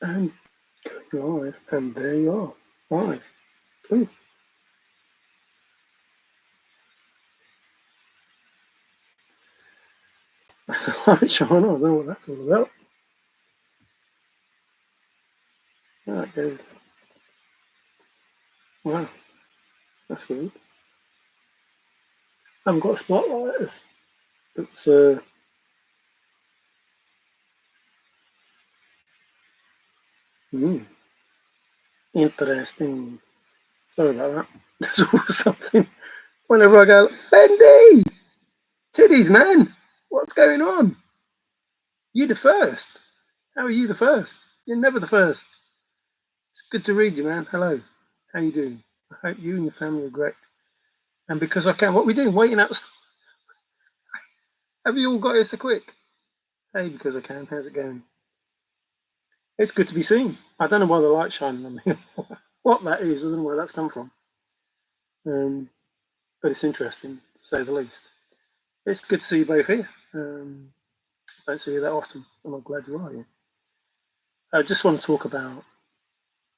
And going live, and there you are, live. Ooh. That's a light shine. I don't know what that's all about. That goes. Wow, that's weird. I haven't got a spotlight. That's interesting. Sorry about that. There's always something. Whenever I go, Fendi, titties, man, what's going on? You the first. How are you the first? You're never the first. It's good to read you, man. Hello. How you doing? I hope you and your family are great. And because I can, what are we doing? Waiting outside. Have you all got here so quick? Hey, because I can. How's it going? It's good to be seen. I don't know why the light's shining on me. What that is, I don't know where that's come from. But it's interesting, to say the least. It's good to see you both here. I don't see you that often, and I'm glad you are here. I just want to talk about,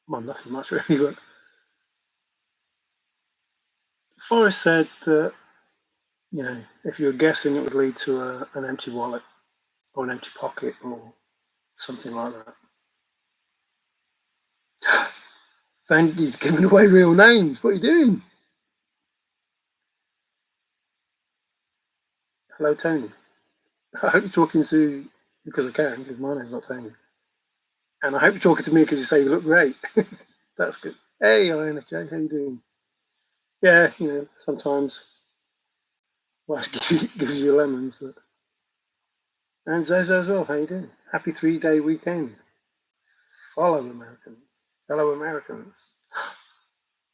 well, nothing much really, but Forrest said that, if you were guessing, it would lead to an empty wallet or an empty pocket or something like that. Fendi's giving away real names. What are you doing? Hello, Tony. I hope you're talking to, because I can, because my name's not Tony. And I hope you're talking to me because you say you look great. That's good. Hey, INFJ, how you doing? Yeah, sometimes life gives you lemons, but. And Zozo as well, how you doing? Happy 3-day weekend. Follow Americans. Fellow Americans.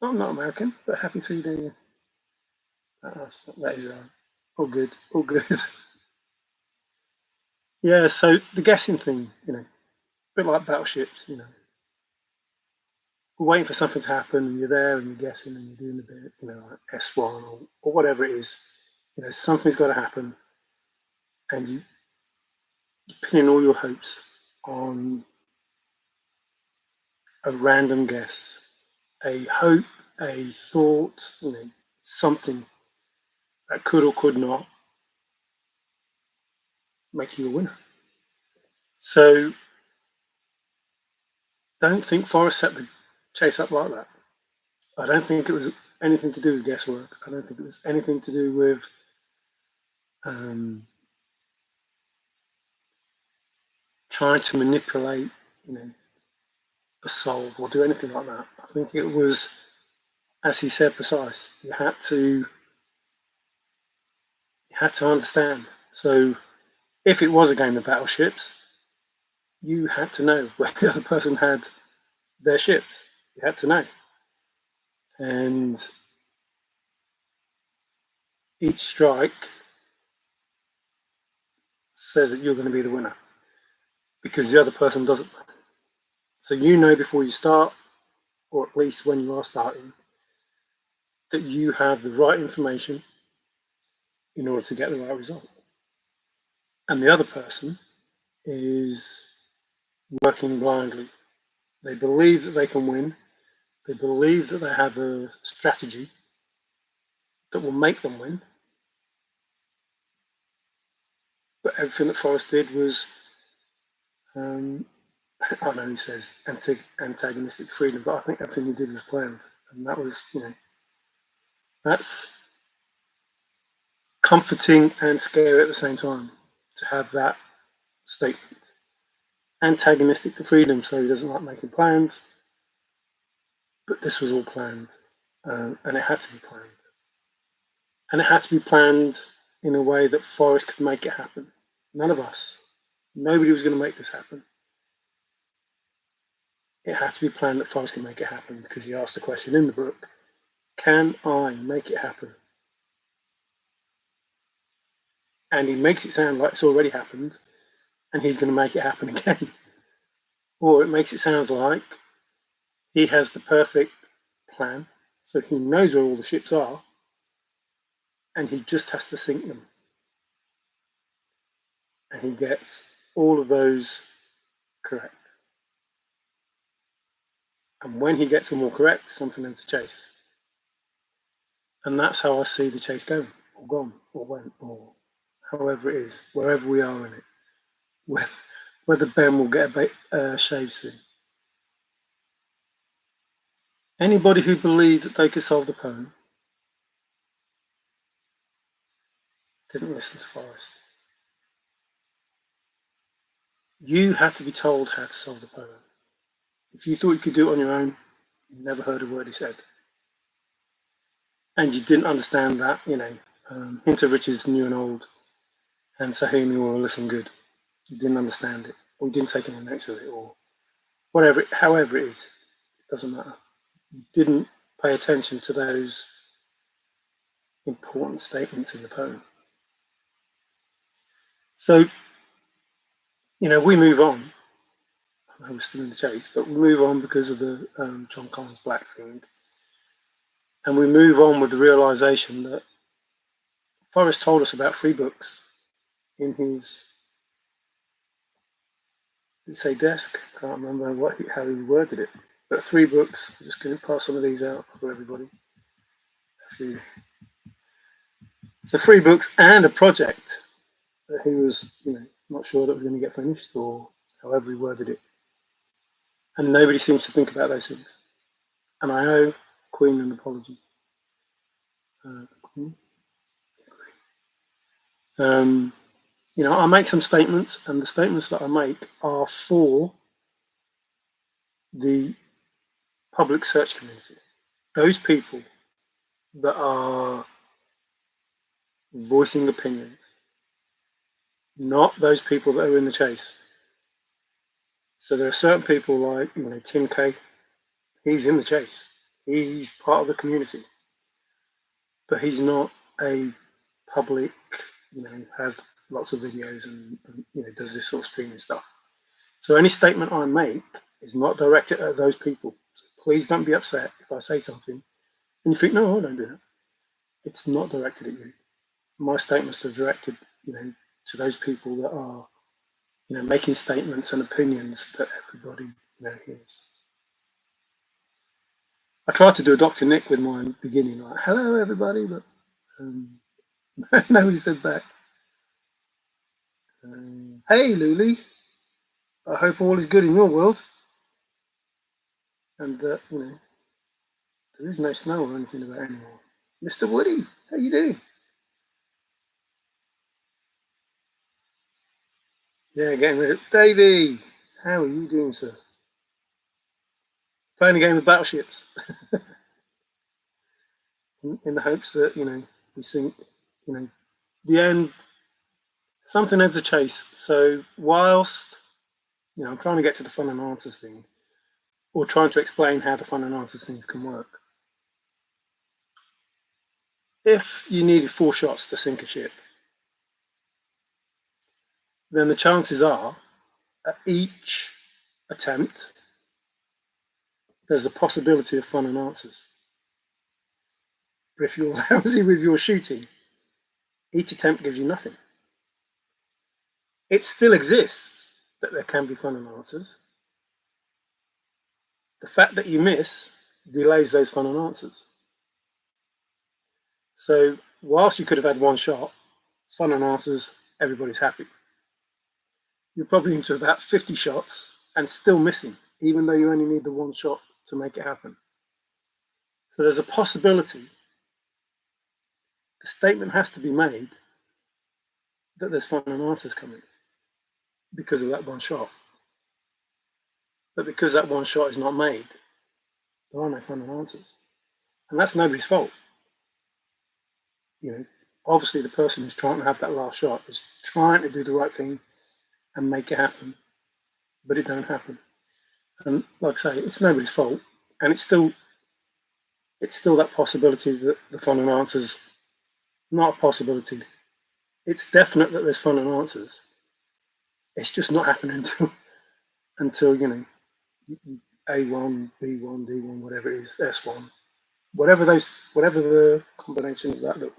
I'm not American, but happy 3-day. That is right. All good, all good. Yeah, so the guessing thing, a bit like Battleships, we're waiting for something to happen and you're there and you're guessing and you're doing a bit, like S1 or whatever it is. Something's got to happen and you're pinning all your hopes on a random guess, a hope, a thought, something that could or could not make you a winner. So don't think Forrest set the chase up like that. I don't think it was anything to do with guesswork. I don't think it was anything to do with trying to manipulate, a solve or do anything like that. I think it was, as he said, precise. You had to understand. So if it was a game of battleships, you had to know where the other person had their ships. You had to know. And each strike says that you're going to be the winner because the other person doesn't. So you know before you start, or at least when you are starting, that you have the right information in order to get the right result. And the other person is working blindly. They believe that they can win. They believe that they have a strategy that will make them win. But everything that Forrest did was, I know he says antagonistic to freedom, but I think everything he did was planned. And that was, that's comforting and scary at the same time to have that statement. Antagonistic to freedom, so he doesn't like making plans, but this was all planned, and it had to be planned. And it had to be planned in a way that Forrest could make it happen. None of us. Nobody was going to make this happen. It had to be planned that Forrest could make it happen because he asked the question in the book, can I make it happen? And he makes it sound like it's already happened and he's going to make it happen again. Or it makes it sound like he has the perfect plan, so he knows where all the ships are and he just has to sink them. And he gets all of those correct. And when he gets them all correct, something ends the chase. And that's how I see the chase going, or gone, or went, or however it is, wherever we are in it. Whether Ben will get a shave soon. Anybody who believed that they could solve the poem didn't listen to Forrest. You had to be told how to solve the poem. If you thought you could do it on your own, you never heard a word he said. And you didn't understand that, hint of riches, new and old, and Sahimi will listen good. You didn't understand it, or you didn't take any notes of it, or whatever, however it is, it doesn't matter. You didn't pay attention to those important statements in the poem. So, we move on. I know we're still in the chase, but we move on because of the John Collins Black thing. And we move on with the realization that Forrest told us about 3 books in his, did it say desk? Can't remember how he worded it. But 3 books. I'm just going to pass some of these out for everybody. So 3 books and a project that he was, not sure that was going to get finished, or however he worded it. And nobody seems to think about those things. And I owe Queen an apology. I make some statements, and the statements that I make are for the public search community. Those people that are voicing opinions, not those people that are in the chase. So there are certain people like, Tim Kay, he's in the chase. He's part of the community. But he's not a public, has lots of videos and does this sort of streaming stuff. So any statement I make is not directed at those people. So please don't be upset if I say something and you think, no, I don't do that. It's not directed at you. My statements are directed, to those people that are, making statements and opinions that everybody, hears. I tried to do a Dr. Nick with my beginning, like, hello, everybody, but nobody said back. Hey, Luli, I hope all is good in your world. And that, there is no snow or anything about anymore. Mr. Woody, how you doing? Yeah, getting rid of Davey. How are you doing, sir? Playing a game of Battleships. in the hopes that, we think, the end, something ends a chase. So whilst, I'm trying to get to the fun and answers thing, or trying to explain how the fun and answers things can work. If you needed 4 shots to sink a ship, then the chances are at each attempt, there's a possibility of fun and answers. But if you're lousy with your shooting, each attempt gives you nothing. It still exists that there can be fun and answers. The fact that you miss delays those fun and answers. So whilst you could have had 1 shot, fun and answers, everybody's happy. You're probably into about 50 shots and still missing, even though you only need the 1 shot to make it happen. So there's a possibility, the statement has to be made that there's fun and answers coming because of that 1 shot. But because that 1 shot is not made, there are no fun and answers. And that's nobody's fault. Obviously the person who's trying to have that last shot is trying to do the right thing and make it happen, but it don't happen. And like I say, it's nobody's fault, and it's still that possibility that the fun and answers, not a possibility. It's definite that there's fun and answers. It's just not happening until you A1, B1, D1, whatever it is, S1, whatever the combination of that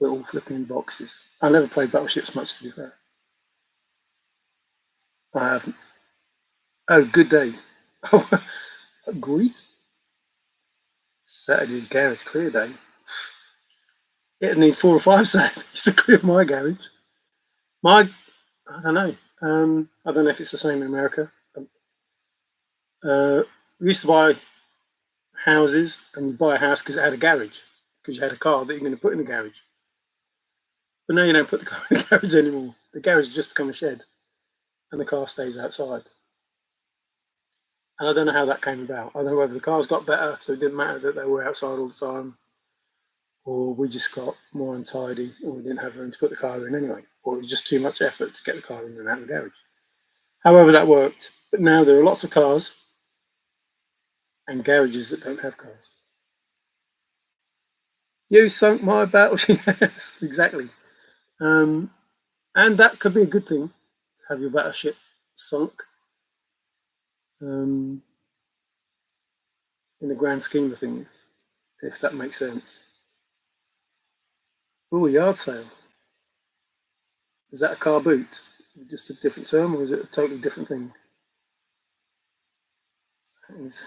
little flipping boxes. I never played Battleships much, to be fair. I haven't. Oh, good day. Agreed. Saturday's garage clear day. It'd need 4 or 5 Saturdays to clear my garage. I don't know. I don't know if it's the same in America. We used to buy houses, and you'd buy a house because it had a garage, because you had a car that you're going to put in the garage. But now you don't put the car in the garage anymore. The garage has just become a shed, and the car stays outside. And I don't know how that came about. I don't know whether the cars got better, so it didn't matter that they were outside all the time, or we just got more untidy and we didn't have room to put the car in anyway, or it was just too much effort to get the car in and out of the garage. However that worked. But now there are lots of cars and garages that don't have cars. You sunk my battleship. Yes, exactly. And that could be a good thing, to have your battleship sunk, in the grand scheme of things, if that makes sense. Oh, a yard sale. Is that a car boot? Just a different term, or is it a totally different thing? That is,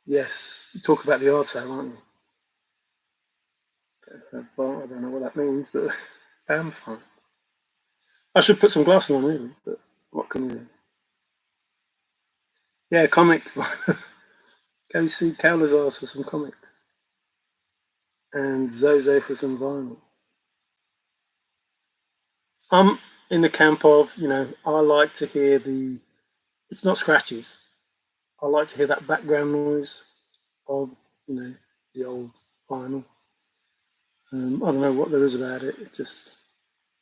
yes, you talk about the yard sale, aren't you? Well, I don't know what that means, but damn fine. I should put some glasses on, really, but what can you do? Yeah, comics. Go see Cowlazars for some comics, and Zozo for some vinyl. I'm in the camp of, I like to hear it's not scratches. I like to hear that background noise of, the old vinyl. I don't know what there is about it. It just,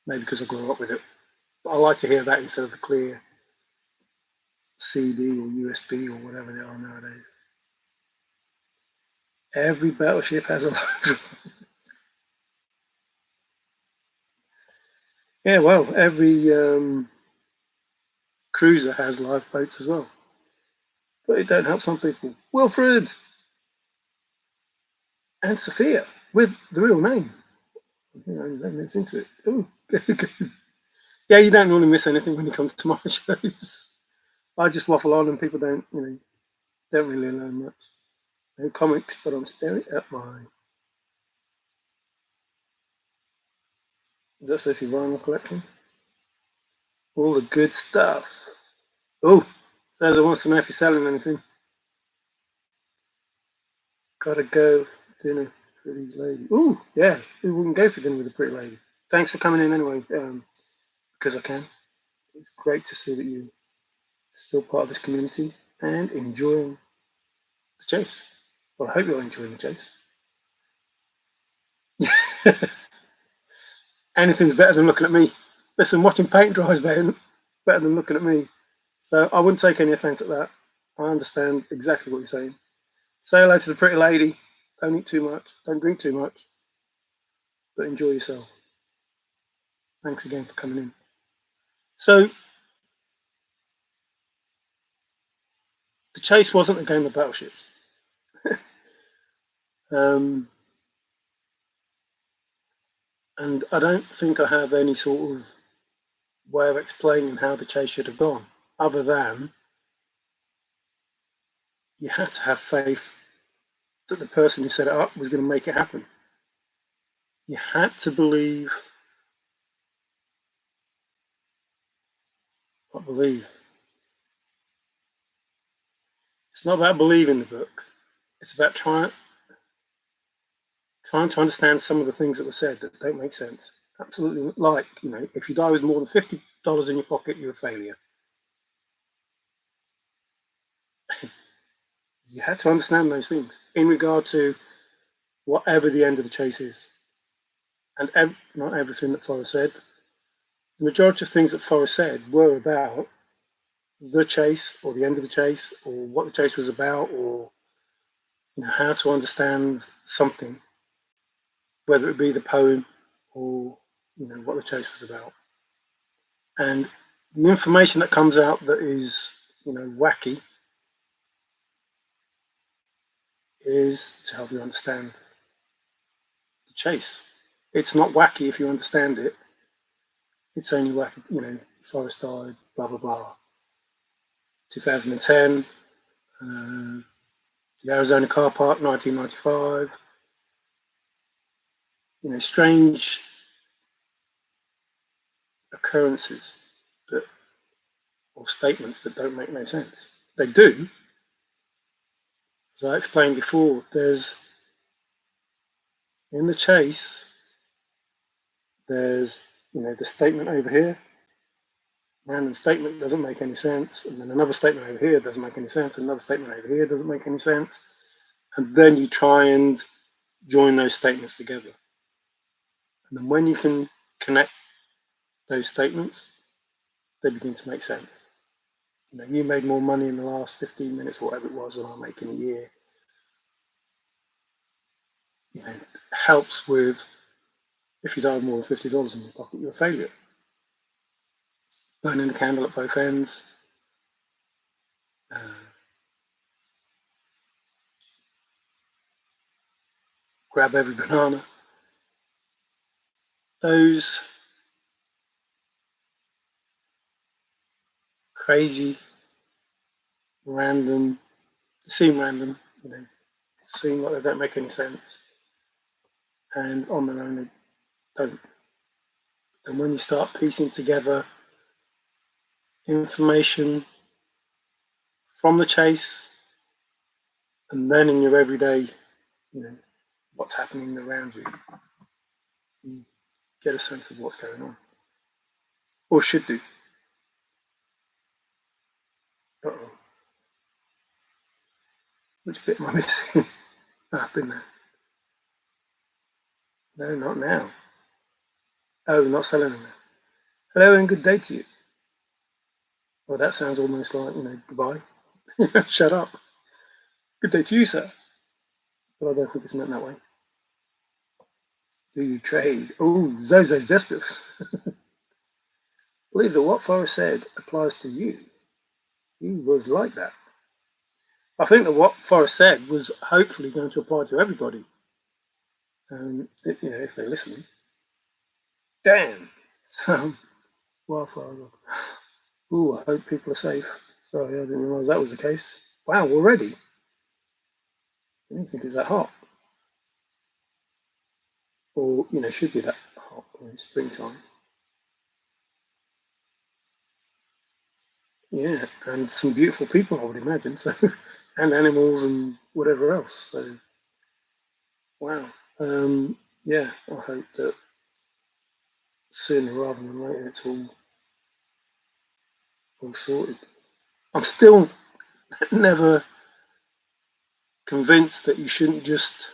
maybe because I grew up with it. But I like to hear that instead of the clear CD or USB or whatever they are nowadays. Every battleship has a live. Yeah, well, every cruiser has lifeboats as well. But it don't help some people. Wilfred and Sophia with the real name. Only 11 minutes into it. Oh, good. Yeah, you don't normally miss anything when it comes to my shows. I just waffle on and people don't really learn much. No comics, but I'm staring at my. Is that supposed to be vinyl collection? All the good stuff. Oh, says I wants to know if you're selling anything. Gotta go dinner, pretty lady. Ooh, yeah, we wouldn't go for dinner with a pretty lady. Thanks for coming in anyway, because I can. It's great to see that you're still part of this community and enjoying the chase. Well, I hope you're enjoying the chase. Anything's better than looking at me. Listen, watching paint dry is better than looking at me. So I wouldn't take any offence at that. I understand exactly what you're saying. Say hello to the pretty lady. Don't eat too much. Don't drink too much. But enjoy yourself. Thanks again for coming in. So the chase wasn't a game of battleships. And I don't think I have any sort of way of explaining how the chase should have gone, other than you had to have faith that the person who set it up was going to make it happen. You had to believe, not believe. It's not about believing the book. It's about trying to understand some of the things that were said that don't make sense. Absolutely, like, if you die with more than $50 in your pocket, you're a failure. You had to understand those things in regard to whatever the end of the chase is. And not everything that Forrest said. The majority of things that Forrest said were about the chase or the end of the chase or what the chase was about, or how to understand something, whether it be the poem or what the chase was about. And the information that comes out that is wacky is to help you understand the chase. It's not wacky if you understand it. It's only wacky, Forrest died, blah blah blah. 2010, the Arizona car park, 1995. Strange occurrences that, or statements that don't make no sense. They do, as I explained before. There's in the chase. There's the statement over here. Random statement doesn't make any sense, and then another statement over here doesn't make any sense, another statement over here doesn't make any sense, and then you try and join those statements together. And then when you can connect those statements, they begin to make sense. You made more money in the last 15 minutes, or whatever it was, than I make in a year. Helps with, if you dial more than $50 in your pocket, you're a failure. Burning the candle at both ends. Grab every banana. Those crazy, random, seem random, seem like they don't make any sense, and on their own they don't. And when you start piecing together information from the chase, and then in your everyday, what's happening around you, you get a sense of what's going on, or should do. Uh-oh. Which bit am I missing? I've been there. No, not now. Oh, not selling them now. Hello and good day to you. Well, that sounds almost like, goodbye. Shut up. Good day to you, sir. But I don't think it's meant that way. Do you trade? Oh, Zozo's Despots. Believe that what Forrest said applies to you. He was like that. I think that what Forrest said was hopefully going to apply to everybody. If they listened. Damn. Some wildfires. Ooh, I hope people are safe. Sorry, I didn't realise that was the case. Wow, already? I didn't think it was that hot. Or, should be that hot in springtime. Yeah, and some beautiful people, I would imagine. So, and animals and whatever else. So, wow. Yeah, I hope that sooner rather than later it's all sorted. I'm still never convinced that you shouldn't just,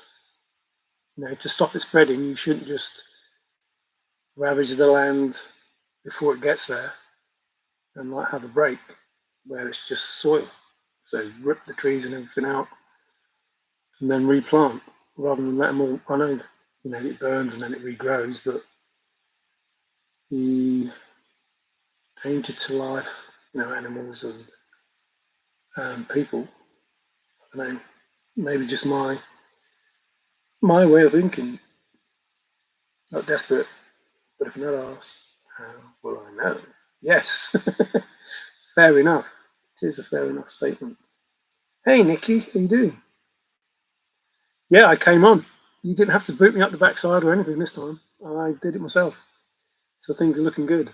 to stop it spreading, you shouldn't just ravage the land before it gets there and like have a break where it's just soil. So rip the trees and everything out and then replant rather than let them all. I know, it burns and then it regrows, but the danger to life, animals and people, I don't know, maybe just my way of thinking. Not desperate, but if not asked, how will I know? Yes, fair enough. It is a fair enough statement. Hey, Nikki, how you doing? Yeah, I came on. You didn't have to boot me up the backside or anything this time. I did it myself. So things are looking good.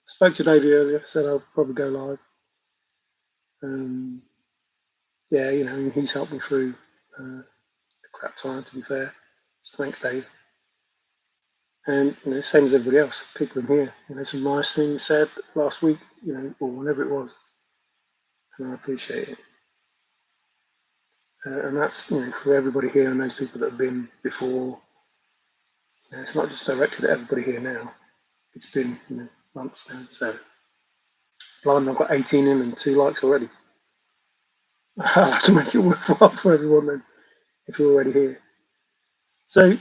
Spoke to Davey earlier, said I'll probably go live. Yeah, he's helped me through a crap time, to be fair. So thanks, Dave. And, same as everybody else, people in here, some nice things said last week, or whenever it was. And I appreciate it. And that's, for everybody here and those people that have been before. It's not just directed at everybody here now. It's been, months now. So, blimey, I've got 18 in and 2 likes already. I'll have to make it worthwhile for everyone then, if you're already here. So,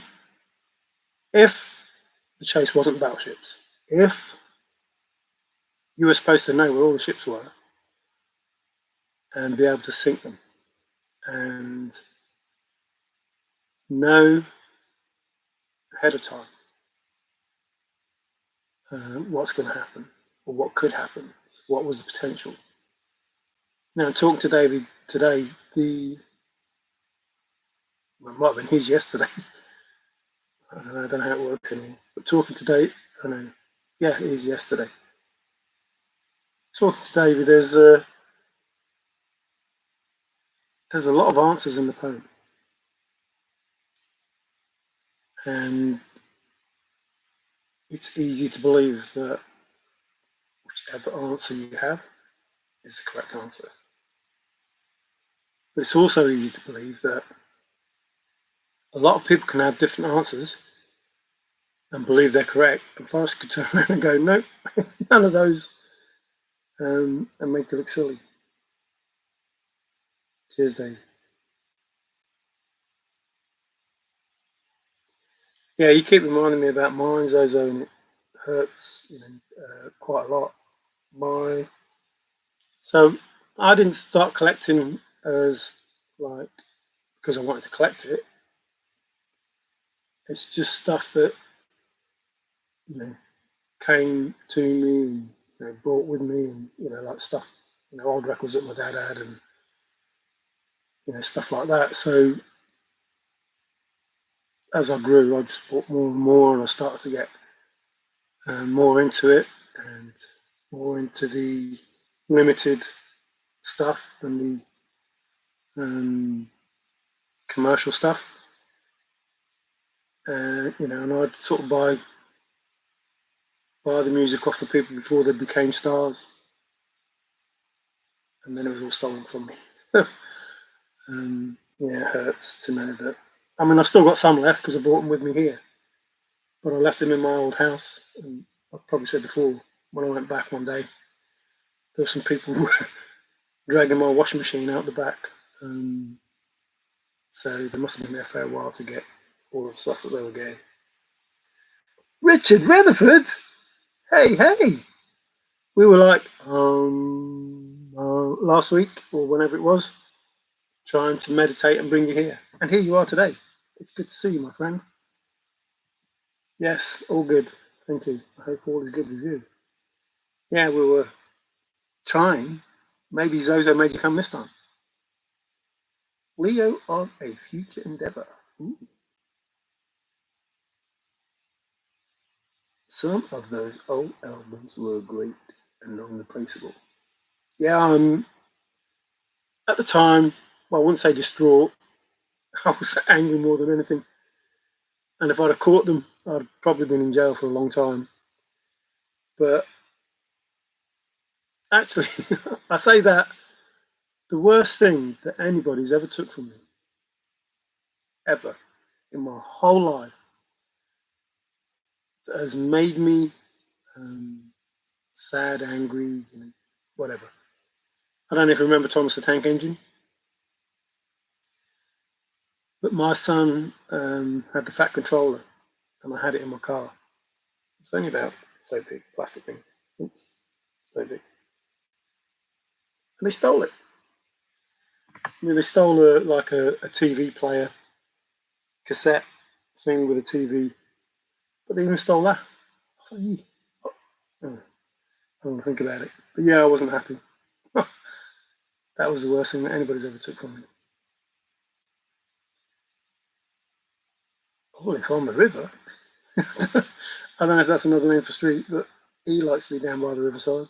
if the chase wasn't battleships, if you were supposed to know where all the ships were and be able to sink them and know ahead of time what's going to happen or what could happen, what was the potential, Now, talking to David today, well, it might have been his yesterday. I don't know how it works anymore. But talking to Dave, I don't know. Yeah, it is yesterday. Talking to David, there's a lot of answers in the poem, and it's easy to believe that whichever answer you have is the correct answer. But it's also easy to believe that a lot of people can have different answers and believe they're correct, and Forrest could turn around and go, nope, none of those, and make you look silly. Cheers, Dave. Yeah, you keep reminding me about mines, ozone. It hurts, quite a lot. So I didn't start collecting as like because I wanted to collect it. It's just stuff that you know came to me and brought with me, and like stuff, old records that my dad had, and stuff like that. So as I grew, I just bought more and more, and I started to get more into it and more into the limited stuff than the commercial stuff. And I'd sort of buy the music off the people before they became stars, and then it was all stolen from me. Yeah, it hurts to know that. I mean, I've still got some left because I brought them with me here, but I left them in my old house. And I probably said before, when I went back one day, there were some people dragging my washing machine out the back. So they must have been there for a while to get all the stuff that they were getting. Richard Rutherford, hey, hey. We were like, last week or whenever it was, trying to meditate and bring you here. And here you are today. It's good to see you, my friend. Yes, all good. Thank you. I hope all is good with you. Yeah, we were trying. Maybe Zozo made you come this time. Leo of a future endeavor. Ooh. Some of those old albums were great and irreplaceable. Yeah, at the time, well, I wouldn't say distraught. I was angry more than anything. And if I'd have caught them, I'd probably been in jail for a long time. But actually, I say that the worst thing that anybody's ever took from me, ever, in my whole life, that has made me sad, angry, whatever. I don't know if you remember Thomas the Tank Engine, but my son had the fat controller, and I had it in my car. It's only about so big, plastic thing. Oops, so big. And they stole it. I mean, they stole a TV player, cassette thing with a TV, but they even stole that. I was like, oh, I don't want to think about it. But yeah, I wasn't happy. That was the worst thing that anybody's ever took from me. Holy on the river. I don't know if that's another name for street, but he likes to be down by the riverside.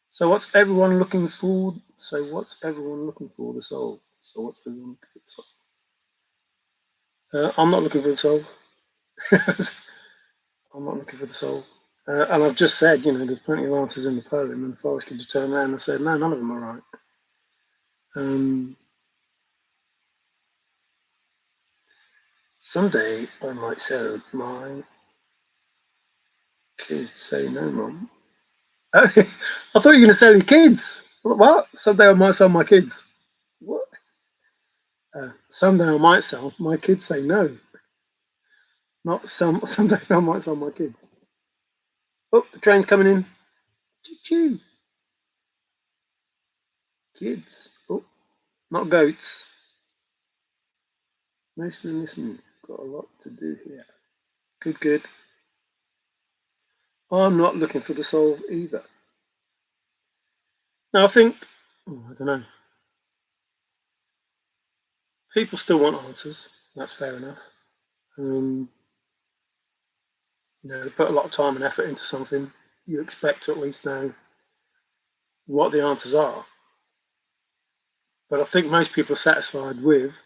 So what's everyone looking for? What's everyone looking for? The soul. So what's everyone looking for? The soul. I'm not looking for the soul. I'm not looking for the soul. And I've just said, there's plenty of answers in the poem, and Forrest could have turned around and said, no, none of them are right. Someday I might sell my kids. Say no, Mum. I thought you were going to sell your kids. What? Someday I might sell my kids. What? Someday I might sell. My kids say no. Not some. Someday I might sell my kids. Oh, the train's coming in. Choo-choo. Kids. Oh, not goats. Mostly listening. Got a lot to do here. Good, good. I'm not looking for the solve either. Now I think, I don't know. People still want answers. That's fair enough. They put a lot of time and effort into something. You expect to at least know what the answers are. But I think most people are satisfied with,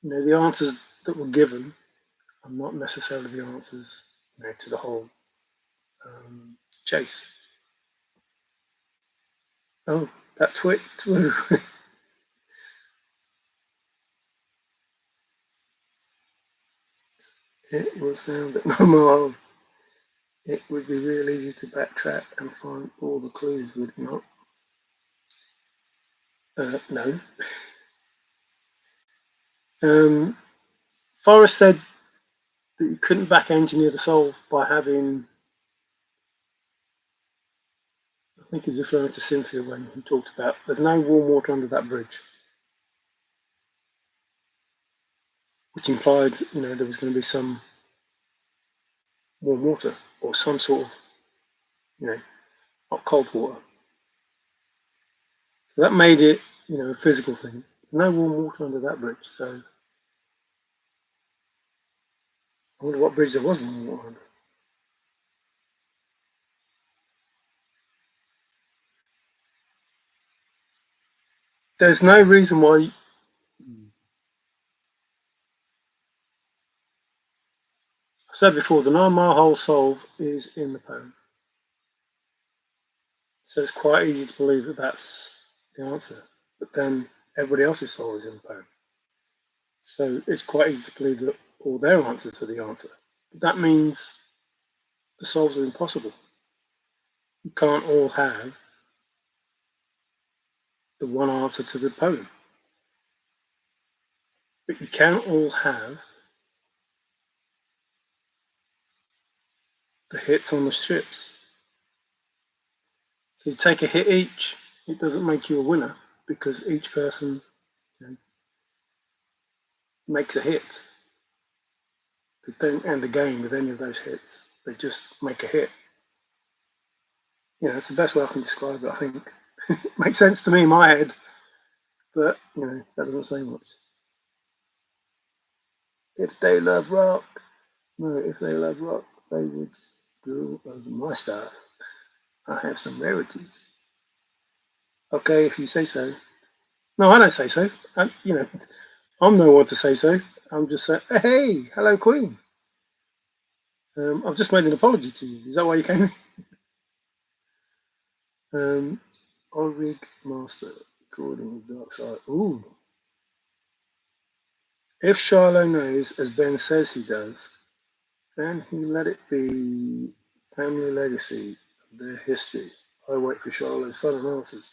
the answers that were given are not necessarily the answers, to the whole chase. Oh, that twit, woo. It was found that normal. It would be real easy to backtrack and find all the clues, would it not? No. Forrest said that you couldn't back engineer the solve by having, I think he was referring to Cynthia when he talked about there's no warm water under that bridge, which implied, there was going to be some warm water or some sort of, not cold water. So that made it, a physical thing. There's no warm water under that bridge, so I wonder what bridge there was warm water under. There's no reason why. I've said before, the 9 Mile Hole solve is in the poem. So it's quite easy to believe that that's the answer. But then everybody else's solve is in the poem. So it's quite easy to believe that all their answers are the answer. But that means the solves are impossible. You can't all have the one answer to the poem. But you can all have the hits on the ships. So you take a hit each, it doesn't make you a winner because each person makes a hit. They don't end the game with any of those hits. They just make a hit. It's the best way I can describe it, I think. It makes sense to me in my head, but, that doesn't say much. If they love rock, if they love rock, they would go over my stuff. I have some rarities. Okay, if you say so. No, I don't say so. I'm no one to say so. I'm just saying, hey, hello, Queen. I've just made an apology to you. Is that why you came? Ulrich Master, recording with Dark Side. Ooh. If Shiloh knows, as Ben says he does, then he let it be family legacy of their history. I wait for Shiloh's fun and answers.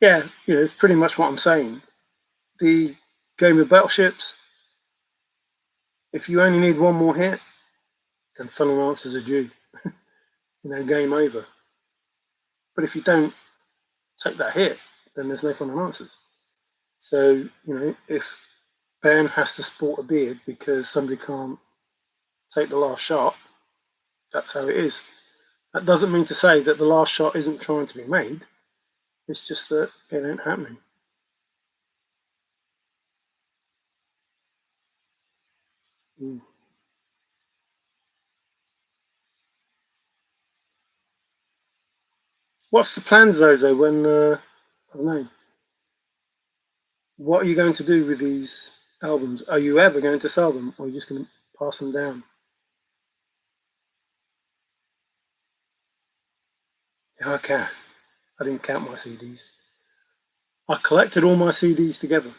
Yeah, it's pretty much what I'm saying. The game of Battleships, if you only need one more hit, then fun and answers are due. Game over. But if you don't take that hit, then there's no fun and answers. So, if Ben has to sport a beard because somebody can't take the last shot, that's how it is. That doesn't mean to say that the last shot isn't trying to be made. It's just that it ain't happening. What's the plans though, when, I don't know, what are you going to do with these albums? Are you ever going to sell them, or are you just going to pass them down? Yeah, I didn't count my CDs. I collected all my CDs together.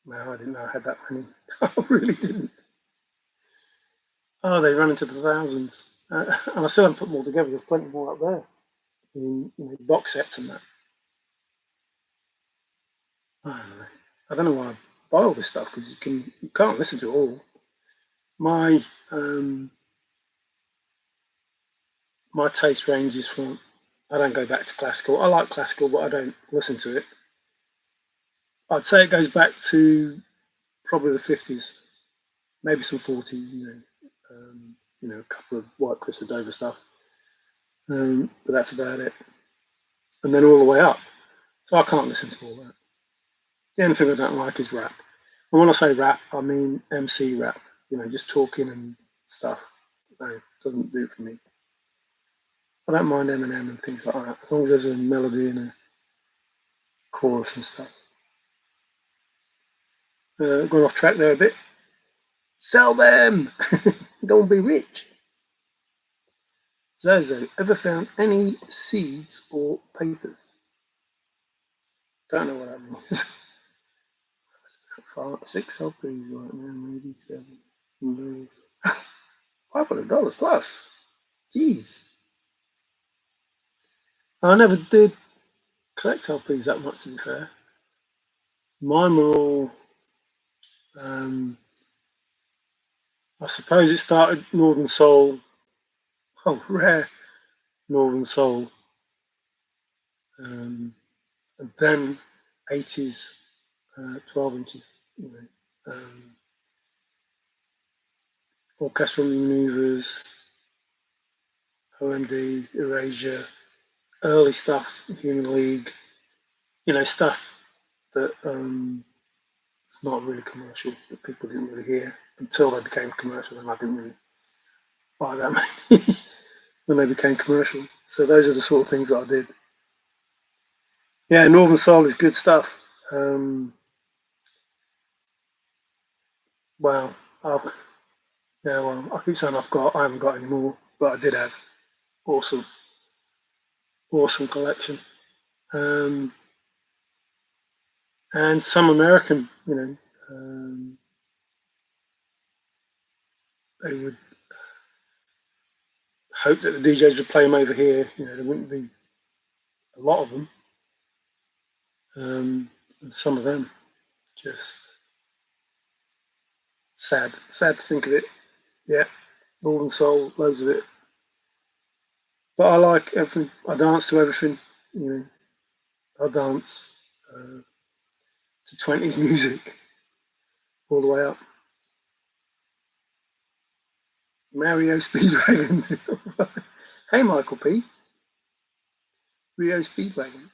No, I didn't know I had that many. I really didn't. Oh, they run into the thousands. And I still haven't put them all together. There's plenty more up there in box sets and that. I don't know why I buy all this stuff because you can't listen to it all. My my taste ranges from, I don't go back to classical. I like classical, but I don't listen to it. I'd say it goes back to probably the 50s, maybe some 40s. A couple of White Crystal Dover stuff, but that's about it. And then all the way up. So I can't listen to all that. The only thing I don't like is rap. And when I say rap, I mean MC rap. You know, just talking and stuff. No, it doesn't do it for me. I don't mind Eminem and things like that, as long as there's a melody and a chorus and stuff. Going off track there a bit. Sell them! Go and be rich. Zozo, ever found any seeds or papers? Don't know what that means. 6 LPs right now, maybe 7. Maybe $500 plus. Jeez. I never did collect LPs that much, to be fair. Mine were all, I suppose it started Northern Soul. Oh, rare Northern Soul. And then 80s 12 inches, you know, orchestral maneuvers, OMD, Erasure, early stuff, Human League, you know, stuff that not really commercial, that people didn't really hear until they became commercial, and I didn't really buy that many when they became commercial. So those are the sort of things that I did. Yeah, Northern Soul is good stuff. Well, I keep saying I haven't got any more, but I did have awesome, awesome collection. And some American, you know, they would hope that the DJs would play them over here. You know, there wouldn't be a lot of them, and some of them just sad to think of it. Yeah, Northern Soul, loads of it. But I like everything. I dance to everything. You know, I dance to 20s music all the way up. Mario Speedwagon. Hey, Michael P. Rio Speedwagon.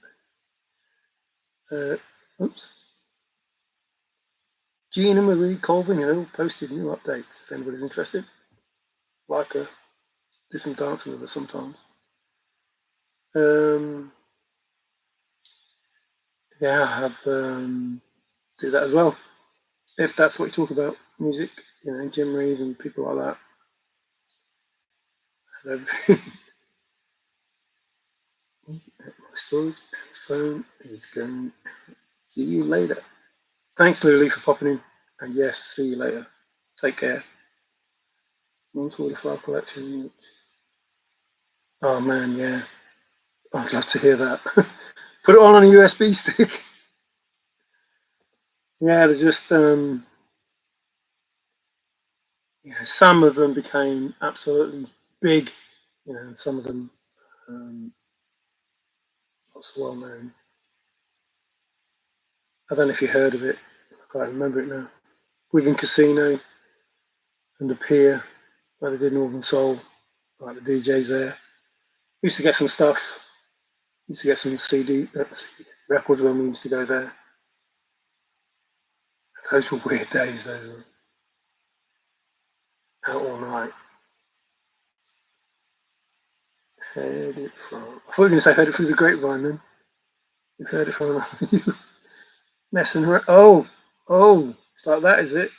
Oops. Gina Marie Colvin Hill posted new updates. If anybody's interested, like her, do some dancing with her sometimes. Yeah, I have do that as well. If that's what you talk about, music, you know, Jim Reeves and people like that. I have everything. My storage and phone is going. See you later. Thanks, Lily, for popping in. And yes, see you later. Take care. 145 collection. Oh man, yeah. I'd love to hear that. Put it on a USB stick. Yeah, they're just you know, some of them became absolutely big, you know, and some of them not so well known. I don't know if you heard of it. I can't remember it now. Wigan Casino and the Pier, where they did Northern Soul, like the DJs there. Used to get some stuff. Used to get some records when we used to go there. Those were weird days. Those were out all night. Heard it from. I thought you were going to say heard it through the grapevine. Then you heard it from you messing around. Oh, it's like that, is it?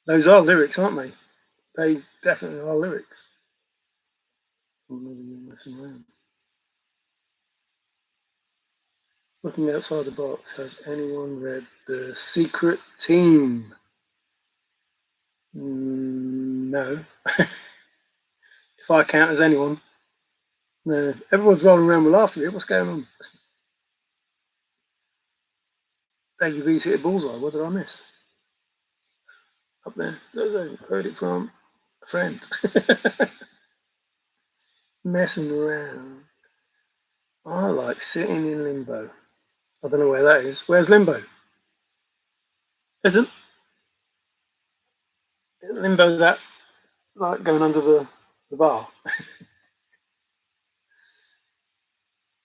Those are lyrics, aren't they? They definitely are lyrics. You're messing around. Looking outside the box, has anyone read The Secret Team? No. If I count as anyone. No. Everyone's rolling around with laughter here. What's going on? Davey B's hit a bullseye. What did I miss? Up there. Zozo. Heard it from a friend. Messing around. I like sitting in limbo. I don't know where that is. Where's limbo? Isn't limbo that like going under the bar?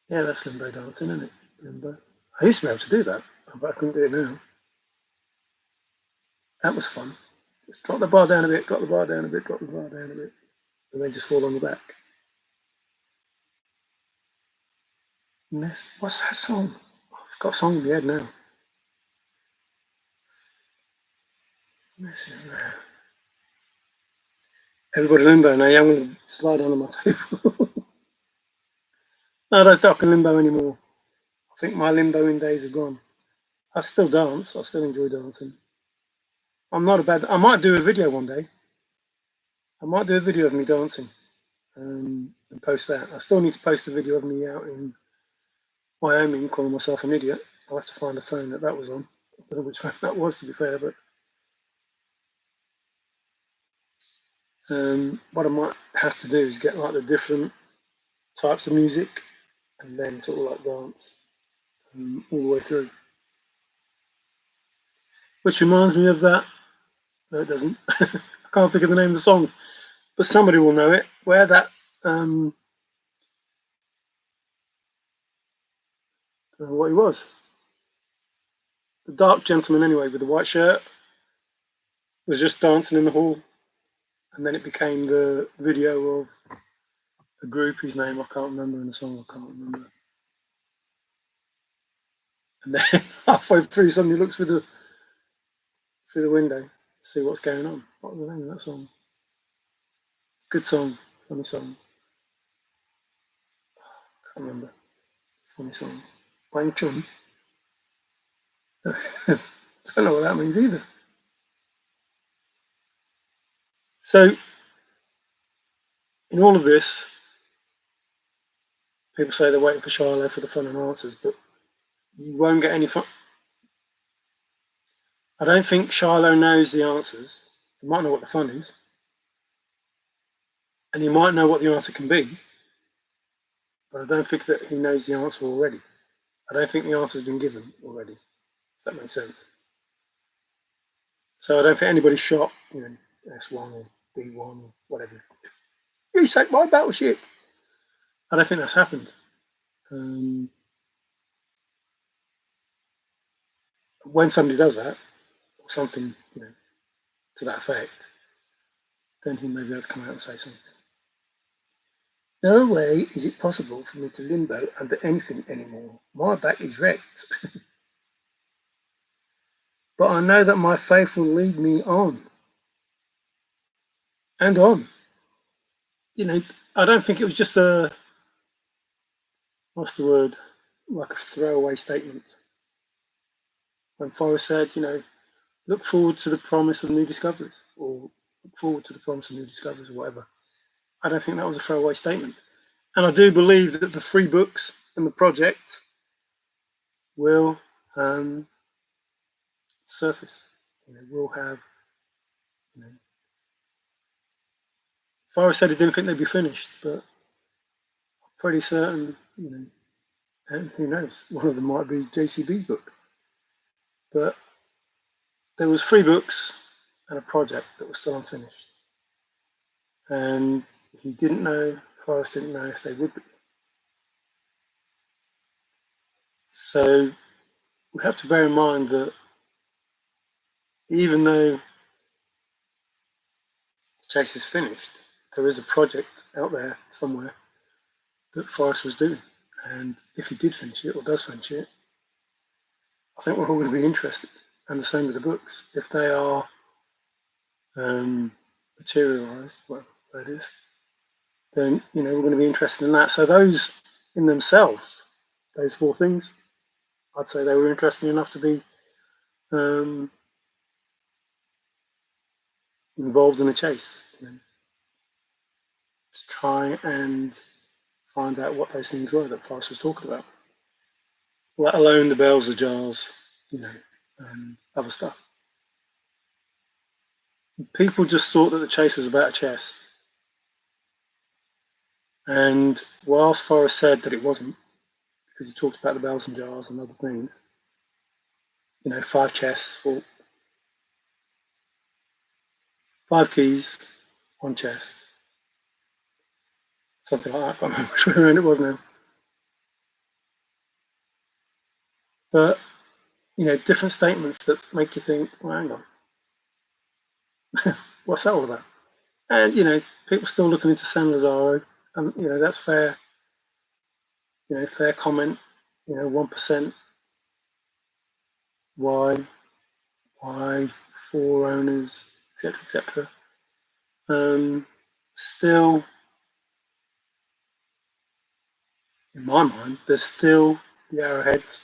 Yeah, that's limbo dancing, isn't it? limbo. I used to be able to do that, but I couldn't do it now. That was fun. Just drop the bar down a bit, drop the bar down a bit, drop the bar down a bit, and then just fall on your back. What's that song? I've got a song in my head now. Messing around. Everybody limbo now. Yeah, I'm going to slide onto my table. No, I don't think I can limbo anymore. I think my limboing days are gone. I still dance. I still enjoy dancing. I might do a video one day. I might do a video of me dancing and post that. I still need to post a video of me out in Wyoming calling myself an idiot. I'll have to find the phone that was on. I don't know which phone that was, to be fair, but what I might have to do is get like the different types of music and then sort of like dance all the way through. Which reminds me of that. No, it doesn't. I can't think of the name of the song, but somebody will know it. Where that, I don't know what he was. The dark gentleman, anyway, with the white shirt, was just dancing in the hall, and then it became the video of a group whose name I can't remember and the song I can't remember. And then halfway through, somebody looks through the window to see what's going on. What was the name of that song? It's a good song, funny song. Can't remember. Funny song. Wang Chun. I don't know what that means either. So, in all of this, people say they're waiting for Shiloh for the fun and answers, but you won't get any fun. I don't think Shiloh knows the answers. He might know what the fun is, and he might know what the answer can be, but I don't think that he knows the answer already. I don't think the answer's been given already. Does that make sense? So I don't think anybody's shot, S1 or B1 or whatever. You sank my battleship. I don't think that's happened. When somebody does that, or something, to that effect, then he may be able to come out and say something. No way is it possible for me to limbo under anything anymore. My back is wrecked. But I know that my faith will lead me on. And on. I don't think it was just what's the word? Like a throwaway statement. When Forrest said, look forward to the promise of new discoveries, or look forward to the promise of new discoveries, or whatever. I don't think that was a throwaway statement. And I do believe that the 3 books and the project will surface. We'll have, Forrest said he didn't think they'd be finished, but I'm pretty certain, and who knows, one of them might be JCB's book. But there was 3 books and a project that was still unfinished. And Forrest didn't know if they would be. So we have to bear in mind that even though the chase is finished, there is a project out there somewhere that Forrest was doing. And if he did finish it, or does finish it, I think we're all going to be interested. And the same with the books. If they are materialized, whatever that is, then, we're going to be interested in that. So those in themselves, those 4 things, I'd say they were interesting enough to be involved in a chase, to try and find out what those things were that Forrest was talking about, let alone the bells, the jars, and other stuff. People just thought that the chase was about a chest. And whilst Forrest said that it wasn't, because he talked about the bells and jars and other things, 5 chests for 5 keys, 1 chest, something like that. I can't remember which way around it was now. But different statements that make you think, well, hang on, what's that all about? And people still looking into San Lazaro, and that's fair. Fair comment. 1%. Why 4 owners, etc., etc. Still, in my mind, there's still the arrowheads,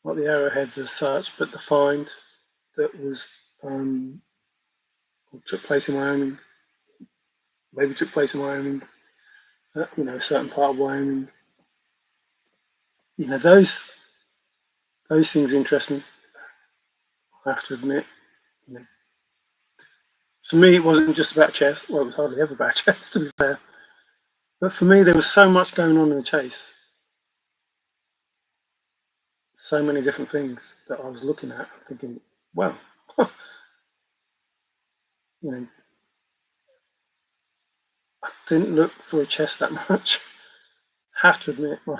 not the arrowheads as such, but the find that was took place in Wyoming. Maybe took place in Wyoming. A certain part of Wyoming. Those things interest me. I have to admit. For me, it wasn't just about chess. Well, it was hardly ever about chess, to be fair. But for me, there was so much going on in the chase. So many different things that I was looking at and thinking, well, I didn't look for a chess that much. Have to admit, my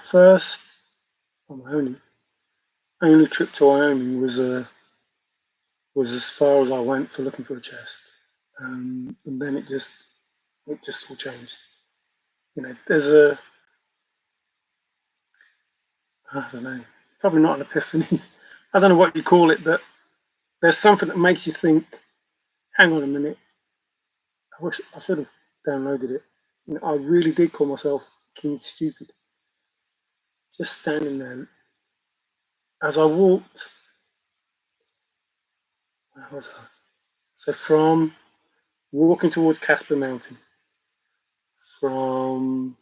only trip to Wyoming was as far as I went for looking for a chest, and then it just all changed. There's I don't know, probably not an epiphany. I don't know what you call it, but there's something that makes you think, hang on a minute, I wish I should have downloaded it. I really did call myself King Stupid. Just standing there. As I walked, where was I? So from walking towards Casper Mountain, from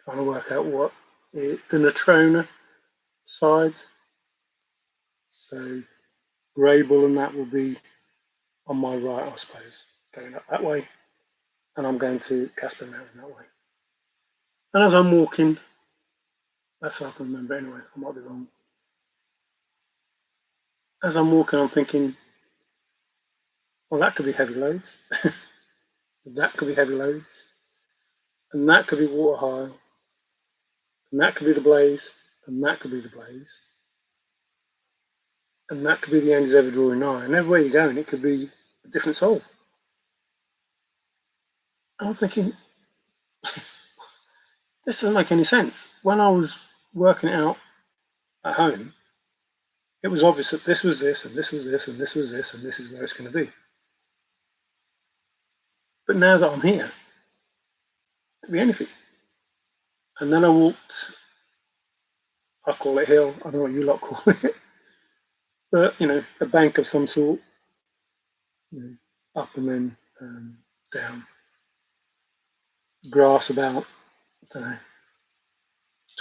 trying to work out the Natrona side. So Grable and that will be on my right, I suppose, going up that way. And I'm going to Casper Mountain that way. And as I'm walking, that's how I can remember anyway, I might be wrong. As I'm walking, I'm thinking, well, that could be heavy loads. That could be heavy loads. And that could be water high. And that could be the blaze. And that could be the blaze. And that could be the end is ever drawing nigh. And everywhere you're going, it could be a different soul. And I'm thinking, this doesn't make any sense. When I was working it out at home, it was obvious that this was this, and this was this, and this was this, and this is where it's going to be. But now that I'm here, it could be anything. And then I walked, I call it hill, I don't know what you lot call it, but a bank of some sort, up and then down. Grass about, I don't know,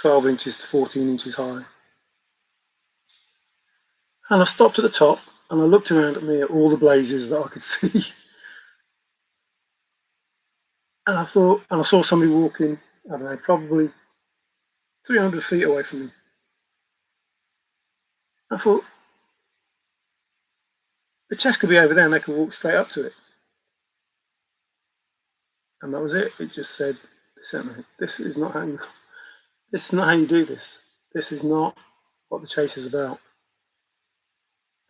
12 inches to 14 inches high. And I stopped at the top and I looked around at me at all the blazes that I could see. And I saw somebody walking, I don't know, probably 300 feet away from me. I thought, the chest could be over there and they could walk straight up to it. And that was it. It just said, this is not how you do this. This is not what the chase is about.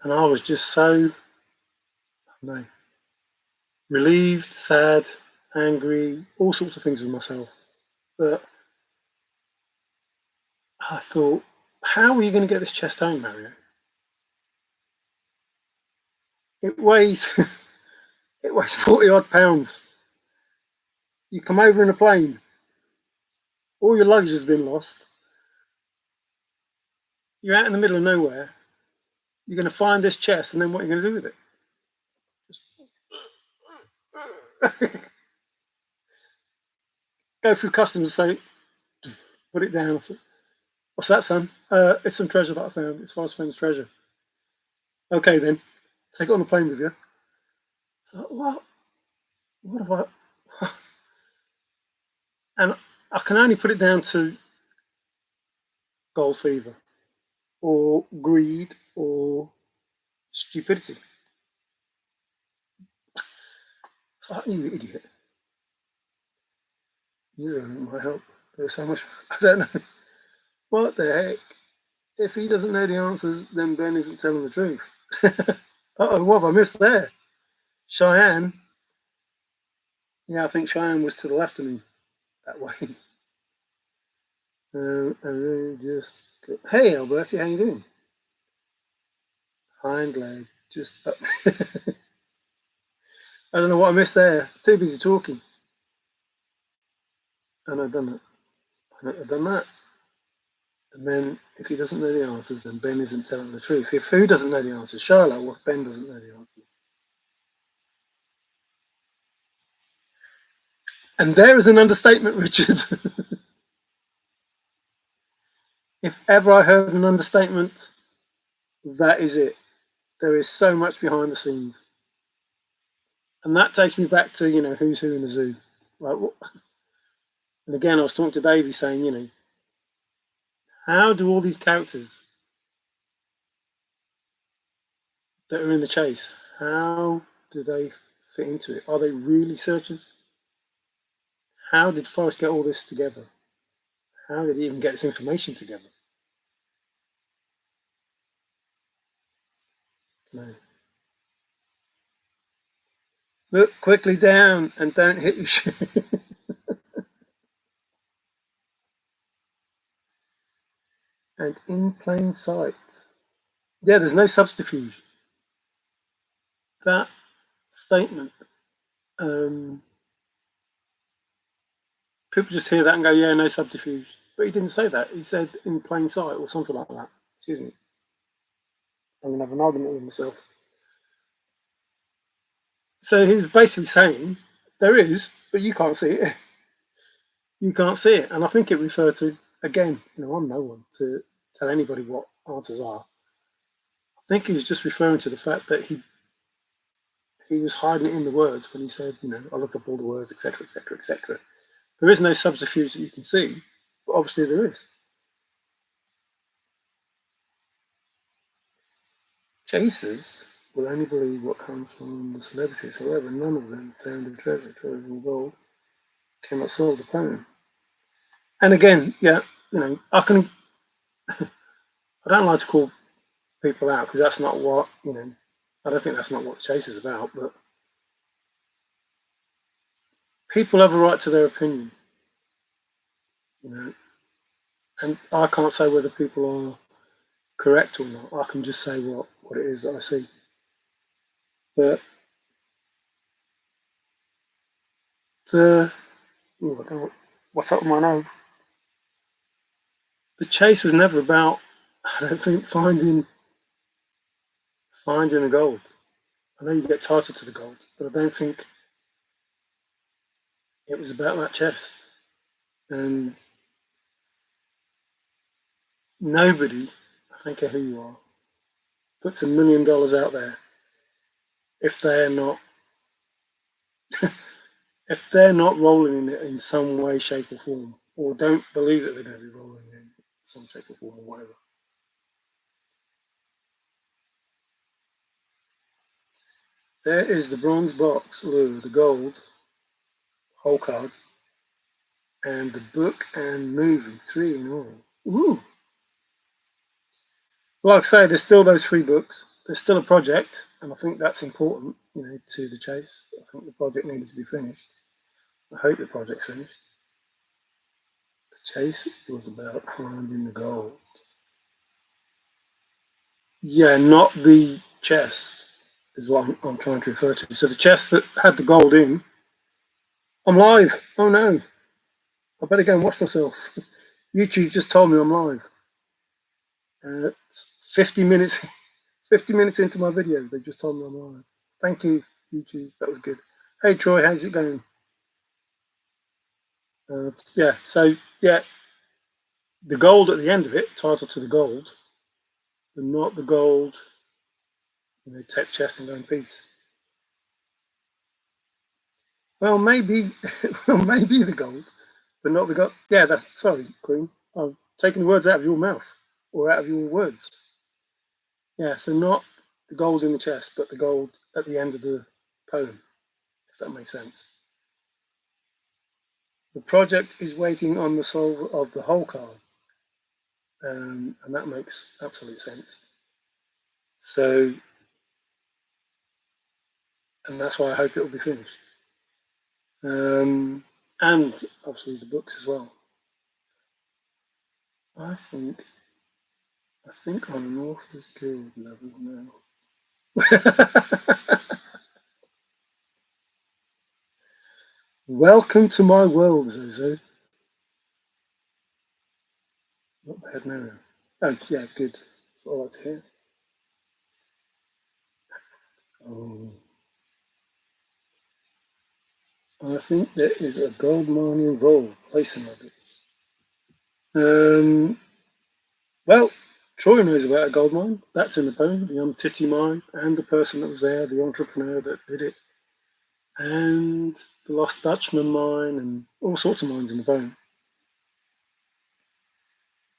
And I was just so, I don't know, relieved, sad, angry, all sorts of things with myself that I thought, how are you going to get this chest home, Mario? It weighs 40 odd pounds. You come over in a plane, all your luggage has been lost. You're out in the middle of nowhere. You're going to find this chest, and then what are you going to do with it? Just go through customs and say, put it down. I said, what's that, son? It's some treasure that I found. It's Forrest Fenn's treasure. Okay, then. Take it on the plane with you. So, what? What have I... And I can only put it down to gold fever or greed or stupidity. It's like, you idiot. You really need my help. There's so much. I don't know. What the heck? If he doesn't know the answers, then Ben isn't telling the truth. Uh-oh, what have I missed there? Cheyenne. Yeah, I think Cheyenne was to the left of me that way. Just hey, Alberti, how you doing? Hind leg, just up. I don't know what I missed there. Too busy talking. And I've done that. I've done that. And then if he doesn't know the answers, then Ben isn't telling the truth. If who doesn't know the answers, Charlotte, or if Ben doesn't know the answers. And there is an understatement, Richard. If ever I heard an understatement, that is it. There is so much behind the scenes. And that takes me back to, who's who in the zoo. Like, and again, I was talking to Davey saying, how do all these characters that are in the chase, how do they fit into it? Are they really searchers? How did Forrest get all this together? How did he even get this information together? No. Look quickly down and don't hit your shoe. And in plain sight. Yeah, there's no subterfuge. That statement, people just hear that and go, yeah, no subterfuge. But he didn't say that. He said in plain sight or something like that. Excuse me. I'm going to have an argument with myself. So he was basically saying there is, but you can't see it. You can't see it. And I think it referred to, again, I'm no one to tell anybody what answers are. I think he was just referring to the fact that he was hiding it in the words when he said, I looked up all the words, etc., etc., etc. There is no subterfuge that you can see, but obviously there is. Chasers will only believe what comes from the celebrities. However, none of them found the treasure of gold cannot solve the poem. And again, yeah, I can. I don't like to call people out because that's not what I don't think that's not what the chase is about. But people have a right to their opinion, and I can't say whether people are correct or not. I can just say what it is that I see. But what's up with my nose? The chase was never about, I don't think, finding the gold. I know you get titled to the gold, but I don't think it was about that chest. And nobody, I don't care who you are, puts $1 million out there if they're not rolling in it in some way, shape, or form, or don't believe that they're going to be rolling in some shape or form or whatever. There is the bronze box, Lou, the gold, whole card, and the book and movie, 3 in all. Ooh. Like I say, there's still those 3 books. There's still a project, and I think that's important, to the chase. I think the project needed to be finished. I hope the project's finished. The chase was about finding the gold. Yeah, not the chest is what I'm trying to refer to. So the chest that had the gold in. I'm live. Oh no. I better go and watch myself. YouTube just told me I'm live. 50 minutes 50 minutes into my video, they just told me I'm live. Thank you, YouTube. That was good. Hey Troy, how's it going? The gold at the end of it, titled to the gold, but not the gold, take chest and go in peace. Well, maybe, maybe the gold, but not the gold. Yeah, sorry, Queen. I'm taking the words out of your mouth or out of your words. Yeah, so not the gold in the chest, but the gold at the end of the poem, if if that makes sense. The project is waiting on the solver of the whole card, and that makes absolute sense. So, and that's why I hope it will be finished. And obviously the books as well. I think on an author's guild level now. Welcome to my world, Zozo. Not bad, no. Oh, yeah, good. That's what I like to hear. Oh. I think there is a gold mine involved, placing nuggets. Well, Troy knows about a gold mine. That's in the poem, the Titty mine, and the person that was there, the entrepreneur that did it, and the Lost Dutchman mine, and all sorts of mines in the poem.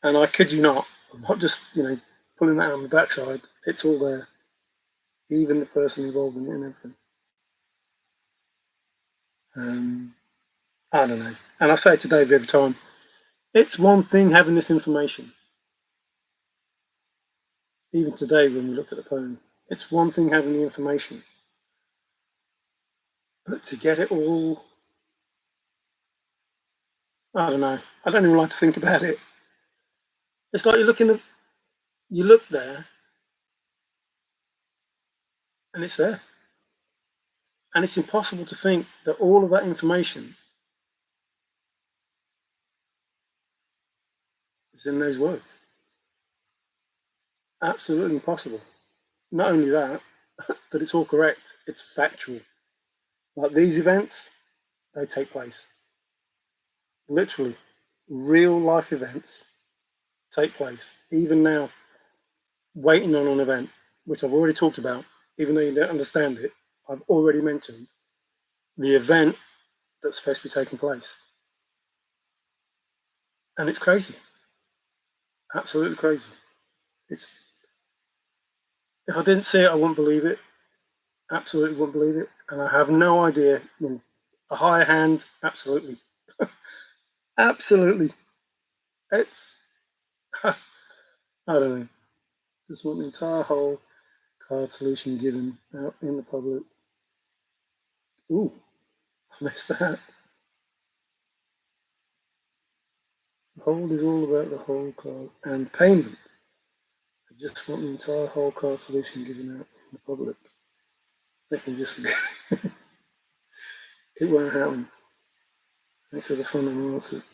And I kid you not, I'm not just, pulling that on the backside. It's all there. Even the person involved in it and everything. I don't know. And I say it to Dave every time. It's one thing having this information. Even today when we looked at the poem, it's one thing having the information. But to get it all, I don't know. I don't even like to think about it. It's like you look there and it's there. And it's impossible to think that all of that information is in those words. Absolutely impossible. Not only that, that it's all correct, it's factual. Like these events, they take place. Literally, real life events take place. Even now, waiting on an event, which I've already talked about, even though you don't understand it, I've already mentioned the event that's supposed to be taking place. And it's crazy. Absolutely crazy. If I didn't see it, I wouldn't believe it. Absolutely wouldn't believe it. And I have no idea. A higher hand, absolutely. Absolutely. It's, I don't know. Just want the entire whole card solution given out in the public. Ooh, I missed that. The whole is all about the whole card and payment. I just want the entire whole card solution given out in the public. They can just forget it. It won't happen. Thanks for the fun and answers.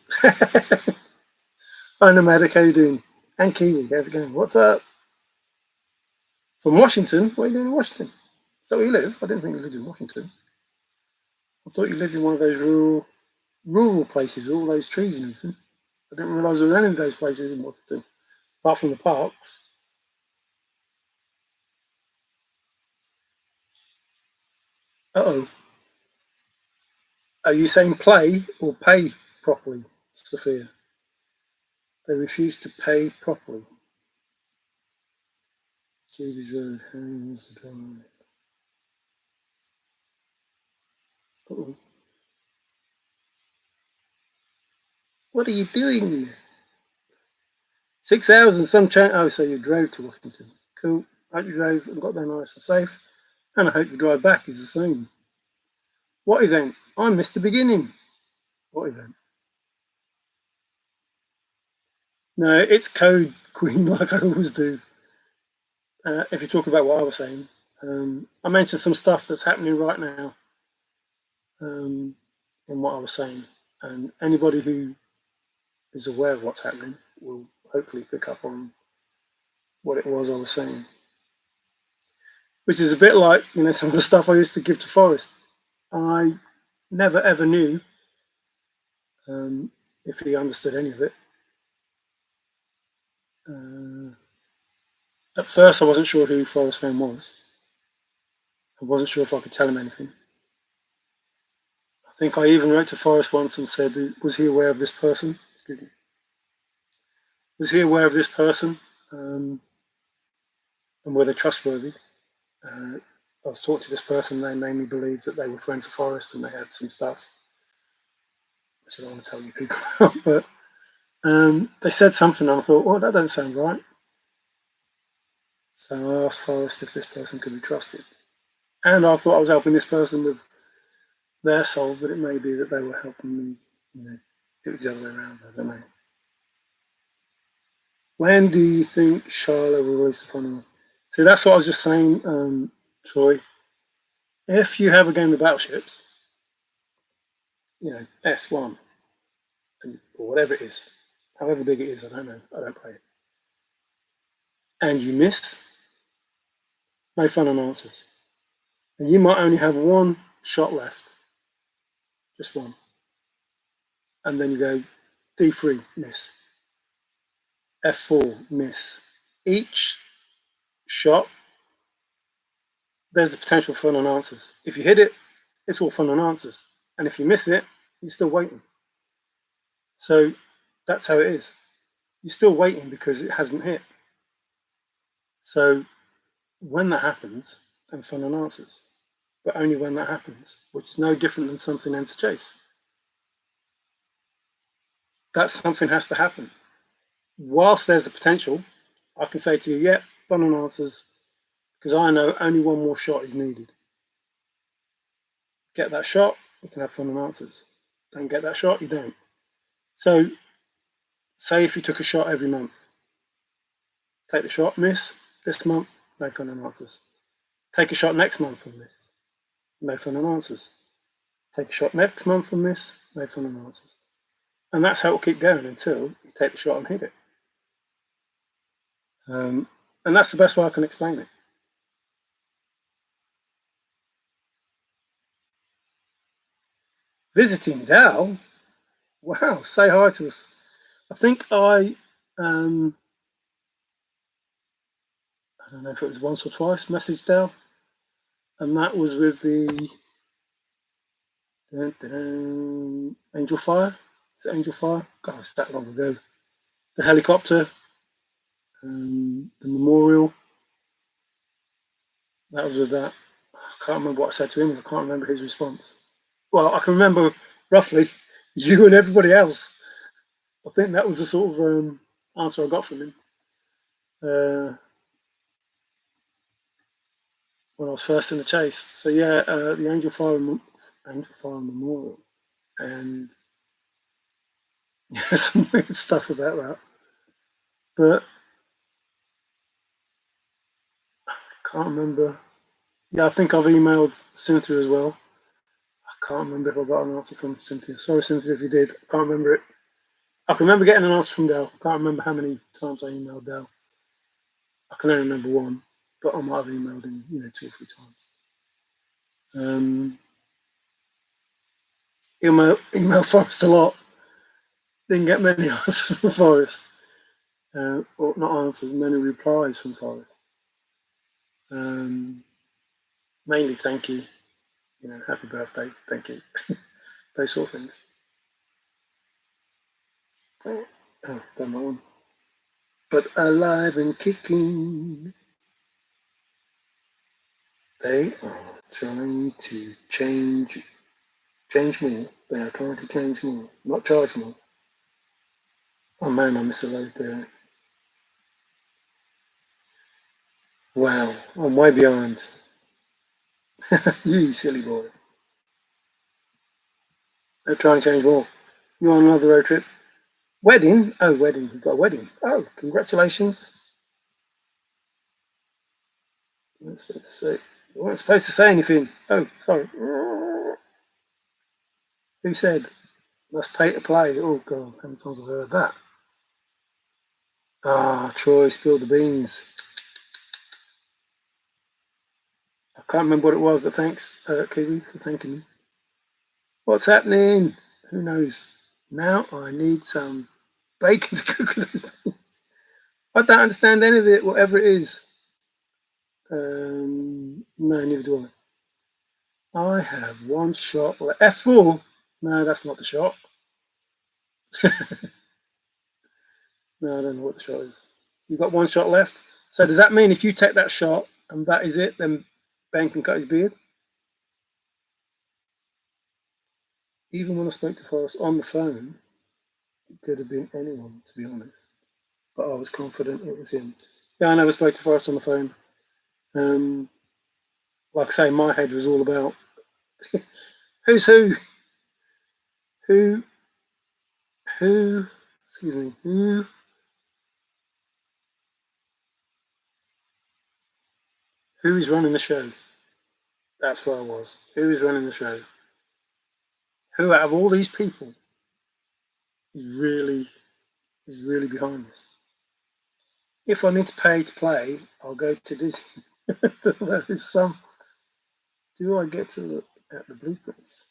Hi, Nomadic, how you doing? And Kiwi, how's it going? What's up? From Washington? What are you doing in Washington? Is that where you live? I didn't think you lived in Washington. I thought you lived in one of those rural places with all those trees and everything. I didn't realise there was any of those places in Washington, apart from the parks. Uh-oh. Are you saying play or pay properly, Sophia? They refuse to pay properly. Jeeves Road, how was the drive? Uh-oh. What are you doing? 6 hours and some change. Oh, so you drove to Washington. Cool. I hope you drove and got there nice and safe. And I hope the drive back is the same. What event? I missed the beginning. What event? No, it's code, Queen, like I always do. If you talk about what I was saying, I mentioned some stuff that's happening right now in what I was saying. And anybody who is aware of what's happening will hopefully pick up on what it was I was saying. Which is a bit like, some of the stuff I used to give to Forrest. I never ever knew if he understood any of it. At first, I wasn't sure who Forrest Fenn was. I wasn't sure if I could tell him anything. I think I even wrote to Forrest once and said, was he aware of this person? Excuse me. Was he aware of this person? And were they trustworthy? I was talking to this person, they made me believe that they were friends of Forrest and they had some stuff. I don't want to tell you people, but they said something and I thought, well, that doesn't sound right. So I asked Forrest if this person could be trusted. And I thought I was helping this person with their soul, but it may be that they were helping me, it was the other way around, I don't know. When do you think Charlotte will release the final? See, that's what I was just saying, Troy. If you have a game of Battleships, S1, or whatever it is, however big it is, I don't know, I don't play it, and you miss, no fun and answers. And you might only have one shot left, just one. And then you go D3, miss. F4, miss. Each shot, there's the potential for fun and answers. If you hit it, it's all fun and answers. And if you miss it, you're still waiting. So that's how it is. You're still waiting because it hasn't hit. So when that happens, then fun and answers. But only when that happens, which is no different than something ends chase. That something has to happen. Whilst there's the potential, I can say to you, yeah, fun and answers, because I know only one more shot is needed. Get that shot, you can have fun and answers. Don't get that shot, you don't. So say if you took a shot every month, take the shot, miss, this month, no fun and answers. Take a shot next month and miss, no fun and answers. Take a shot next month and miss, no fun and answers. And that's how it will keep going until you take the shot and hit it. And that's the best way I can explain it. Visiting Dal? Wow, say hi to us. I think I don't know if it was once or twice, messaged Dal. And that was with the Angel Fire. Is it Angel Fire? God, it's that long ago. The helicopter, the memorial. That was with that. I can't remember what I said to him. I can't remember his response. Well, I can remember roughly you and everybody else. I think that was the sort of answer I got from him when I was first in the chase. So yeah, the Angel Fire Memorial, and yeah, some weird stuff about that. But I can't remember. Yeah, I think I've emailed Cynthia as well. I can't remember if I got an answer from Cynthia. Sorry, Cynthia, if you did. I can't remember it. I can remember getting an answer from Dell. I can't remember how many times I emailed Dell. I can only remember one, but I might have emailed him, 2 or 3 times. Email Forrest a lot. Didn't get many answers from Forrest. Or not answers, many replies from Forrest. Mainly thank you, happy birthday, thank you, those sort of things. Oh, done that one. But alive and kicking, they are trying to change more. They are trying to change more, not charge more. Oh man, I missed a load there. Wow, I'm way behind. You silly boy. They're trying to change more. You on another road trip? Wedding? Oh, wedding. You've got a wedding. Oh, congratulations. You weren't supposed to say anything. Oh, sorry. Who said? Must pay to play. Oh, God. How many times have I heard that? Ah, Troy spilled the beans. I can't remember what it was, but thanks, Kiwi, for thanking me. What's happening? Who knows? Now I need some bacon to cook with those beans. I don't understand any of it, whatever it is. No, neither do I. I have one shot. F4? No, that's not the shot. No, I don't know what the shot is. You've got one shot left. So does that mean if you take that shot and that is it, then Ben can cut his beard. Even when I spoke to Forrest on the phone, it could have been anyone, to be honest. But I was confident it was him. Yeah, I never spoke to Forrest on the phone. Like I say, my head was all about who's who, who, excuse me, who is running the show? That's where I was. Who is running the show? Who out of all these people is really behind this? If I need to pay to play, I'll go to Disney. There is some. Do I get to look at the blueprints?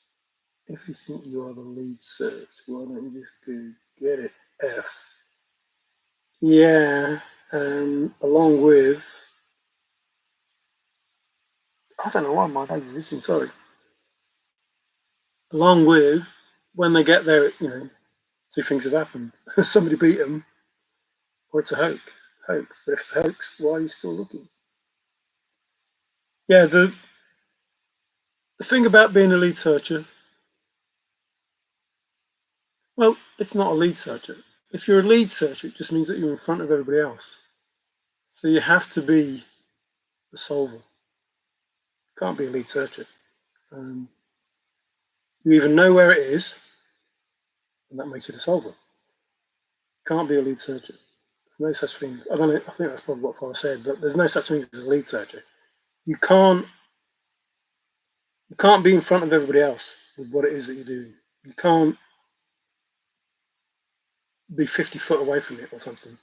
If you think you are the lead search, why don't you just go get it? F. Yeah, along with, I don't know why my dad is listening, sorry. Along with, when they get there, two things have happened. Somebody beat them, or it's a hoax. But if it's a hoax, why are you still looking? Yeah, the thing about being a lead searcher, well, it's not a lead searcher. If you're a lead searcher, it just means that you're in front of everybody else. So you have to be the solver. You can't be a lead searcher. You either know where it is, and that makes you the solver. You can't be a lead searcher. There's no such thing. I don't know. I think that's probably what Forrest said, but there's no such thing as a lead searcher. You can't be in front of everybody else with what it is that you're doing. You can't be 50 foot away from it or something.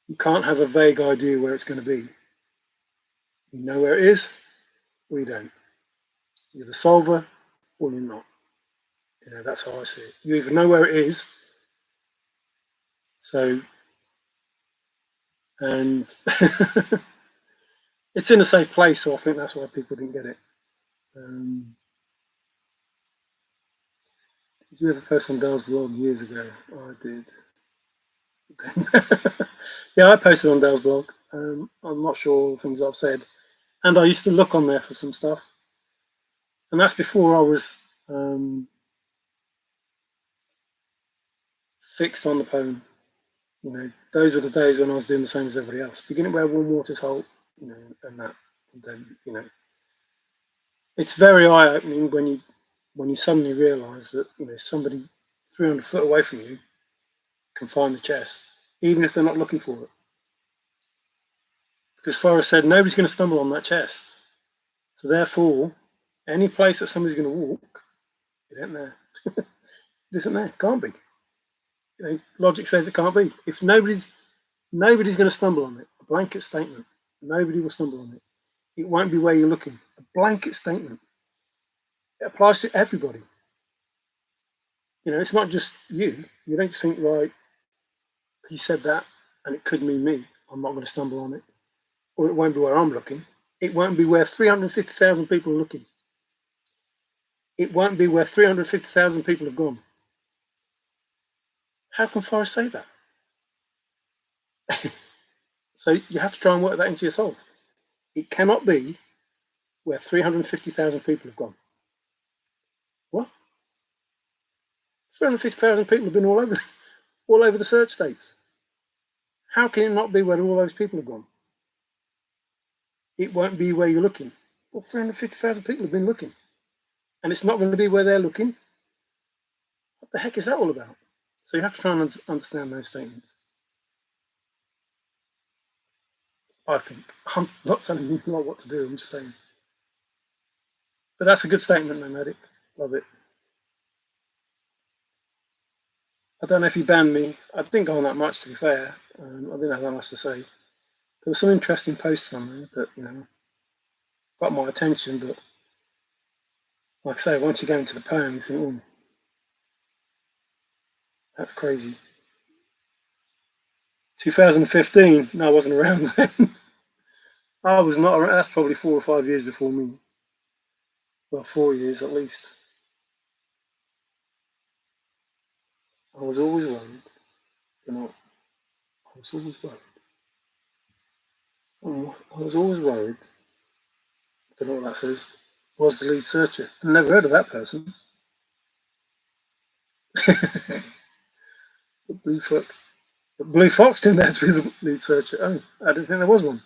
You can't have a vague idea where it's going to be. You know where it is, or you don't. You're the solver, or you're not. That's how I see it. You either know where it is, so, and it's in a safe place, so I think that's why people didn't get it. Did you ever post on Dale's blog years ago? I did. Yeah, I posted on Dale's blog. I'm not sure all the things I've said. And I used to look on there for some stuff. And that's before I was fixed on the poem. Those were the days when I was doing the same as everybody else. Beginning where warm water's halt, and that. And then, it's very eye-opening when you suddenly realise that, somebody 300 foot away from you can find the chest, even if they're not looking for it. Because Forrest said nobody's going to stumble on that chest. So therefore, any place that somebody's going to walk, it ain't there. It isn't there. Can't be. Logic says it can't be. If nobody's going to stumble on it, a blanket statement, nobody will stumble on it. It won't be where you're looking. A blanket statement. It applies to everybody. It's not just you. You don't think, right, he said that and it could mean me. I'm not going to stumble on it. Or it won't be where I'm looking. It won't be where 350,000 people are looking. It won't be where 350,000 people have gone. How can Forrest say that? So you have to try and work that into yourself. It cannot be where 350,000 people have gone. What? 350,000 people have been all over the search states. How can it not be where all those people have gone? It won't be where you're looking. Well, 350,000 people have been looking. And it's not going to be where they're looking. What the heck is that all about? So you have to try and understand those statements. I think. I'm not telling you what to do, I'm just saying. But that's a good statement, Nomadic. Love it. I don't know if he banned me. I didn't go on that much, to be fair. I didn't have that much to say. There were some interesting posts on there that, got my attention. But like I say, once you go into the poem, you think, oh, that's crazy. 2015? No, I wasn't around then. I was not around. That's probably 4 or 5 years before me. Well, 4 years at least. I was always worried. I was always worried. I was always worried Don't know what that says. Was the lead searcher. I've never heard of that person. the Blue Fox. The Blue Fox turned out to be the lead searcher. Oh, I didn't think there was one.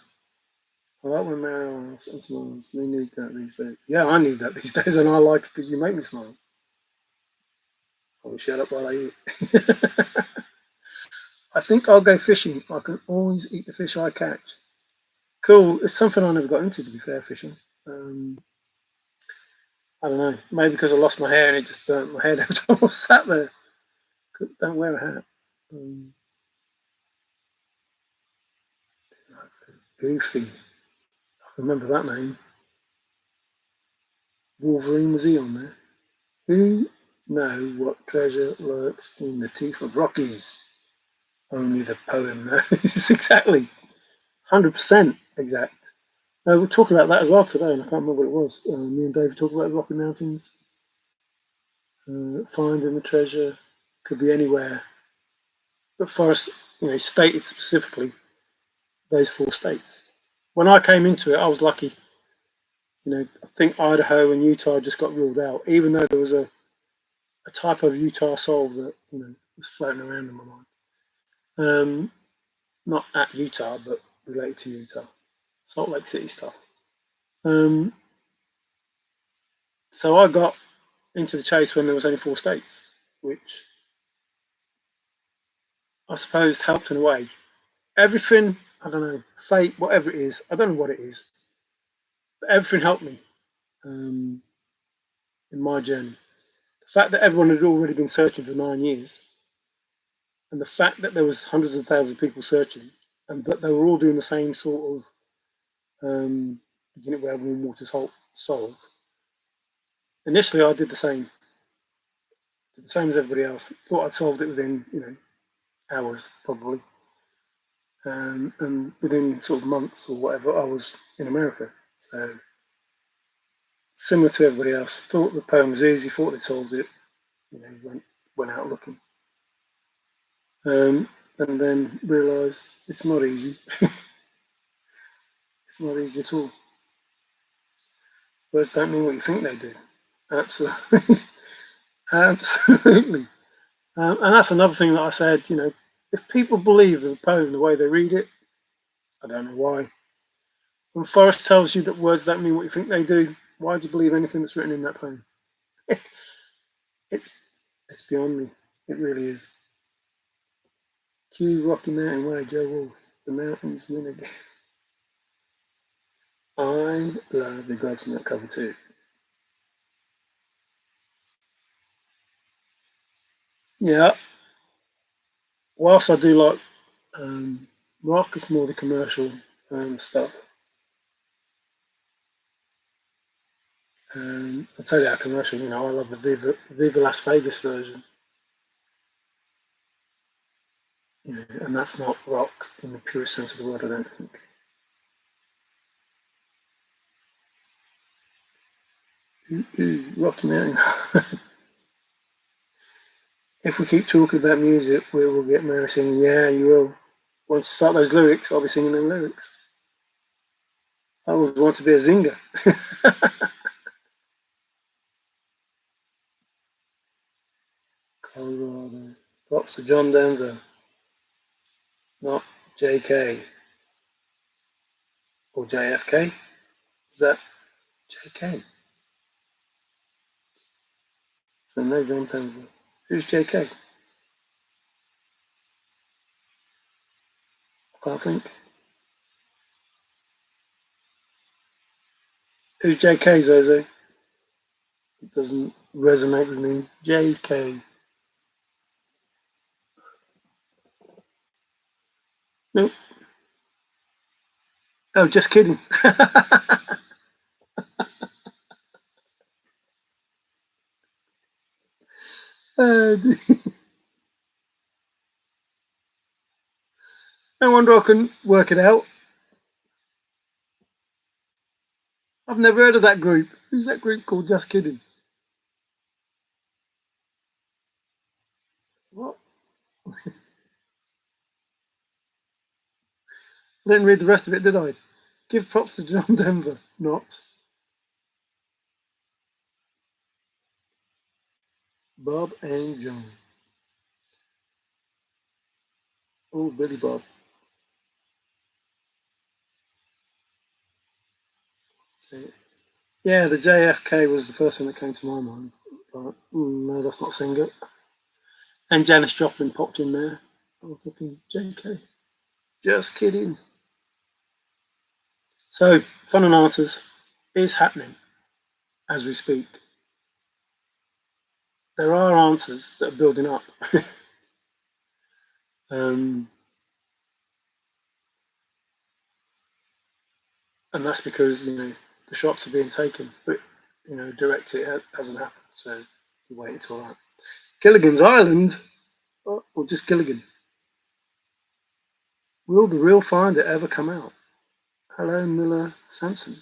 I like when Mary laughs and smiles. We need that these days. Yeah, I need that these days, and I like it because you make me smile. I will shut up while I eat. I think I'll go fishing. I can always eat the fish I catch. Cool. It's something I never got into, to be fair, fishing. I don't know. Maybe because I lost my hair and it just burnt my head every time I sat there. Don't wear a hat. Goofy. I remember that name. Wolverine, was he on there? Who know what treasure lurks in the teeth of Rockies? Only the poem knows. Exactly. 100% exact. We're talking about that as well today, and I can't remember what it was. Me and Dave talked about the Rocky Mountains. Finding the treasure could be anywhere. But Forrest, stated specifically those 4 states. When I came into it, I was lucky. I think Idaho and Utah just got ruled out, even though there was a type of Utah solve that was floating around in my mind. Not at Utah, but related to Utah, Salt Lake City stuff. So I got into the chase when there was only 4 states, which I suppose helped in a way. Everything, I don't know, fate, whatever it is, I don't know what it is, but everything helped me in my journey. The fact that everyone had already been searching for 9 years, and the fact that there was hundreds of thousands of people searching, and that they were all doing the same sort of beginning where warm waters solve. Initially, I did the same as everybody else. Thought I'd solved it within hours probably, and within sort of months or whatever, I was in America. So similar to everybody else, thought the poem was easy. Thought they solved it. Went out looking. And then realised it's not easy. It's not easy at all. Words don't mean what you think they do. Absolutely. Absolutely. And that's another thing that I said, if people believe the poem the way they read it, I don't know why. When Forrest tells you that words don't mean what you think they do, why do you believe anything that's written in that poem? It's beyond me. It really is. Cue Rocky Mountain Way, Joe Wolf. The mountains win again. I love the GUESSWORK cover too. Yeah. Whilst I do like rock, it's more the commercial stuff. I'll tell you how commercial, I love the Viva Las Vegas version. And that's not rock in the purest sense of the word, I don't think. Rocky Mountain. If we keep talking about music, we will get Mary singing, yeah, you will. Once you start those lyrics, I'll be singing them lyrics. I always want to be a zinger. Colorado. Props to John Denver, not JK. Or JFK. Is that JK? So no John Denver. Who's JK? I can't think. Who's JK, Zozo? It doesn't resonate with me. JK. Nope. Oh, just kidding. No wonder I couldn't work it out. I've never heard of that group. Who's that group called Just Kidding? What? I didn't read the rest of it, did I? Give props to John Denver. Not. Bob and John. Oh, Billy Bob. Okay. Yeah, the JFK was the first one that came to my mind. Like, no, that's not Singer. And Janis Joplin popped in there. I'm thinking, JK. Just kidding. So, Fun and Answers is happening as we speak. There are answers that are building up. um, and that's because, the shots are being taken. But, direct it hasn't happened. So, you wait until that. Gilligan's Island, or just Gilligan. Will the real finder ever come out? Hello, Miller Sampson.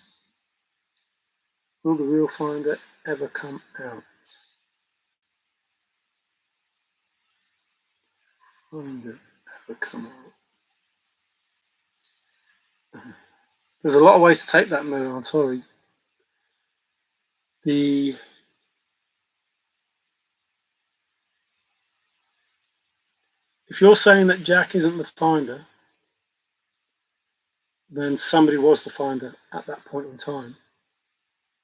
Will the real finder ever come out? Finder ever come out? There's a lot of ways to take that, Miller. I'm sorry. If you're saying that Jack isn't the finder, then somebody was the finder at that point in time.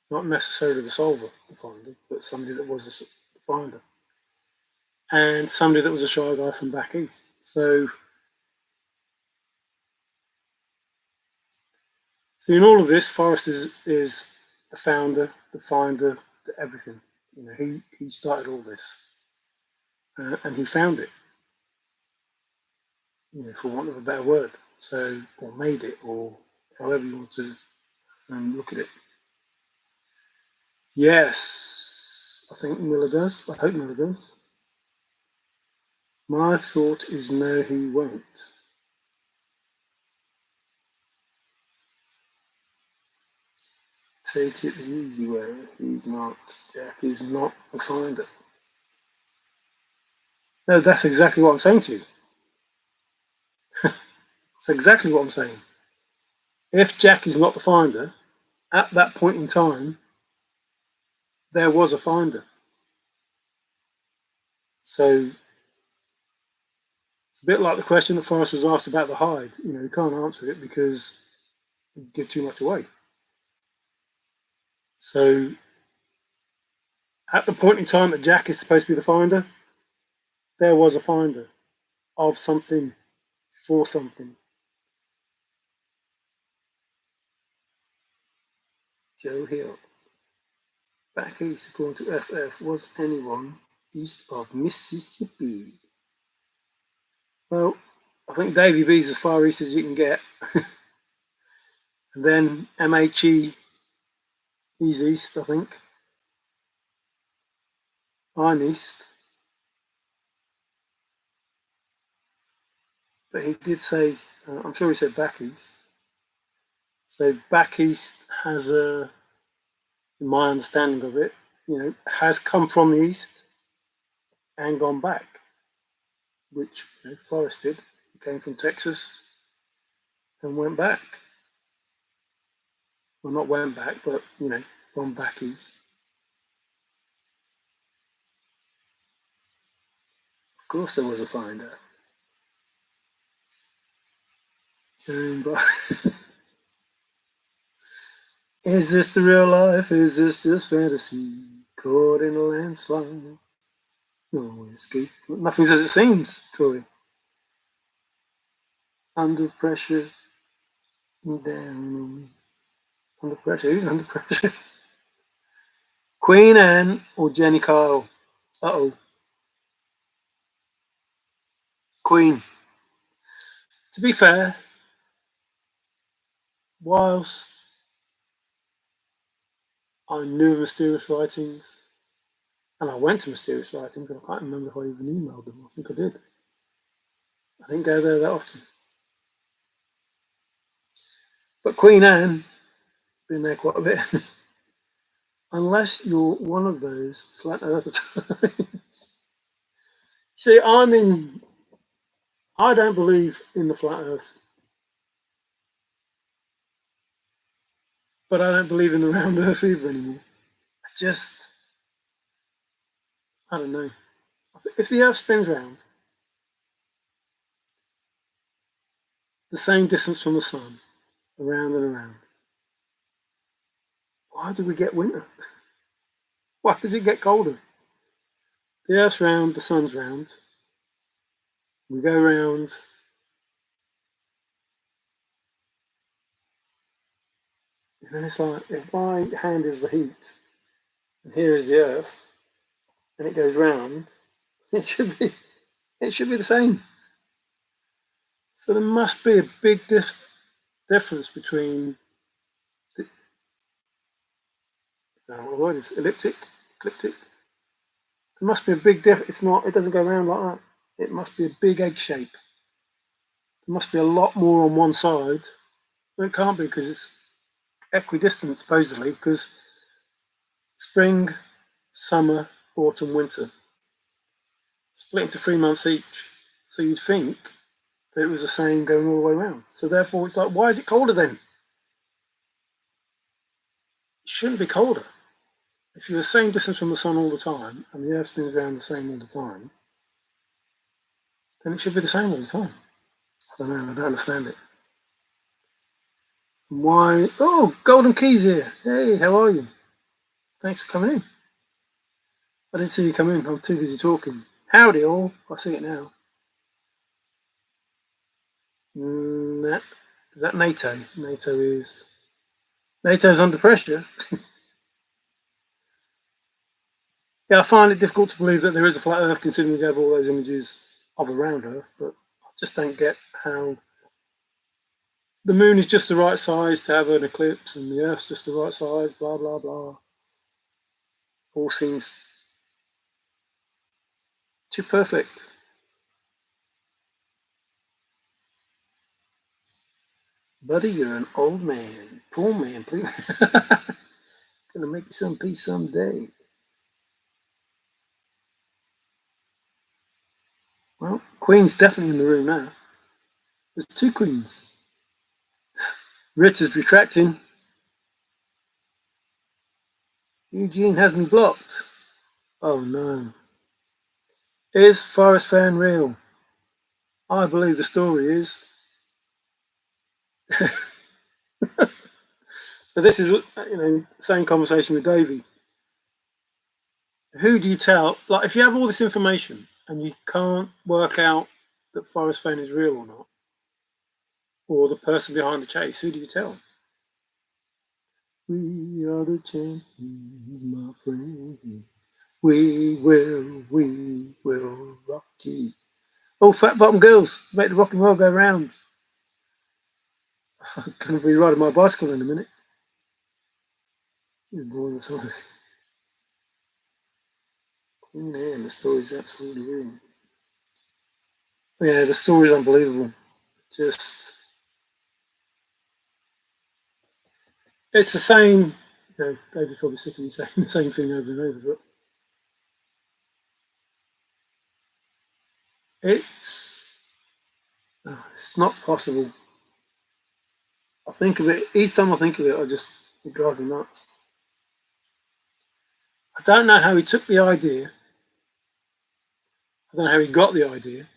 Not necessarily the solver, the finder, but somebody that was the finder. And somebody that was a shy guy from back east. So in all of this, Forrest is the founder, the finder, the everything. He started all this, and he found it. For want of a better word. So, or made it, or however you want to look at it. Yes, I think Miller does. I hope Miller does. My thought is no, he won't. Take it the easy way. He's not. Jack is not the finder. No, that's exactly what I'm saying to you. That's exactly what I'm saying. If Jack is not the finder, at that point in time, there was a finder. So it's a bit like the question that Forrest was asked about the hide. He can't answer it because it'd give too much away. So at the point in time that Jack is supposed to be the finder, there was a finder of something for something. Joe Hill. Back east, according to FF, was anyone east of Mississippi? Well, I think Davy B's as far east as you can get. And then MHE, he's east, I think. I'm east. But he did say, I'm sure he said back east. So back east has in my understanding of it, has come from the east and gone back, which Forrest did. He came from Texas and went back. Well, not went back, but from back east. Of course, there was a finder. Going by. Is this the real life? Is this just fantasy? Caught in a landslide. No escape. Nothing's as it seems, Troy. Under pressure. Down on me. Under pressure. Who's under pressure? Queen Anne or Jenny Kyle? Uh-oh. Queen. To be fair, whilst I knew Mysterious Writings, and I went to Mysterious Writings, and I can't remember if I even emailed them. I think I did. I didn't go there that often. But Queen Anne, been there quite a bit. Unless you're one of those flat earther types. See, I don't believe in the flat earth. But I don't believe in the round earth either anymore. I don't know. If the Earth spins round the same distance from the sun, around and around, why do we get winter? Why does it get colder? The Earth's round, the sun's round. We go round. It's like if my hand is the heat, and here is the Earth, and it goes round, it should be the same. So there must be a big difference between what the word is, ecliptic. There must be a big difference. It's not. It doesn't go around like that. It must be a big egg shape. There must be a lot more on one side. Well, it can't be because it's equidistant supposedly. Because spring, summer, autumn, winter, split into 3 months each. So you'd think that it was the same going all the way around. So therefore, it's like, why is it colder then? It shouldn't be colder. If you're the same distance from the sun all the time and the Earth spins around the same all the time, then it should be the same all the time. I don't know. I don't understand it. And why? Oh, Golden Keys here. Hey, how are you? Thanks for coming in. I didn't see you come in. I'm too busy talking. Howdy all. I see it now. Is that NATO? NATO's under pressure. Yeah, I find it difficult to believe that there is a flat Earth considering we have all those images of a round Earth, but I just don't get how the moon is just the right size to have an eclipse and the Earth's just the right size, blah, blah, blah. All seems too perfect. Buddy, you're an old man. Poor man, please. Gonna make you some peace someday. Well, Queen's definitely in the room now. There's two Queens. Richard's retracting. Eugene has me blocked. Oh no. Is Forrest Fenn real? I believe the story is. So this is, same conversation with Davey. Who do you tell? Like, if you have all this information and you can't work out that Forrest Fenn is real or not, or the person behind the chase, who do you tell? We are the champions, my friend. We will rock you. Oh, fat bottom girls, make the rock and roll go round. I'm going to be riding my bicycle in a minute. He's boring as hell. Queen Anne, the story's absolutely real. Yeah, the story's unbelievable. Just, it's the same. David's probably sick of me saying the same thing over and over, but it's not possible. I think of it each time I think of it. It drives me nuts. I don't know how he took the idea. I don't know how he got the idea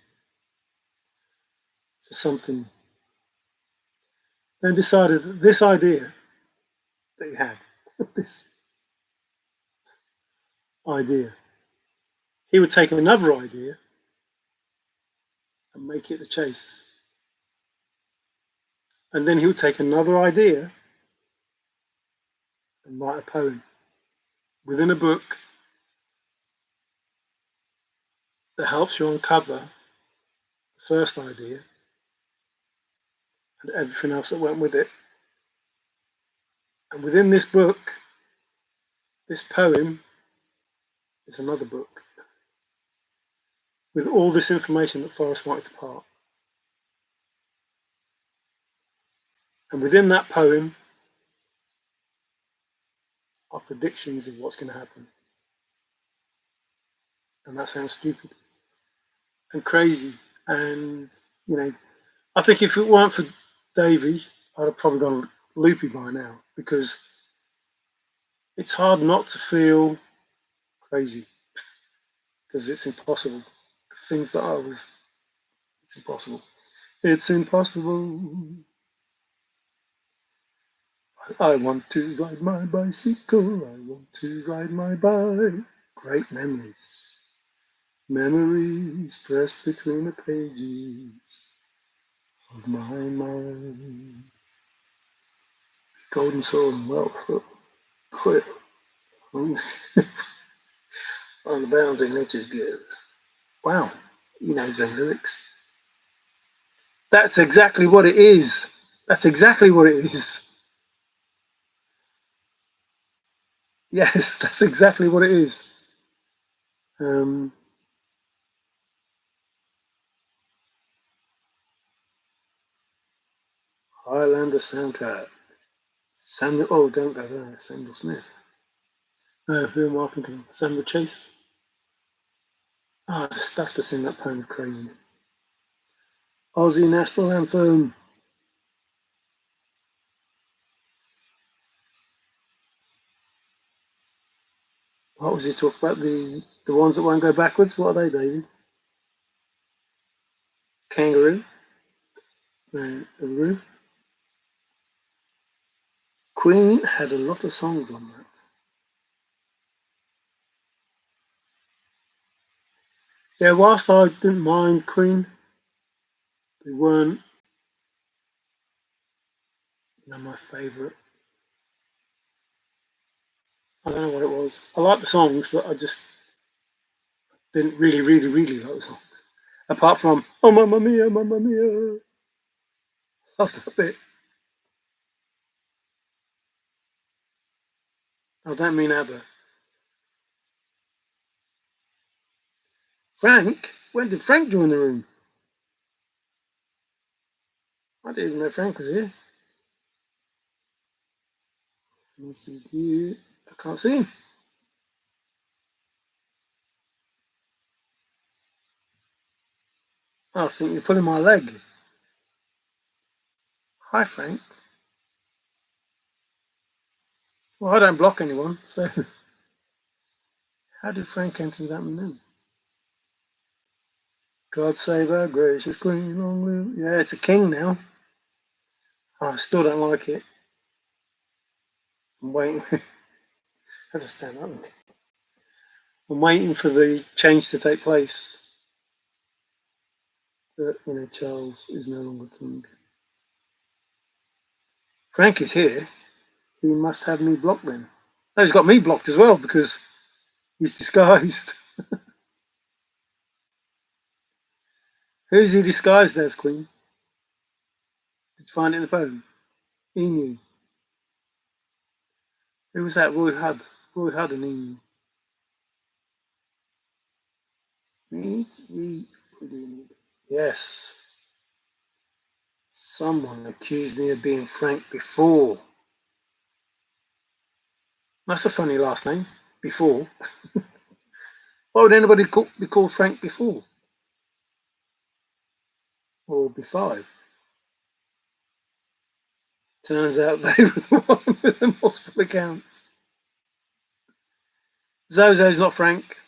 for something, then decided that this idea that he had, this idea, he would take another idea and make it the chase. And then he would take another idea and write a poem within a book that helps you uncover the first idea and everything else that went with it. And within this book, this poem is another book with all this information that Forrest wanted to part. And within that poem are predictions of what's going to happen. And that sounds stupid and crazy. And, I think if it weren't for Davey, I'd have probably gone loopy by now, because it's hard not to feel crazy. because it's impossible. The things that I was, it's impossible. It's impossible. I want to ride my bicycle. I want to ride my bike. Great memories. Memories pressed between the pages of my mind. Golden sword and wealth. Put on the boundary nature's good. Wow, he knows them lyrics. That's exactly what it is. That's exactly what it is. Yes, that's exactly what it is. Highlander soundtrack. Samuel. Oh, don't go there. Samuel Smith. Who am I thinking of? Samuel Chase. The stuff that's in that poem is crazy. Aussie national anthem. What was he talking about? The ones that won't go backwards. What are they, David? Kangaroo. The Roo. Queen had a lot of songs on that. Yeah, whilst I didn't mind Queen, they weren't, my favourite. I don't know what it was. I liked the songs, but I just didn't really, really, really like the songs. Apart from "Oh Mamma Mia, Mamma Mia," love that bit. I don't mean ABBA. Frank? When did Frank join the room? I didn't even know Frank was here. I can't see him. Oh, I think you're pulling my leg. Hi, Frank. Well, I don't block anyone, so how did Frank enter without me knowing? God save our gracious Queen, long live. Yeah, it's a king now. I still don't like it. I'm waiting. I just stand up. I'm waiting for the change to take place. That Charles is no longer king. Frank is here. He must have me blocked then. No, he's got me blocked as well because he's disguised. Who's he disguised as, Queen? Did you find it in the poem? Emu. Who was that? Roy Hudd. Roy Hudd and Emu. Yes. Someone accused me of being Frank before. That's a funny last name. Before. Why would anybody be called Frank before? Or B5? Turns out they were the one with the multiple accounts. Zozo's not Frank.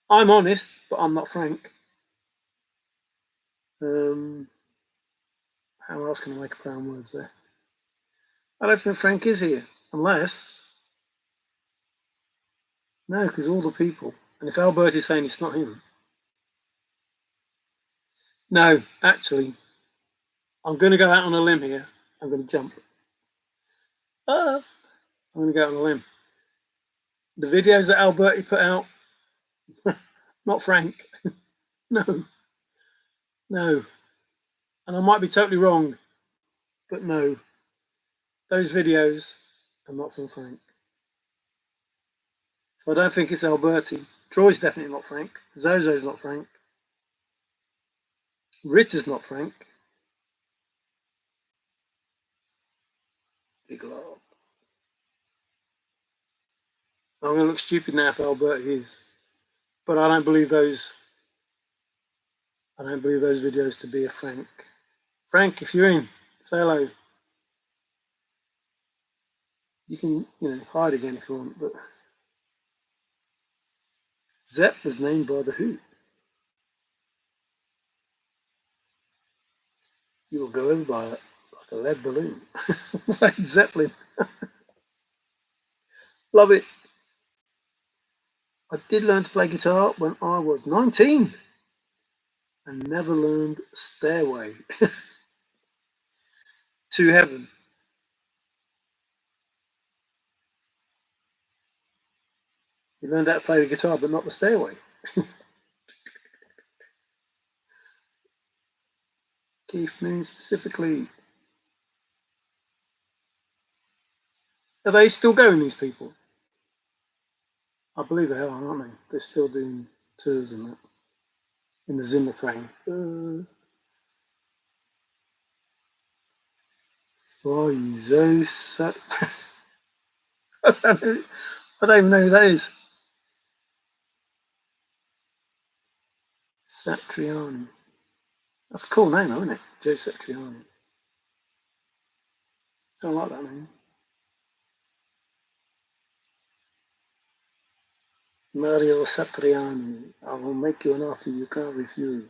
I'm honest, but I'm not Frank. How else can I make a play on words there? I don't think Frank is here, unless... No, because all the people. And if Albert is saying it's not him... No, actually, I'm going to go out on a limb here. I'm going to jump. I'm going to go out on a limb. The videos that Alberti put out, not Frank. No. And I might be totally wrong, but no. Those videos are not from Frank. So I don't think it's Alberti. Troy's definitely not Frank. Zozo's not Frank. Richard's not Frank. Big love. I'm going to look stupid now if Alberti is. But I don't believe those videos to be a Frank. Frank, if you're in, say hello. You can, hide again if you want, but Zepp was named by the Who. You will go over by like a lead balloon. Led Zeppelin. Love it. I did learn to play guitar when I was 19 and never learned Stairway to Heaven. You learned how to play the guitar, but not the Stairway. Keith Moon specifically. Are they still going, these people? I believe they are, aren't they? They're still doing tours and that in the Zimmer frame. So are you those? I don't even know who that is. Satriani. That's a cool name, though, isn't it? Joe Satriani. I like that name. Mario Satriani. I will make you an offer you can't refuse.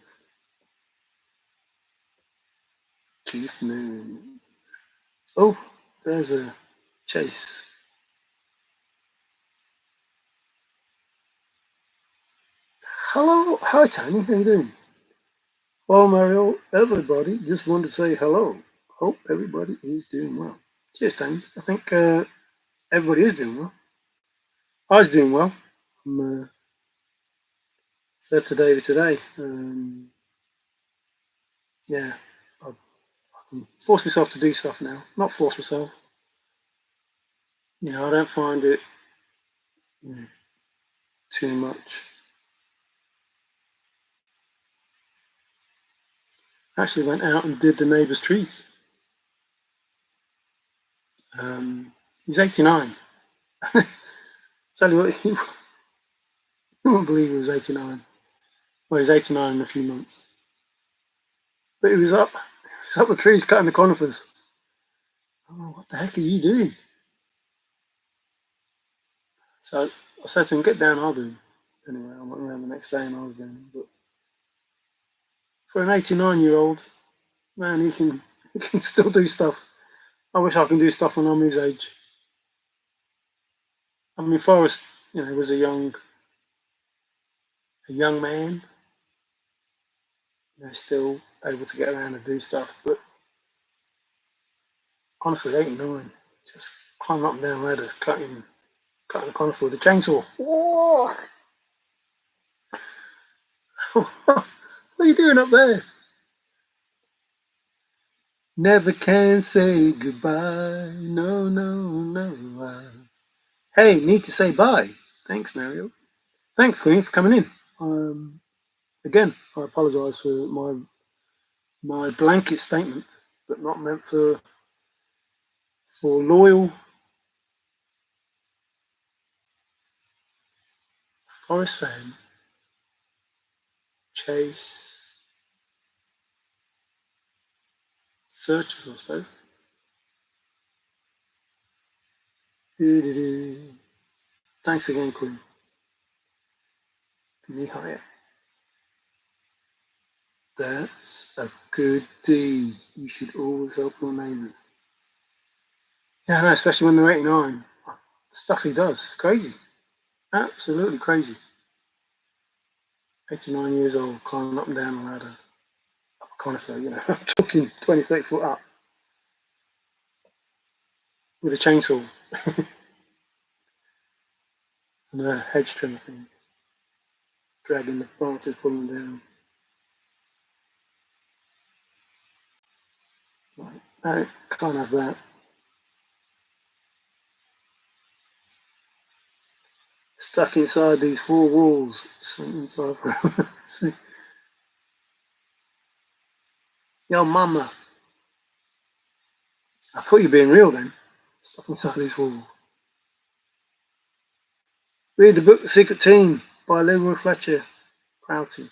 Keith Moon. Oh, there's a chase. Hello. Hi, Tony. How you doing? Well, Mario, everybody just wanted to say hello. Hope everybody is doing well. Cheers, Tony. I think everybody is doing well. I was doing well. I'm said today was today. Yeah, I can force myself to do stuff now. Not force myself. You know, I don't find it too much. I actually went out and did the neighbour's trees. He's 89. Tell you what, you won't believe he was 89. Well, he's 89 in a few months. But he was up the trees cutting the conifers. Oh, what the heck are you doing? So I said to him, get down, I'll do it. Anyway, I went around the next day and I was doing it. But for an 89-year-old, man, he can still do stuff. I wish I can do stuff when I'm his age. I mean, Forrest, was a young man, still able to get around and do stuff. But honestly, 89, just climbing up and down ladders, cutting a conifer with a chainsaw. Whoa! What are you doing up there? Never can say goodbye. No, no, no. Hey, need to say bye. Thanks, Mario. Thanks, Queen, for coming in. Again, I apologise for my blanket statement, but not meant for loyal Forrest fan. Chase searchers, I suppose. Doo-doo-doo. Thanks again, Queen. Nihaya. That's a good deed. You should always help your neighbours. Yeah, no, especially when they're 89. The stuff he does is crazy. Absolutely crazy. 89 years old, climbing up and down a ladder. Up a conifer, I'm talking 20, 30 foot up. With a chainsaw. And a hedge trimmer thing. Dragging the branches, pulling them down. Like, no, can't have that. Stuck inside these four walls. Inside. Yo, mama. I thought you were being real then. Stuck inside these walls. Read the book The Secret Team by Leroy Fletcher. Proud to.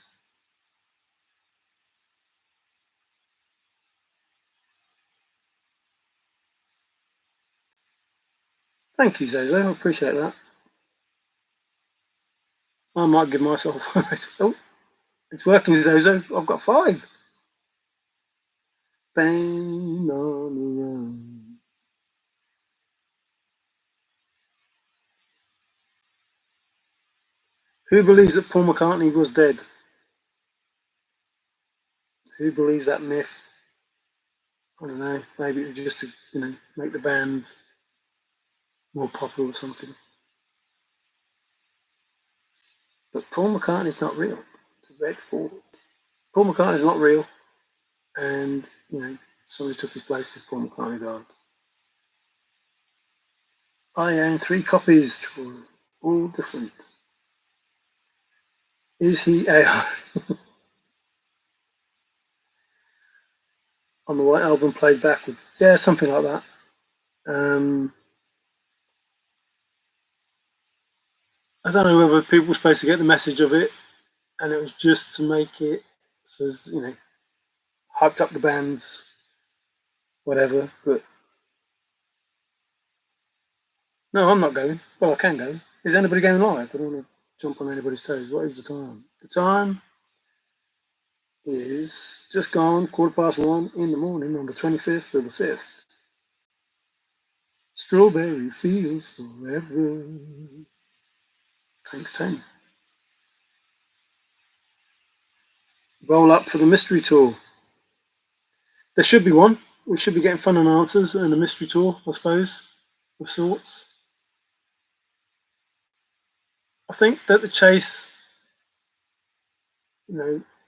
Thank you, Zozo. I appreciate that. I might give myself. Oh, it's working, Zozo. I've got 5. Bang on the run. Who believes that Paul McCartney was dead? Who believes that myth? I don't know. Maybe it was just to, make the band more popular or something. But Paul McCartney's not real. Red Forward. Paul McCartney's not real, and somebody took his place because Paul McCartney died. I own 3 copies, Troy, all different. Is he AI? On the White Album played backwards? Yeah, something like that. I don't know whether people were supposed to get the message of it, and it was just to make it so, hyped up the bands, whatever. But no, I'm not going. Well, I can go. Is anybody going live? I don't want to jump on anybody's toes. What is the time? The time is just gone 1:15 in the morning on the 25th of the 5th. Strawberry fields forever. Thanks, Tony. Roll up for the mystery tour. There should be one. We should be getting fun and answers and a mystery tour, I suppose, of sorts. I think that the chase,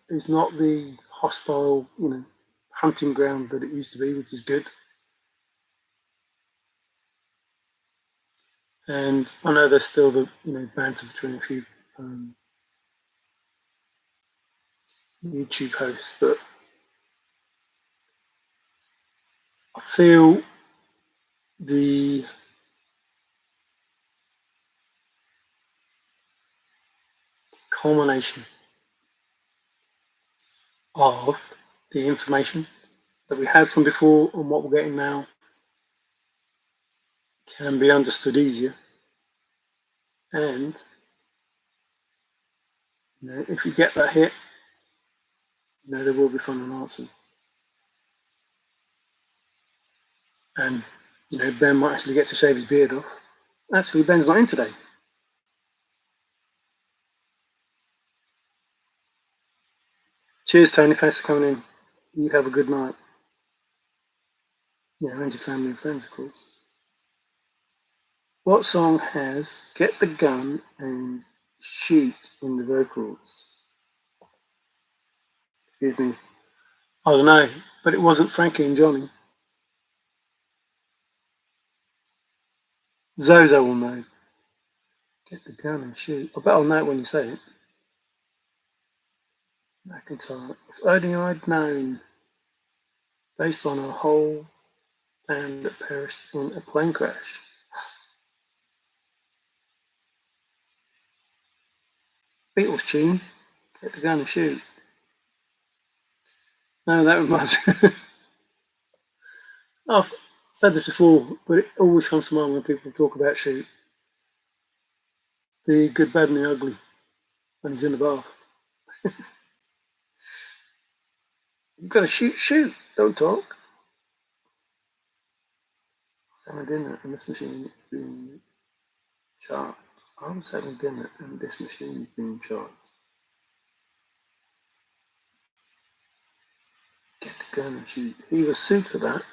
is not the hostile, hunting ground that it used to be, which is good. And I know there's still the, banter between a few YouTube hosts, but I feel the culmination of the information that we had from before and what we're getting now can be understood easier. And, if you get that hit, there will be fun and answers. And, Ben might actually get to shave his beard off. Actually, Ben's not in today. Cheers, Tony. Thanks for coming in. You have a good night. And your family and friends, of course. What song has Get the Gun and Shoot in the vocals? Excuse me. I don't know, but it wasn't Frankie and Johnny. Zozo will know. Get the gun and shoot. I bet I'll know it when you say it. McIntyre. If only I'd known. Based on a whole band that perished in a plane crash. Beatles tune. Get the gun and shoot. No, that reminds me. I've said this before, but it always comes to mind when people talk about shoot. The good, bad, and the ugly when he's in the bath. You've got to shoot. Don't talk. I was having dinner and this machine is being charged. I was having dinner and this machine is being charged. Get the gun and shoot. He was sued for that.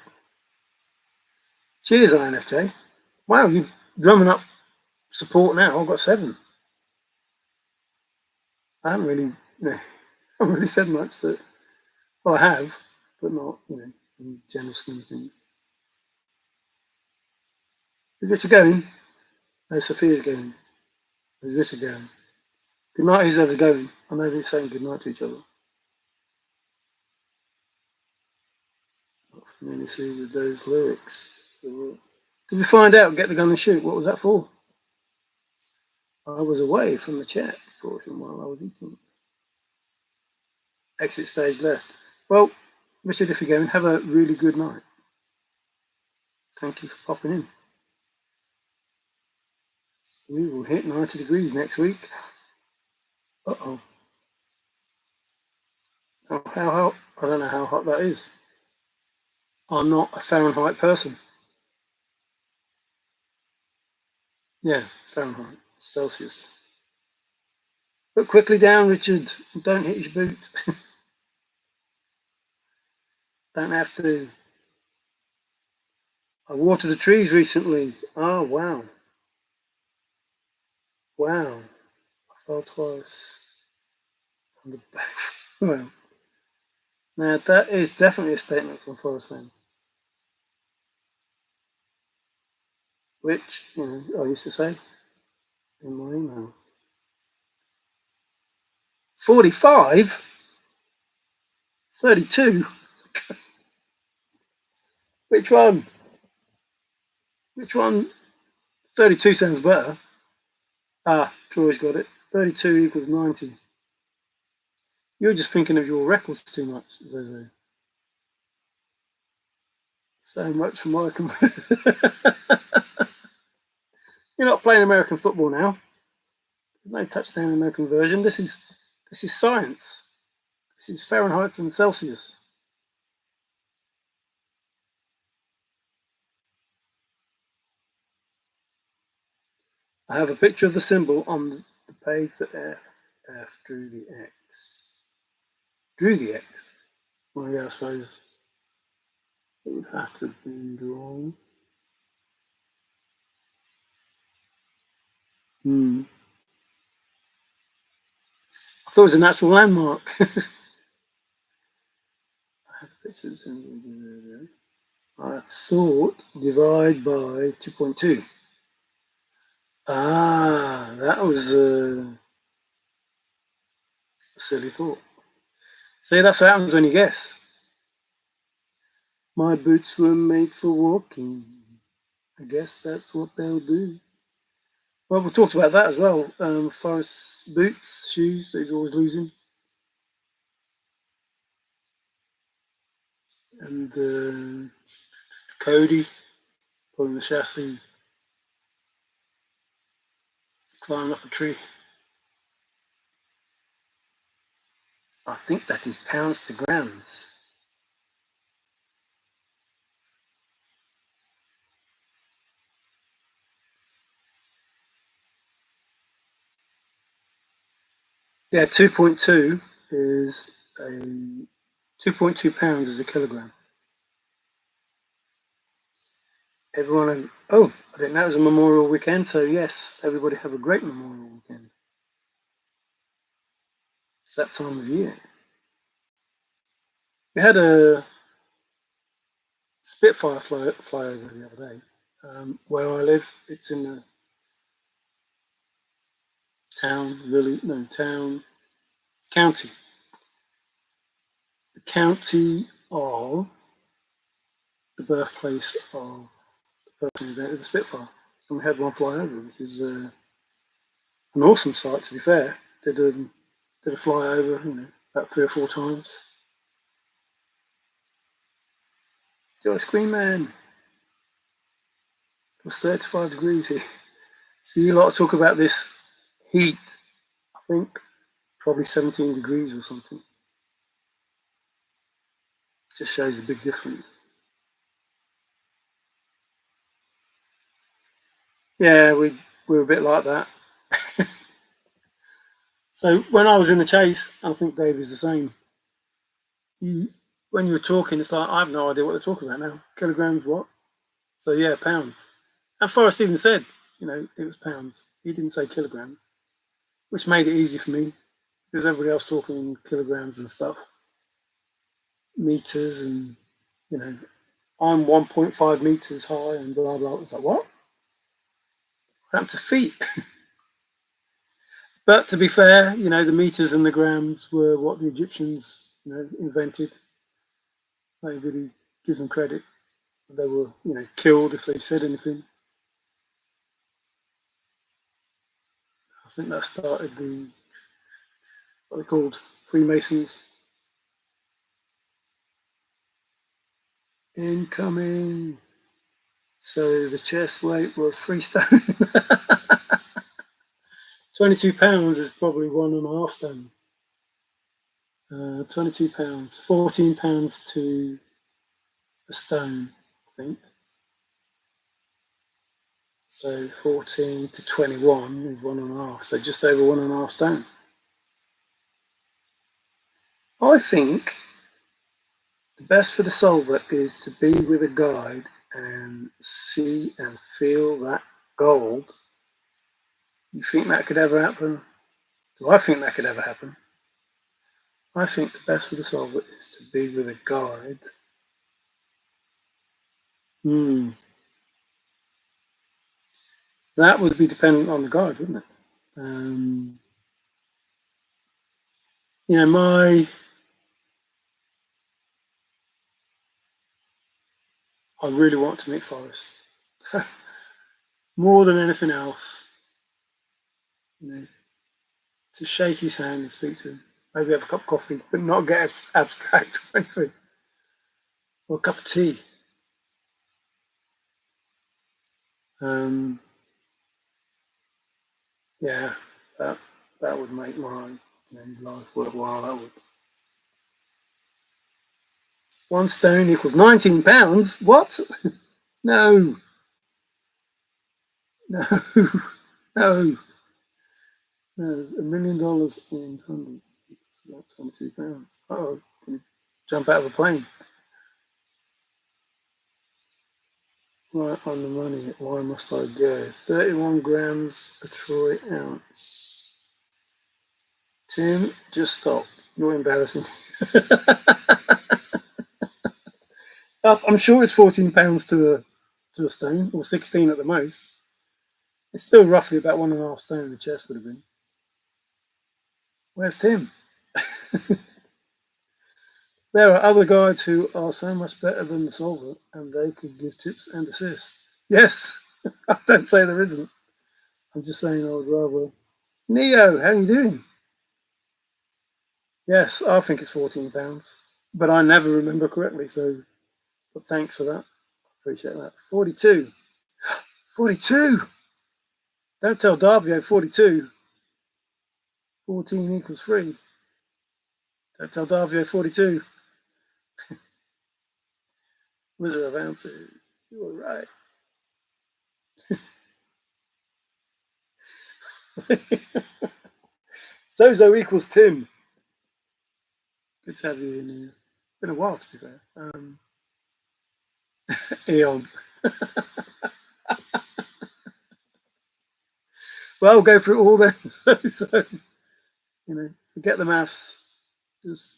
Cheers, INFJ. Wow, you're drumming up support now. I've got 7. I haven't really, I haven't really said much that, well, I have, but not, in the general scheme of things. Is Richard going? No, Sophia's going. Is Richard going? Good night, who's ever going? I know they're saying good night to each other. Not familiar with those lyrics. Did we find out, get the gun and shoot? What was that for? I was away from the chat portion while I was eating. Exit stage left. Well, Richard, if you're going, have a really good night. Thank you for popping in. We will hit 90 degrees next week. Uh-oh. Oh, how hot? I don't know how hot that is. I'm not a Fahrenheit person. Yeah, Fahrenheit, Celsius. Put quickly down, Richard. Don't hit your boot. Don't have to. I watered the trees recently. Oh, wow. Wow. I fell twice on the back. Well, now that is definitely a statement from Forrest, which, I used to say in my emails. 45? 32? Which one? Which one? 32 sounds better. Ah, Troy's got it. 32 equals 90. You're just thinking of your records too much, Zozo. So much for my... You're not playing American football now. There's no touchdown American version. This is science. This is Fahrenheit and Celsius. I have a picture of the symbol on the page that F drew the X. Drew the X? Well, yeah, I suppose it would have to have been drawn. I thought it was a natural landmark. I thought divide by 2.2. Ah, that was a silly thought. See, that's what happens when you guess. My boots were made for walking. I guess that's what they'll do. Well, we talked about that as well. Forrest's boots, shoes that he's always losing. And Cody pulling the chassis, climbing up a tree. I think that is pounds to grams. Yeah, 2.2 is a 2.2 pounds is a kilogram. Everyone, I didn't know it was a Memorial Weekend, so yes, everybody have a great Memorial Weekend. It's that time of year. We had a Spitfire fly over the other day. Where I live, it's in the county. The county of the birthplace of the person who invented the Spitfire. And we had one fly over, which was an awesome sight, to be fair. Did a fly over, about 3 or 4 times. The ice cream man. It was 35 degrees here. So you lot talk about this heat. I think probably 17 degrees or something. Just shows a big difference. Yeah, we're a bit like that. So when I was in the chase, I think Dave is the same. When you were talking, it's like I have no idea what they're talking about now. Kilograms, what? So yeah, pounds. And Forrest even said, it was pounds. He didn't say kilograms, which made it easy for me because everybody else talking in kilograms and stuff, meters, and I'm 1.5 meters high and blah blah. I was like, what? What happened to feet? But to be fair, the meters and the grams were what the Egyptians, invented. Nobody gives them credit. They were, killed if they said anything. I think that started what they called Freemasons. Incoming. So the chest weight was 3 stone. £22 is probably 1.5 stone. £22, £14 to a stone, I think. So 14 to 21 is 1.5, so just over 1.5 stone. I think the best for the solver is to be with a guide and see and feel that gold. You think that could ever happen? Do I think that could ever happen? I think the best for the solver is to be with a guide. That would be dependent on the guide, wouldn't it? You know, I really want to meet Forrest. More than anything else, you know, to shake his hand and speak to him. Maybe have a cup of coffee, but not get abstract or anything. Or a cup of tea. Yeah, that would make my life worthwhile. That would. 1 stone equals £19. What? No, no, no, no. $1 million in hundreds equals about £22. Oh, can you jump out of a plane? Right on the money. Why must I go? 31 grams a troy ounce. Tim, just stop. You're embarrassing. I'm sure it's £14 to a stone, or 16 at the most. It's still roughly about 1.5 stone the chest would have been. Where's Tim? There are other guides who are so much better than the solver, and they could give tips and assists. Yes, I don't say there isn't. I'm just saying I would rather. Neo, how are you doing? Yes, I think it's £14, but I never remember correctly. So, but thanks for that. Appreciate that. 42. 42. Don't tell Davio 42. 14 equals 3. Don't tell Davio 42. Wizard of Ounces. You were right. Zozo equals Tim. Good to have you in here. Been a while, to be fair. Eon. Well, we'll go through it all then. So, forget the maths. Just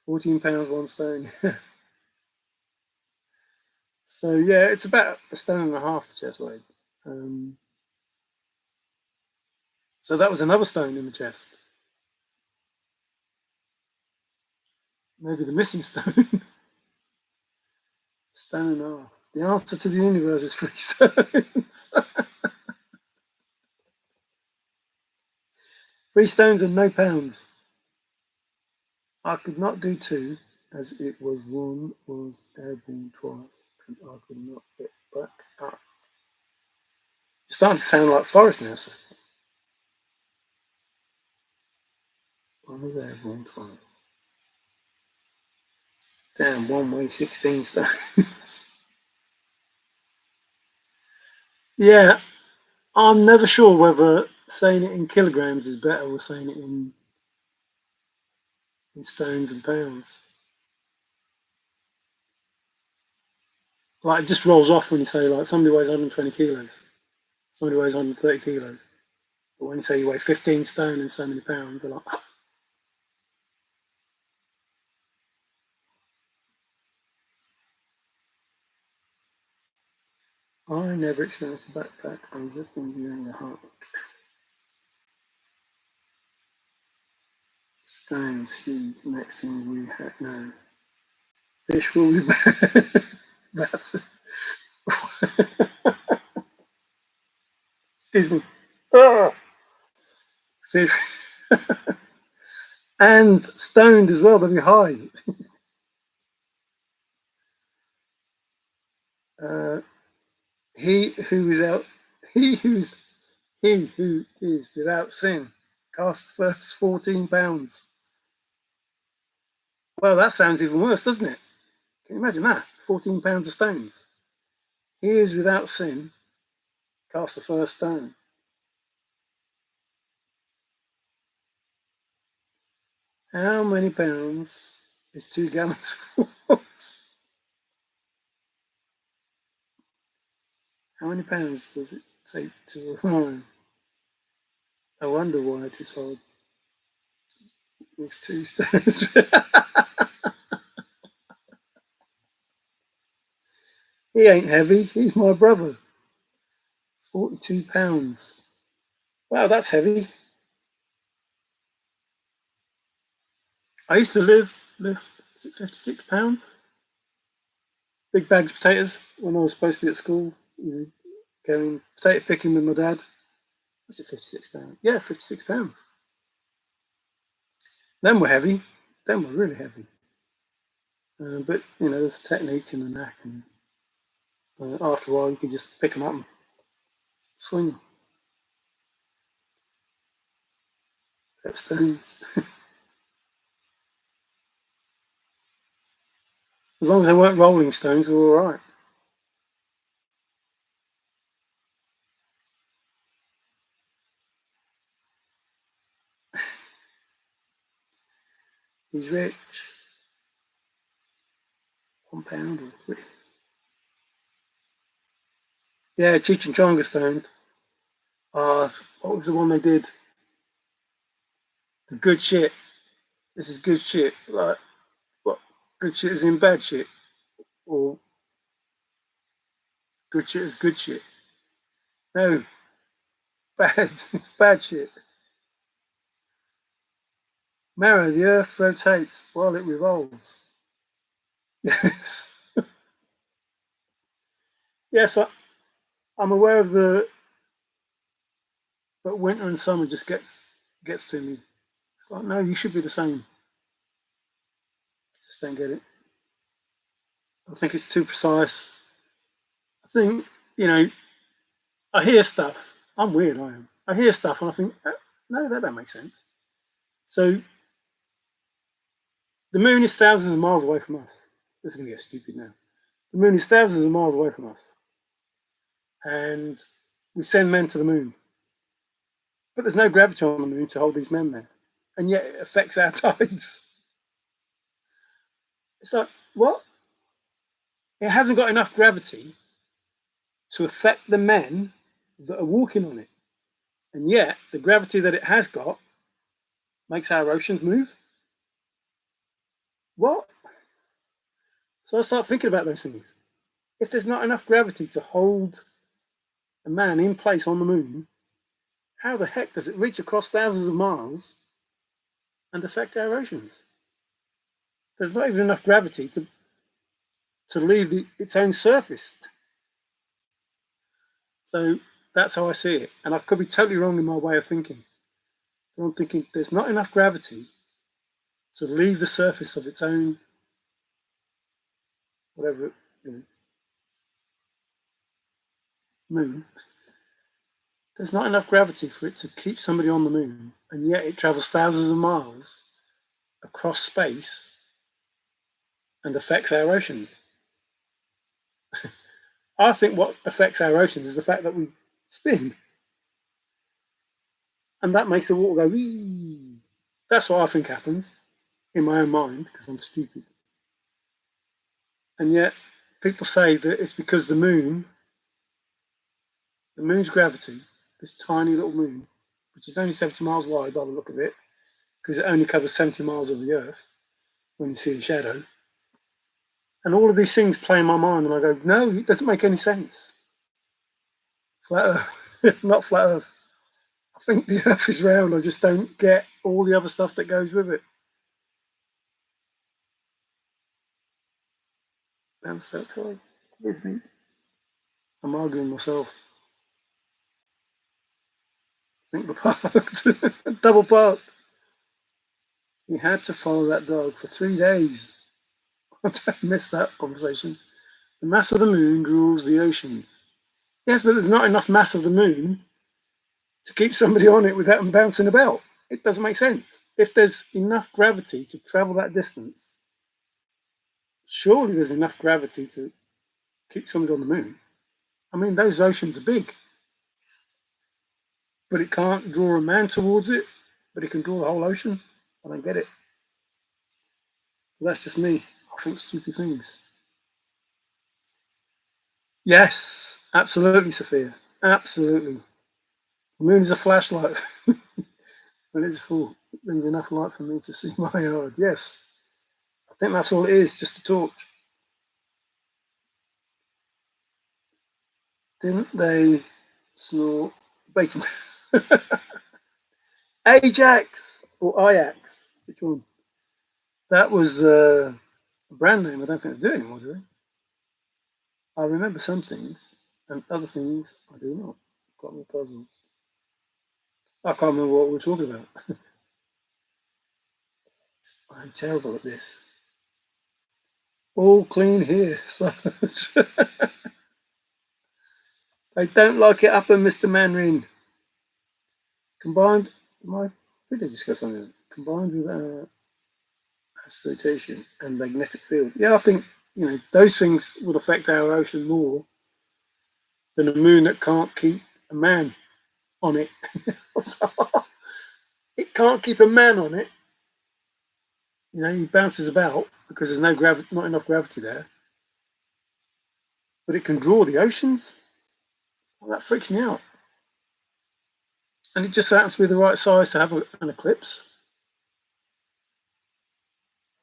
£14, 1 stone. So yeah, it's about 1.5 stone the chest weighed. So that was another stone in the chest. Maybe the missing stone. Stone and a half. The answer to the universe is 3 stones. 3 stones and no pounds. I could not do 2, as it was 1 was airborne twice, and I could not get back up. You're starting to sound like Forrest now. So. 1 was airborne twice. Damn, 1 weighs 16 stones. Yeah, I'm never sure whether saying it in kilograms is better or saying it in stones and pounds. Like, it just rolls off when you say, like, somebody weighs 120 kilos, somebody weighs 130 kilos. But when you say you weigh 15 stone and so many pounds, they're like, I never experienced a backpack. I'm just during the heart. Stones, huge. Next thing we had, no. Fish will be back. That's it. Excuse me. Ah! Fish. And stoned as well, they'll be high. He who is He who is without sin cast the first 14 pounds. Well, that sounds even worse, doesn't it? Can you imagine that? 14 pounds of stones. He is without sin cast the first stone. How many pounds is 2 gallons of water? How many pounds does it take to arrive? I wonder why it is hard with 2 stones. He ain't heavy. He's my brother. 42 pounds. Wow, that's heavy. I used to lift, is it 56 pounds? Big bags of potatoes when I was supposed to be at school, going potato picking with my dad. That's it, 56 pounds. Yeah, 56 pounds. Them were heavy. Them were really heavy. But, there's a technique and a knack. And after a while, you can just pick them up and swing them. At stones. As long as they weren't rolling stones, we were all right. He's rich. £1 or 3. Yeah, Cheech and Chonga stone. What was the one they did? The good shit. This is good shit. Like, what? Good shit is in bad shit? Or good shit is good shit? No, bad. It's bad shit. Mara, the earth rotates while it revolves. Yes. Yes, I'm aware of but winter and summer just gets to me. It's like, no, you should be the same. I just don't get it. I think it's too precise. I think, I hear stuff. I'm weird, I am. I hear stuff and I think, no, that don't make sense. So the moon is thousands of miles away from us. This is going to get stupid now. The moon is thousands of miles away from us. And we send men to the moon. But there's no gravity on the moon to hold these men there. And yet it affects our tides. It's like, what? It hasn't got enough gravity to affect the men that are walking on it. And yet the gravity that it has got makes our oceans move. What? So I start thinking about those things. If there's not enough gravity to hold a man in place on the moon, how the heck does it reach across thousands of miles and affect our oceans? There's not even enough gravity to leave its own surface. So that's how I see it. And I could be totally wrong in my way of thinking. But I'm thinking there's not enough gravity to leave the surface of its own, whatever, moon. There's not enough gravity for it to keep somebody on the moon, and yet it travels thousands of miles across space and affects our oceans. I think what affects our oceans is the fact that we spin. And that makes the water go, wee. That's what I think happens in my own mind, because I'm stupid. And yet people say that it's because the moon's gravity, this tiny little moon, which is only 70 miles wide by the look of it, because it only covers 70 miles of the Earth when you see the shadow. And all of these things play in my mind, and I go, no, it doesn't make any sense. Flat Earth, not flat Earth. I think the Earth is round. I just don't get all the other stuff that goes with it. Damn so cool. I'm arguing myself. I think we're parked. Double parked. He had to follow that dog for 3 days. I missed that conversation. The mass of the moon rules the oceans. Yes, but there's not enough mass of the moon to keep somebody on it without them bouncing about. It doesn't make sense. If there's enough gravity to travel that distance, surely there's enough gravity to keep somebody on the moon. I mean, those oceans are big, but it can't draw a man towards it, but it can draw the whole ocean. I don't get it. But that's just me. I think stupid things. Yes, absolutely, Sophia. Absolutely. The moon is a flashlight. When it's full, it brings enough light for me to see my yard. Yes, I think that's all it is, just a torch. Didn't they snort bacon? Ajax or Ajax? Which one? That was a brand name. I don't think they do anymore, do they? I remember some things, and other things I do not. Got me puzzled. I can't remember what we were talking about. I'm terrible at this. All clean here. So they don't like it up, and Mr. Mandarin. Combined, my video just go funny. Combined with rotation and magnetic field. Yeah, I think those things would affect our ocean more than a moon that can't keep a man on it. It can't keep a man on it. He bounces about because there's not enough gravity there. But it can draw the oceans. Well, that freaks me out. And it just happens to be the right size to have an eclipse.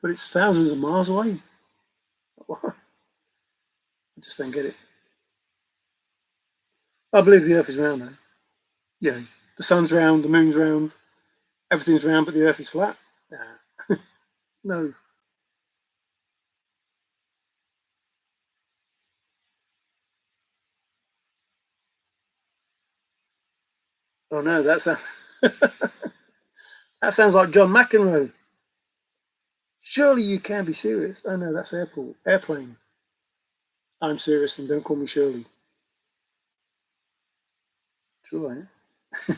But it's thousands of miles away. I just don't get it. I believe the Earth is round, though. The sun's round, the moon's round, everything's round, but the Earth is flat. Nah. No. Oh no, that sounds like John McEnroe. Surely you can be serious. Oh no, that's airplane. I'm serious, and don't call me Shirley. True, eh?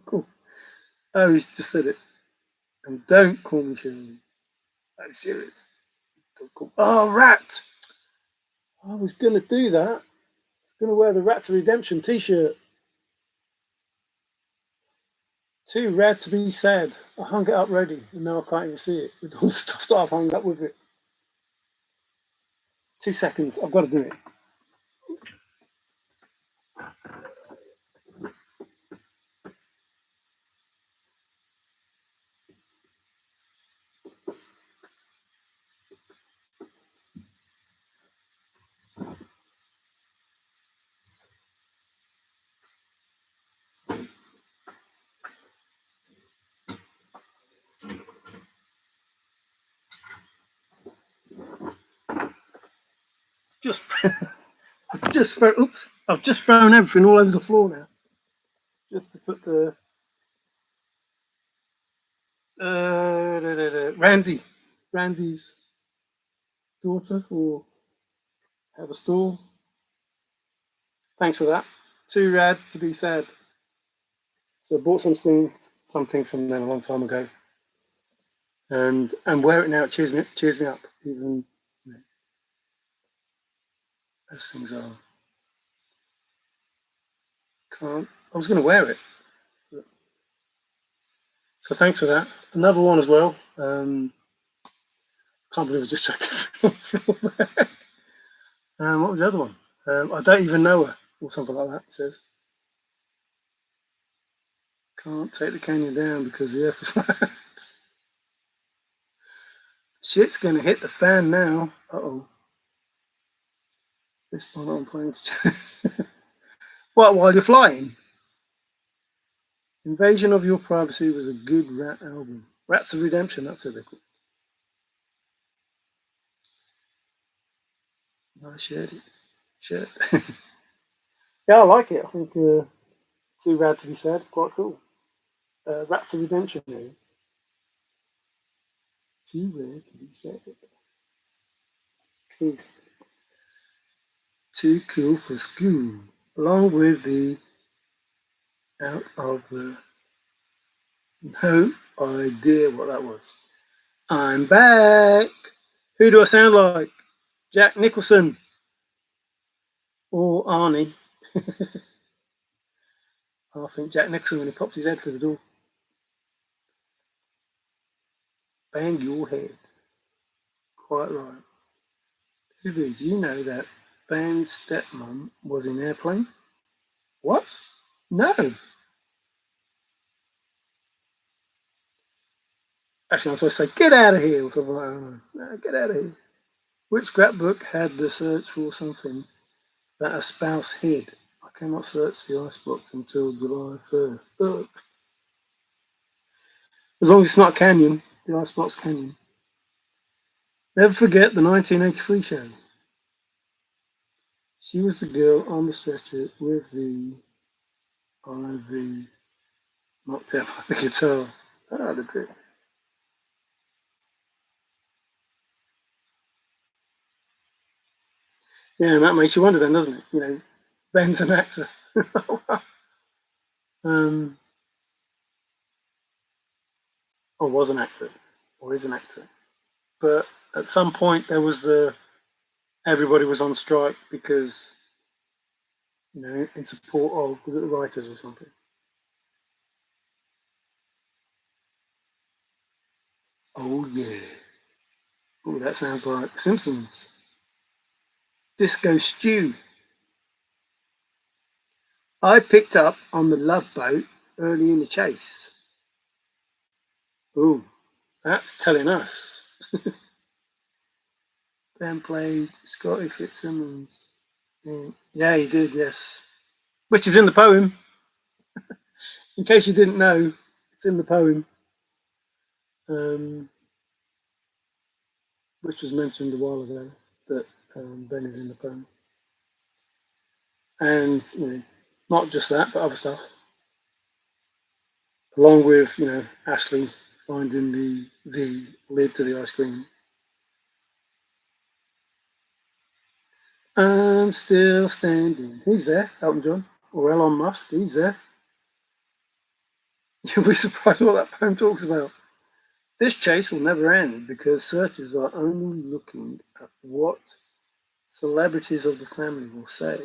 Cool. Oh, he's just said it. And don't call me Shirley. I'm serious. Don't call. Oh, rat! I was gonna do that. I was gonna wear the Rats of Redemption T-shirt. Too rad to be sad. I hung it up ready, and now I can't even see it with all the stuff that I've hung up with it. 2 seconds. I've got to do it. Just, I've just thrown everything all over the floor now, just to put the Randy's daughter, or have a stall. Thanks for that. Too rad to be sad. So I bought something from them a long time ago, and wear it now. It cheers me up, even as things are. Can't. I was going to wear it. So thanks for that. Another one as well. Can't believe I just checked it. What was the other one? I don't even know her, or something like that. It says, can't take the canyon down because the earth is flat. Shit's going to hit the fan now. Uh-oh. This one I'm playing to... What, while you're flying? Invasion of Your Privacy was a good rat album. Rats of Redemption, that's what they're called. I shared it. Yeah, I like it. I think Too Rad to Be Sad. It's quite cool. Rats of Redemption is Too Rad to Be Sad. Cool. Too cool for school. Along with the out of the... No idea what that was. I'm back. Who do I sound like? Jack Nicholson or Arnie? I think Jack Nicholson when he pops his head through the door. Bang your head. Quite right. Phoebe, do you know that Ben's stepmom was in Airplane? What? No. Actually, I'm supposed to say, get out of here, or something like that. No, get out of here. Which scrapbook had the search for something that a spouse hid? I cannot search the icebox until July 1st. Ugh. As long as it's not a canyon, the icebox canyon. Never forget the 1983 show. She was the girl on the stretcher with the IV knocked out by the guitar. Ah, the trick. Yeah, and that makes you wonder then, doesn't it? You know, Ben's an actor. um, or was an actor, or is an actor. But at some point there was everybody was on strike because, you know, in support of, was it the writers or something? Oh yeah. Oh, that sounds like The Simpsons. Disco Stew. I picked up on the Love Boat early in the chase. Oh, that's telling us. Ben played Scotty Fitzsimmons. Yeah, he did, yes. Which is in the poem. In case you didn't know, it's in the poem, um, which was mentioned a while ago, that Ben is in the poem. And, you know, not just that, but other stuff. Along with, you know, Ashley finding the lid to the ice cream. I'm still standing. He's there, Elton John. Or Elon Musk, he's there. You'll be surprised what that poem talks about. This chase will never end because searchers are only looking at what celebrities of the family will say.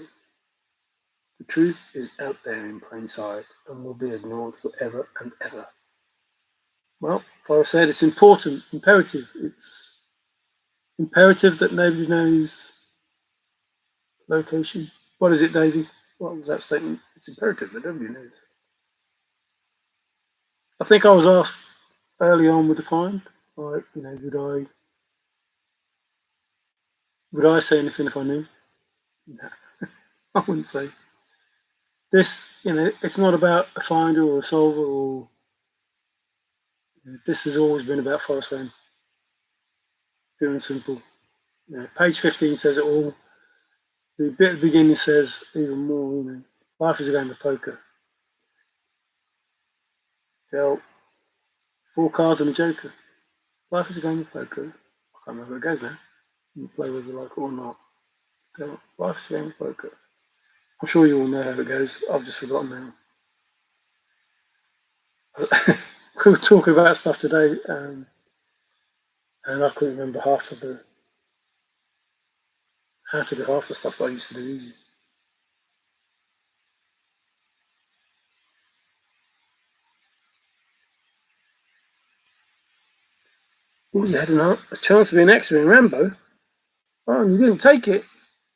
The truth is out there in plain sight and will be ignored forever and ever. Well, Forrest said it's important, imperative. It's imperative that nobody knows location. What is it, Davey? What was that statement? It's imperative that nobody knows. I think I was asked early on with the find, like, you know, would I say anything if I knew? No, I wouldn't say. This, you know, it's not about a finder or a solver, or you know, this has always been about Forrest Fenn, pure and simple. You know, page 15 says it all. The bit at the beginning says even more. You know, life is a game of poker. Dealt 4 cards and a joker. Life is a game of poker. I can't remember where it goes now. You play whether you like it or not. Dealt, life is a game of poker. I'm sure you all know how it goes. I've just forgotten now. We were talking about stuff today, and I couldn't remember how to do half the stuff that I used to do easy. Oh, you had a chance to be an extra in Rambo. Oh, and you didn't take it.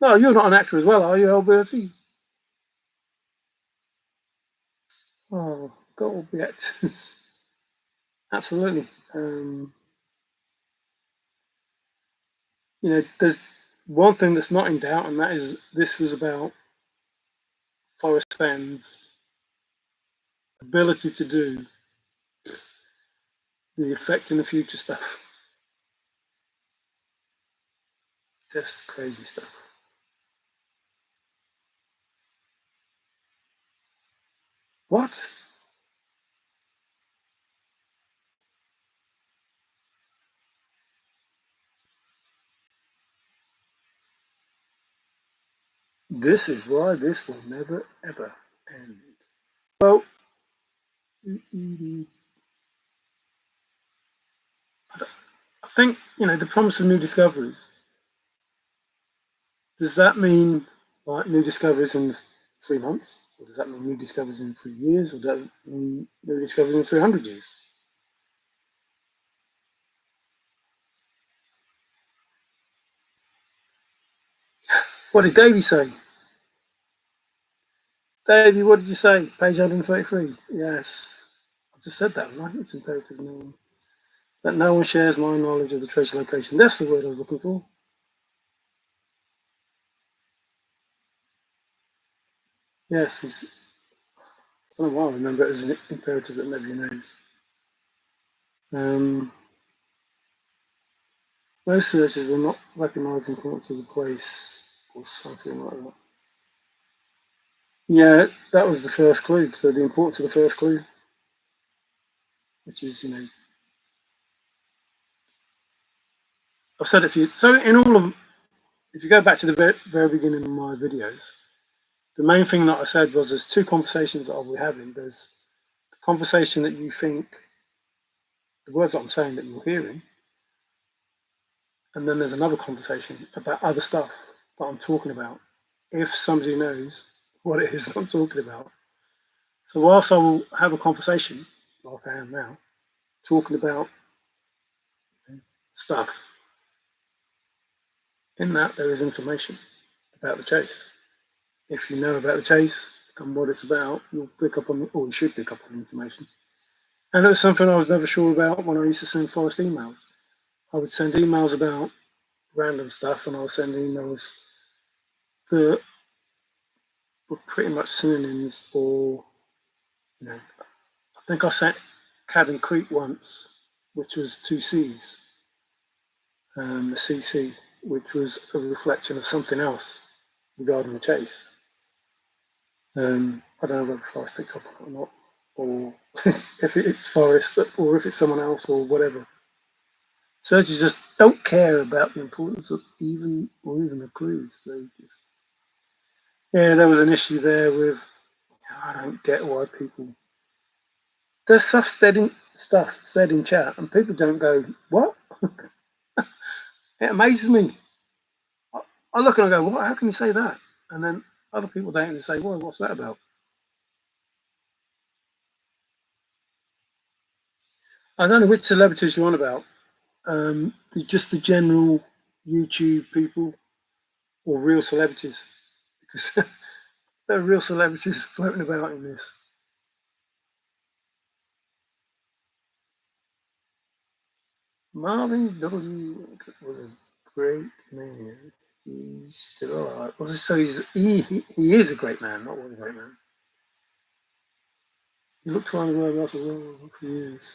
No, you're not an actor as well, are you, Alberti? Oh, got all the actors. Absolutely. You know, there's one thing that's not in doubt, and that is this was about Forrest Fenn's ability to do the effect in the future stuff. Just crazy stuff. What? This is why this will never ever end. Well, I think, the promise of new discoveries. Does that mean like new discoveries in 3 months? Or does that mean new discoveries in 3 years? Or does it mean new discoveries in 300 years? What did Davey say? Davey, what did you say? Page 133. Yes. I've just said that, right? It's imperative that no one shares my knowledge of the treasure location. That's the word I was looking for. Yes, I don't know why I remember it as an imperative that nobody knows. Most searches will not recognise the importance of the place or something like that. Yeah, that was the first clue. So the importance of the first clue, which is, I've said it for you. So in all of, if you go back to the very beginning of my videos, the main thing that I said was there's two conversations that I'll be having. There's the conversation that you think, the words that I'm saying that you're hearing, and then there's another conversation about other stuff that I'm talking about. If somebody knows what it is that I'm talking about. So whilst I will have a conversation, like I am now, talking about stuff, in that there is information about the chase. If you know about the chase and what it's about, you'll pick up on, or you should pick up on information. And it's something I was never sure about when I used to send Forrest emails. I would send emails about random stuff, and I'll send emails that were pretty much synonyms, or I think I sent Cabin Creek once, which was two C's, the CC, which was a reflection of something else regarding the chase. I don't know whether Forrest picked up on it or not, or if it's Forrest, or if it's someone else, or whatever. Searchers just don't care about the importance of even the clues. They just, yeah, there was an issue there with, I don't get why people, there's stuff said in chat, and people don't go, what? It amazes me. I look and I go, what? How can you say that? And then other people don't even say, well, what's that about? I don't know which celebrities you're on about. Just the general YouTube people, or real celebrities, because there are real celebrities floating about in this. Marvin W. was a great man. He's still alive. So he is a great man, not was a great man. He looked around the world lots of world for years.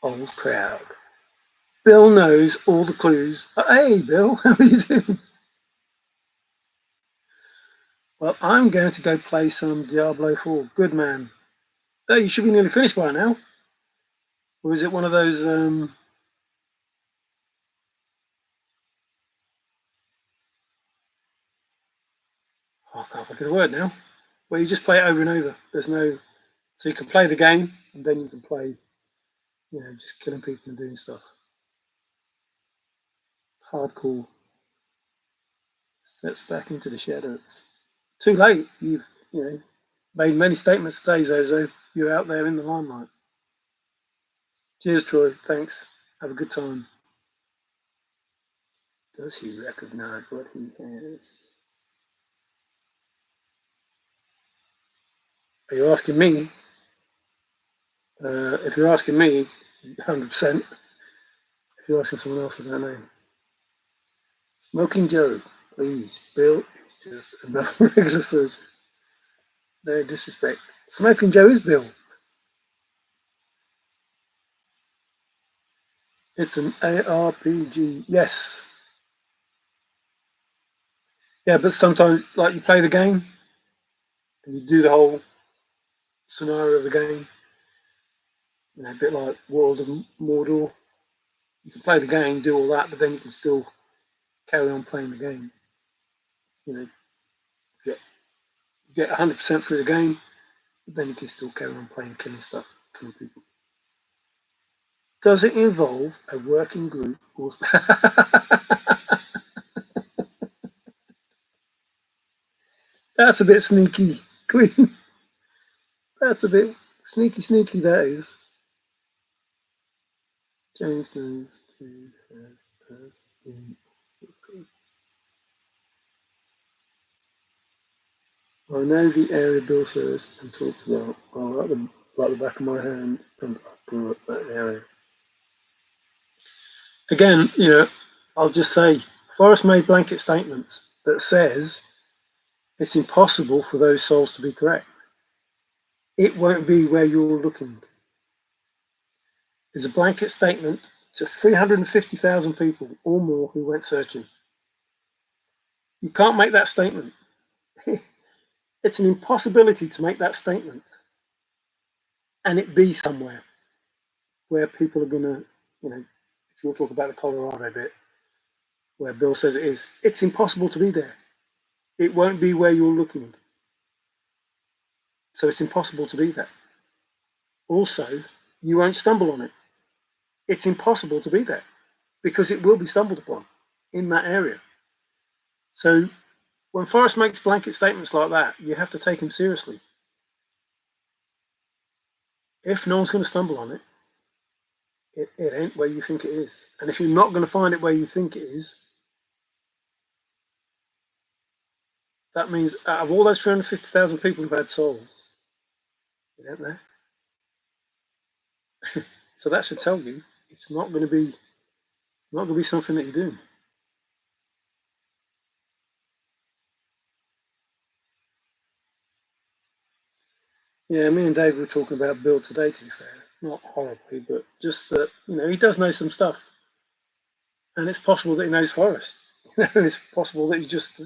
Old crowd. Bill knows all the clues. Hey, Bill, how are you doing? Well, I'm going to go play some Diablo 4. Good man. Oh, you should be nearly finished by now. Or is it one of those? I can't think of the word now. Where you just play it over and over. There's no, so you can play the game and then you can play, just killing people and doing stuff. Hardcore. Steps back into the shadows. Too late. You've made many statements today, Zozo. You're out there in the limelight. Cheers, Troy. Thanks. Have a good time. Does he recognize what he has? Are you asking me? If you're asking me, 100%. If you're asking someone else, I don't know. Smoking Joe, please. Bill is just another regular surgeon. No disrespect. Smoking Joe is Bill. It's an ARPG. Yes. Yeah, but sometimes, like, you play the game and you do the whole scenario of the game, a bit like World of Mordor. You can play the game, do all that, but then you can still carry on playing the game. You get 100% through the game, but then you can still carry on playing, killing stuff, killing people. Does it involve a working group or That's a bit sneaky, Queen. That's a bit sneaky, that is. James knows who has us in the group. I know the area Bill says and talks about. I like the back of my hand, and I grew up that area. Again, I'll just say, Forrest made blanket statements that says it's impossible for those souls to be correct. It won't be where you're looking. There's a blanket statement to 350,000 people or more who went searching. You can't make that statement. It's an impossibility to make that statement and it be somewhere where people are going to, if you'll talk about the Colorado bit, where Bill says it is, it's impossible to be there. It won't be where you're looking. So it's impossible to be there. Also, you won't stumble on it. It's impossible to be there because it will be stumbled upon in that area. So when Forrest makes blanket statements like that, you have to take him seriously. If no one's going to stumble on it, it ain't where you think it is. And if you're not going to find it where you think it is, that means out of all those 350,000 people who've had souls, it ain't there. So that should tell you it's not going to be something that you're doing. Yeah, me and Dave were talking about Bill today, to be fair. Not horribly, but just that, he does know some stuff. And it's possible that he knows Forrest. It's possible that he's just,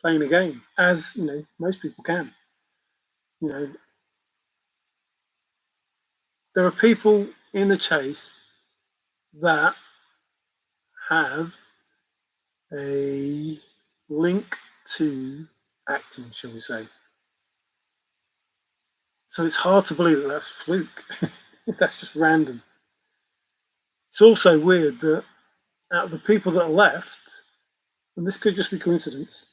playing a game, as, most people can. There are people in the chase that have a link to acting, shall we say. So it's hard to believe that that's fluke. That's just random. It's also weird that out of the people that are left, and this could just be coincidence,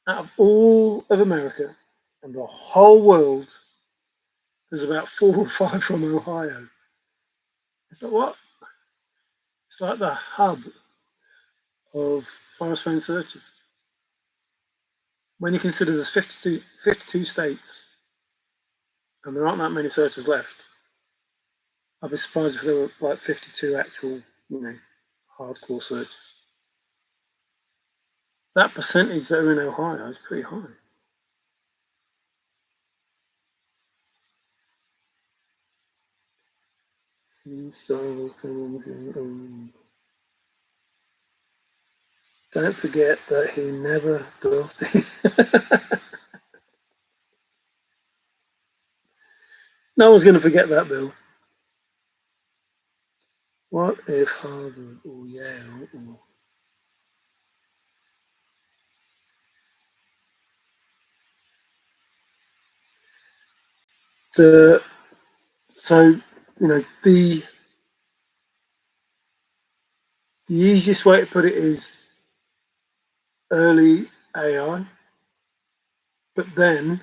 out of all of America and the whole world, there's about 4 or 5 from Ohio. Is that what? It's like the hub of Forrest Fenn searches. When you consider there's 52 states and there aren't that many searches left, I'd be surprised if there were like 52 actual, hardcore searches. That percentage that are in Ohio is pretty high. Don't forget that he never does. No one's going to forget that, Bill. What if Harvard or Yale or the the easiest way to put it is early AI, but then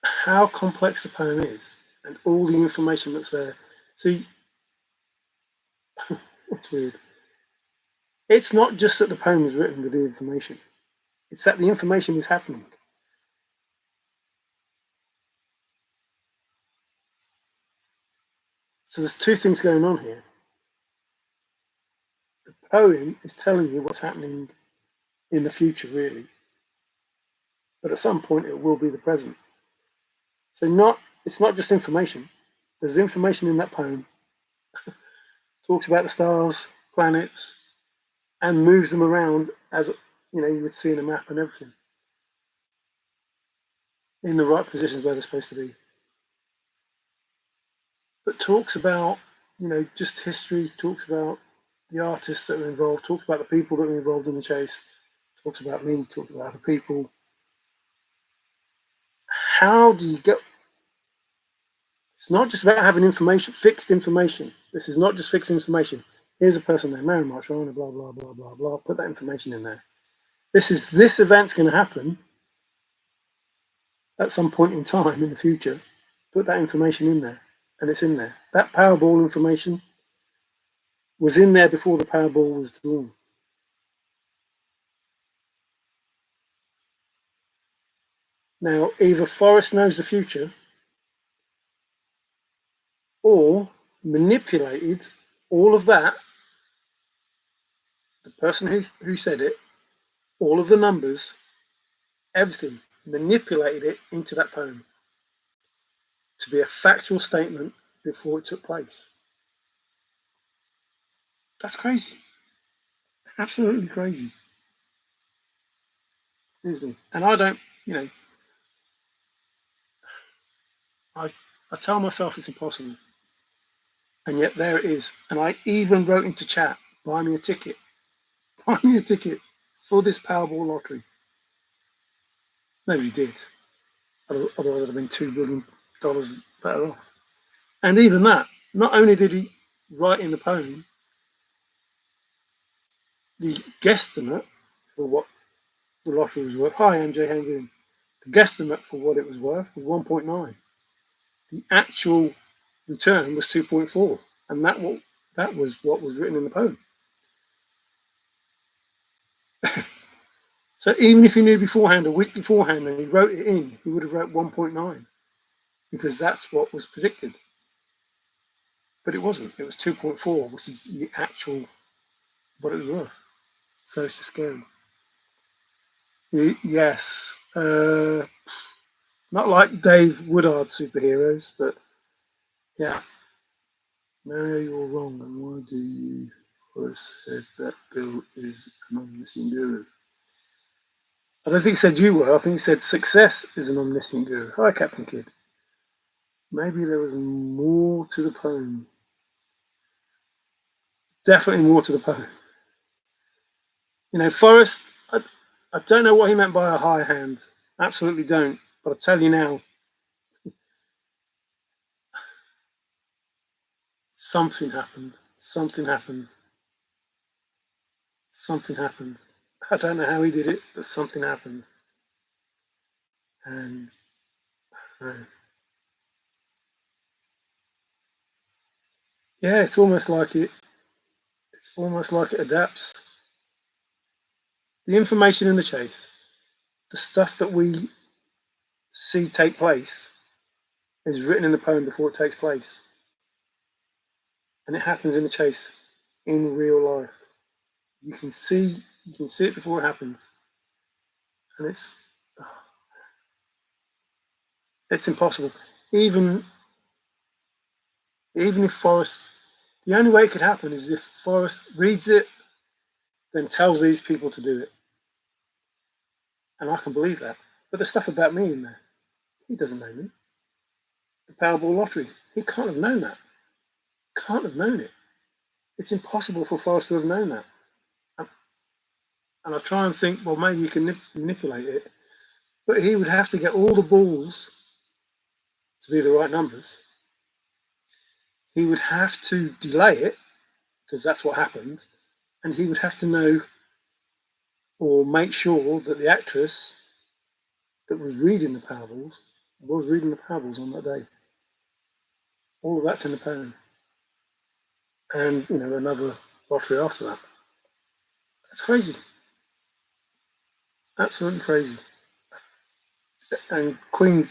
how complex the poem is and all the information that's there. See, it's weird. It's not just that the poem is written with the information. It's that the information is happening. So there's 2 things going on here. The poem is telling you what's happening in the future, really. But at some point it will be the present. So it's not just information. There's information in that poem. Talks about the stars, planets, and moves them around as you would see in a map and everything. In the right positions where they're supposed to be. But talks about, just history, talks about the artists that were involved, talked about the people that were involved in the chase, talked about me, talked about other people. How do you get? It's not just about having information, fixed information. This is not just fixed information. Here's a person there, Mary Marshall, blah blah blah blah blah. Put that information in there. This event's going to happen at some point in time in the future. Put that information in there, and it's in there. That Powerball information was in there before the Powerball was drawn. Now, either Forrest knows the future or manipulated all of that, the person who said it, all of the numbers, everything, manipulated it into that poem to be a factual statement before it took place. That's crazy. Absolutely crazy. Excuse me. And I don't, I tell myself it's impossible. And yet there it is. And I even wrote into chat, buy me a ticket. Buy me a ticket for this Powerball lottery. Nobody did. Otherwise I'd have been $2 billion better off. And even that, not only did he write in the poem the guesstimate for what the lottery was worth. Hi, MJ, how you doing? The guesstimate for what it was worth was 1.9. The actual return was 2.4, and that was what was written in the poem. So even if he knew beforehand, a week beforehand, and he wrote it in, he would have wrote 1.9 because that's what was predicted. But it wasn't. It was 2.4, which is the actual what it was worth. So it's just scary. Yes. Not like Dave Woodard superheroes, but yeah. Mario, you're wrong. And why do you Forrest said that Bill is an omniscient guru? I don't think he said you were. I think he said success is an omniscient guru. Hi, Captain Kidd. Maybe there was more to the poem. Definitely more to the poem. Forrest, I don't know what he meant by a high hand. Absolutely don't. But I'll tell you now, something happened. Something happened. Something happened. I don't know how he did it, but something happened. And yeah, it's almost like it adapts. The information in the chase, the stuff that we see take place, is written in the poem before it takes place. And it happens in the chase in real life. You can see it before it happens. And it's impossible. Even if Forrest, the only way it could happen is if Forrest reads it, then tells these people to do it. And I can believe that. But there's stuff about me in there. He doesn't know me. The Powerball lottery. He can't have known that. Can't have known it. It's impossible for Forrest to have known that. And I try and think, well, maybe you can manipulate it. But he would have to get all the balls to be the right numbers. He would have to delay it, because that's what happened. And he would have to know or make sure that the actress that was reading the Powerballs was reading the Powerballs on that day. All of that's in the poem. And, another lottery after that. That's crazy. Absolutely crazy. And Queen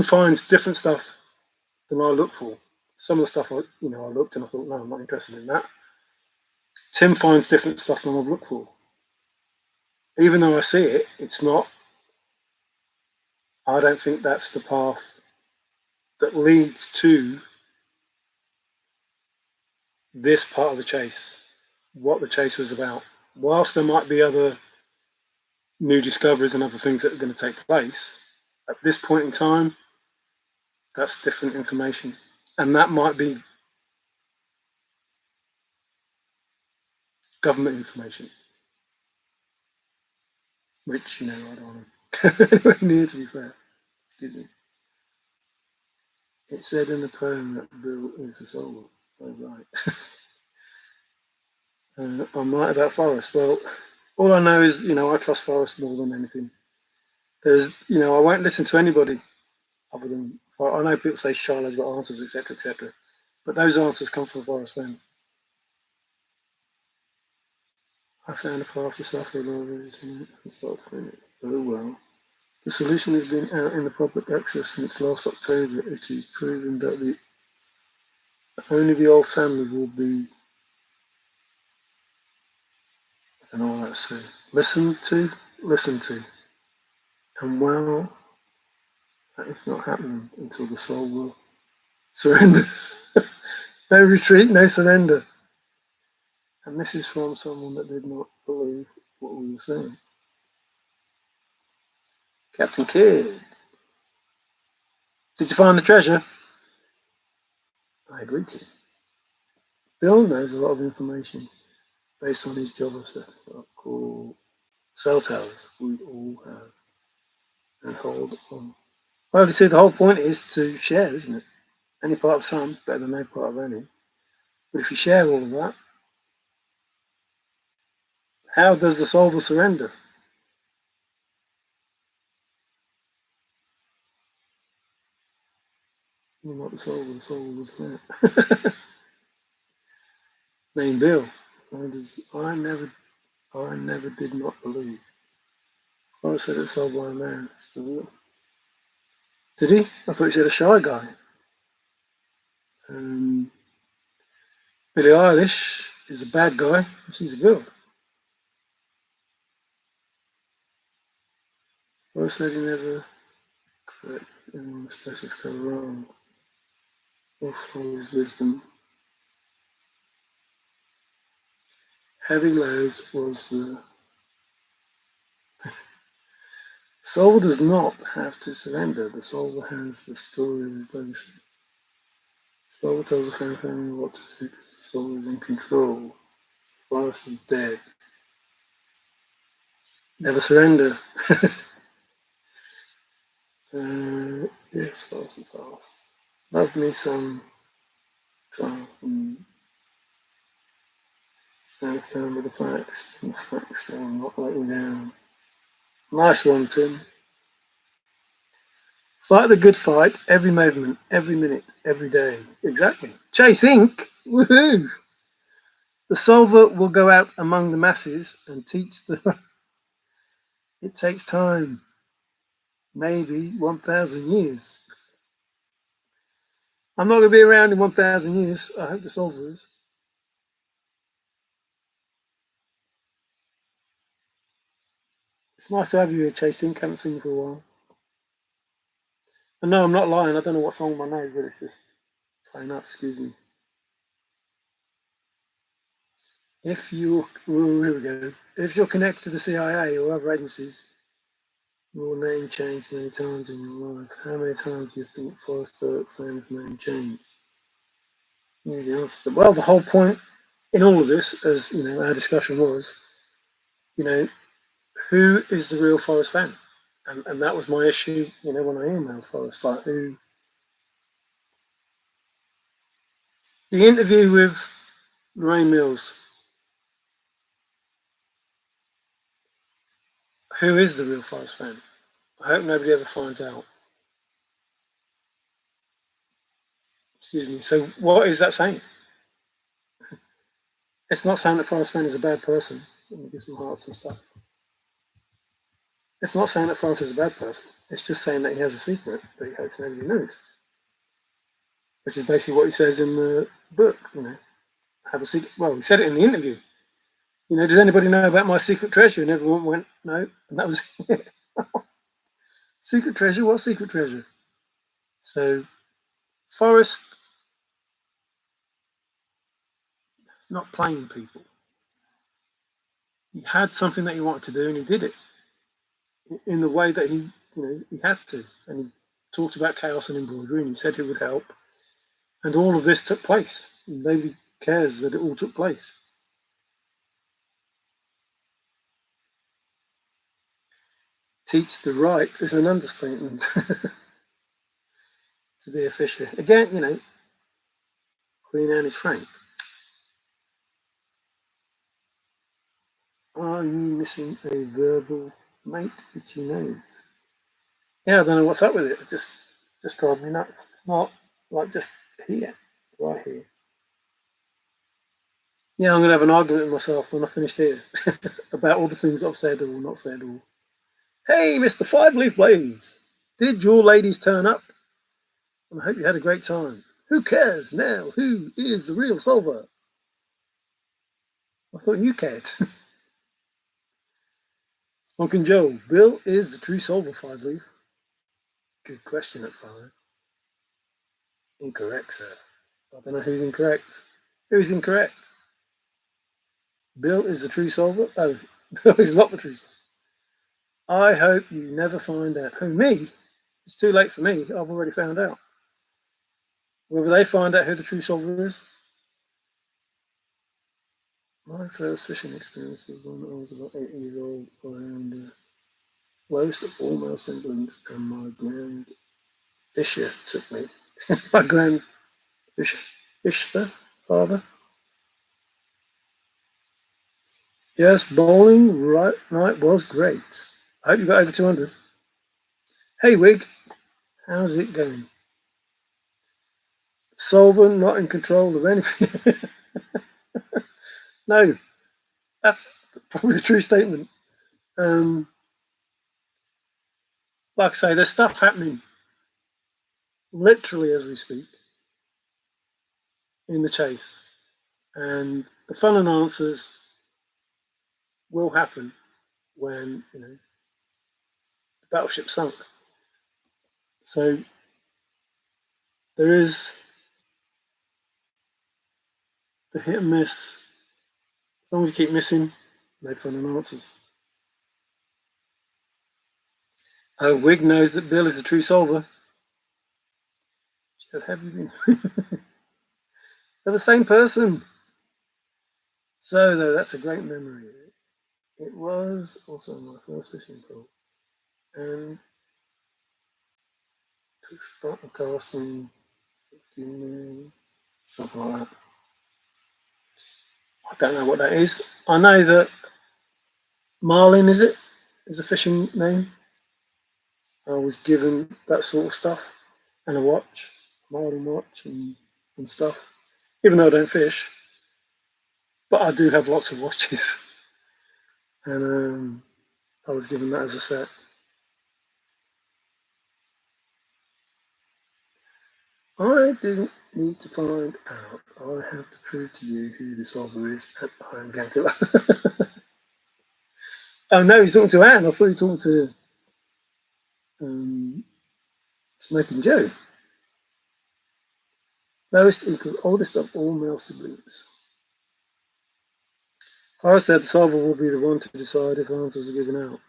finds different stuff than I look for. Some of the stuff I looked and I thought, no, I'm not interested in that. Tim finds different stuff than I've looked for. Even though I see it, it's not. I don't think that's the path that leads to this part of the chase, what the chase was about. Whilst there might be other new discoveries and other things that are going to take place, at this point in time, that's different information. And that might be government information, which, I don't want to go anywhere near, to be fair. Excuse me. It said in the poem that Bill is the soul. Oh, right. I'm right about Forrest. Well, all I know is, I trust Forrest more than anything. I won't listen to anybody other than I know people say Charlotte's got answers, etc., etc., but those answers come from Forrest Fenn. I found a path to suffer a lot of and start to think, oh well. The solution has been out in the public access since last October. It is proven that only the old family will be, I don't know what that's say, listen to. And well, that is not happening until the soul will surrender. No retreat, no surrender. And this is from someone that did not believe what we were saying. Captain Kidd, did you find the treasure? I agree to. Bill knows a lot of information based on his job assessment called cell towers we all have and hold on. Well, you see, the whole point is to share, isn't it? Any part of some better than no part of any. But if you share all of that, how does the solver surrender? You're not the solver was that. Name Bill. I never did not believe. Forrest said it's sold by a man. So, did he? I thought he said a shy guy. Billie Eilish is a bad guy. She's a girl. Forrest said he never corrected anyone, especially if they were wrong. Or for his wisdom. Heavy loads was the soul does not have to surrender. The soul has the story of his legacy. The soul tells the family what to do. The soul is in control. Forrest is dead. Never surrender. Yes, Forrest is past. Love me some triumph and stand firm with the facts. And the facts will not let me down. Nice one, Tim. Fight the good fight every moment, every minute, every day. Exactly. Chase Inc. Woohoo! The solver will go out among the masses and teach the. It takes time. Maybe 1,000 years. I'm not going to be around in 1,000 years. I hope the solver is. It's nice to have you here, Chase Inc. Haven't seen you for a while. And no, I'm not lying. I don't know what's wrong with my nose, but it's just playing up. Excuse me. Here we go. If you're connected to the CIA or other agencies, your name changed many times in your life. How many times do you think Forrest Fenn's name changed? Yeah, the answer. Well, the whole point in all of this, as our discussion was, who is the real Forrest Fenn? And that was my issue, when I emailed Forrest, like who. The interview with Lorraine Mills. Who is the real Forrest Fenn? I hope nobody ever finds out. Excuse me. So what is that saying? It's not saying that Forrest Fenn is a bad person. Let me give some hearts and stuff. It's not saying that Forrest is a bad person. It's just saying that he has a secret that he hopes nobody knows. Which is basically what he says in the book, have a secret. Well, he said it in the interview. Does anybody know about my secret treasure? And everyone went, no. And that was it. Secret treasure? What secret treasure? So Forrest is not playing people. He had something that he wanted to do and he did it in the way that he had to. And he talked about chaos and embroidery and he said it would help. And all of this took place. Nobody cares that it all took place. Teach the right is an understatement. To be a fisher. Again, you know, Queen Anne is Frank. Are you missing a verbal mate itchy nose? Yeah, I don't know what's up with it. It's just driving me nuts. It's not like just here, right here. Yeah, I'm gonna have an argument with myself when I finish here about all the things I've said or not said. Or hey, Mr. Five Leaf Blaze, did your ladies turn up? And I hope you had a great time. Who cares now? Who is the real solver? I thought you cared. Smoking Joe, Bill is the true solver, Five Leaf. Good question at 5. Incorrect, sir. I don't know who's incorrect. Who's incorrect? Bill is the true solver? Oh, Bill is not the true solver. I hope you never find out. Who, me? It's too late for me. I've already found out. Whether they find out who the true solver is? My first fishing experience was when I was about 8 years old. I am the lowest of all male siblings, and my grand fisher took me. My grand fisher father. Yes, bowling right night was great. I hope you got over 200. Hey, Wig, how's it going? Solver not in control of anything. No, that's probably a true statement. Like I say, there's stuff happening literally as we speak in the chase, and the fun and answers will happen when the battleship sunk. So there is the hit and miss. As long as you keep missing, no fun and answers. Oh, Wig knows that Bill is a true solver. Joe, have you been? They're the same person. So, though, that's a great memory. It was also my first fishing pole. And push button casting, something like that. I don't know what that is. I know that Marlin, is a fishing name. I was given that sort of stuff and a watch, Marlin watch and stuff. Even though I don't fish, but I do have lots of watches, and I was given that as a set. I didn't need to find out. I have to prove to you who the solver is, and I'm going to. Oh no, he's talking to Anne. I thought he was talking to Smoking Joe. Lowest equals oldest of all male siblings. Forrest said the solver will be the one to decide if answers are given out.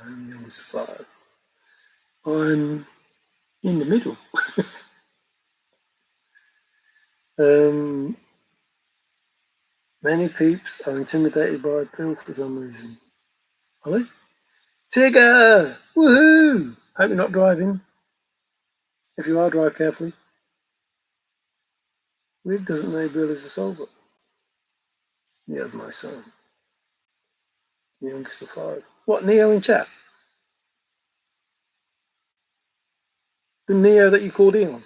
I'm the youngest of 5. I'm in the middle. Many peeps are intimidated by Bill for some reason. Are they? Tigger! Woohoo! Hope you're not driving. If you are, drive carefully. Wig doesn't know Bill is the solver. Yeah, my son. The youngest of 5. What, Neo in chat? The Neo that you called in on?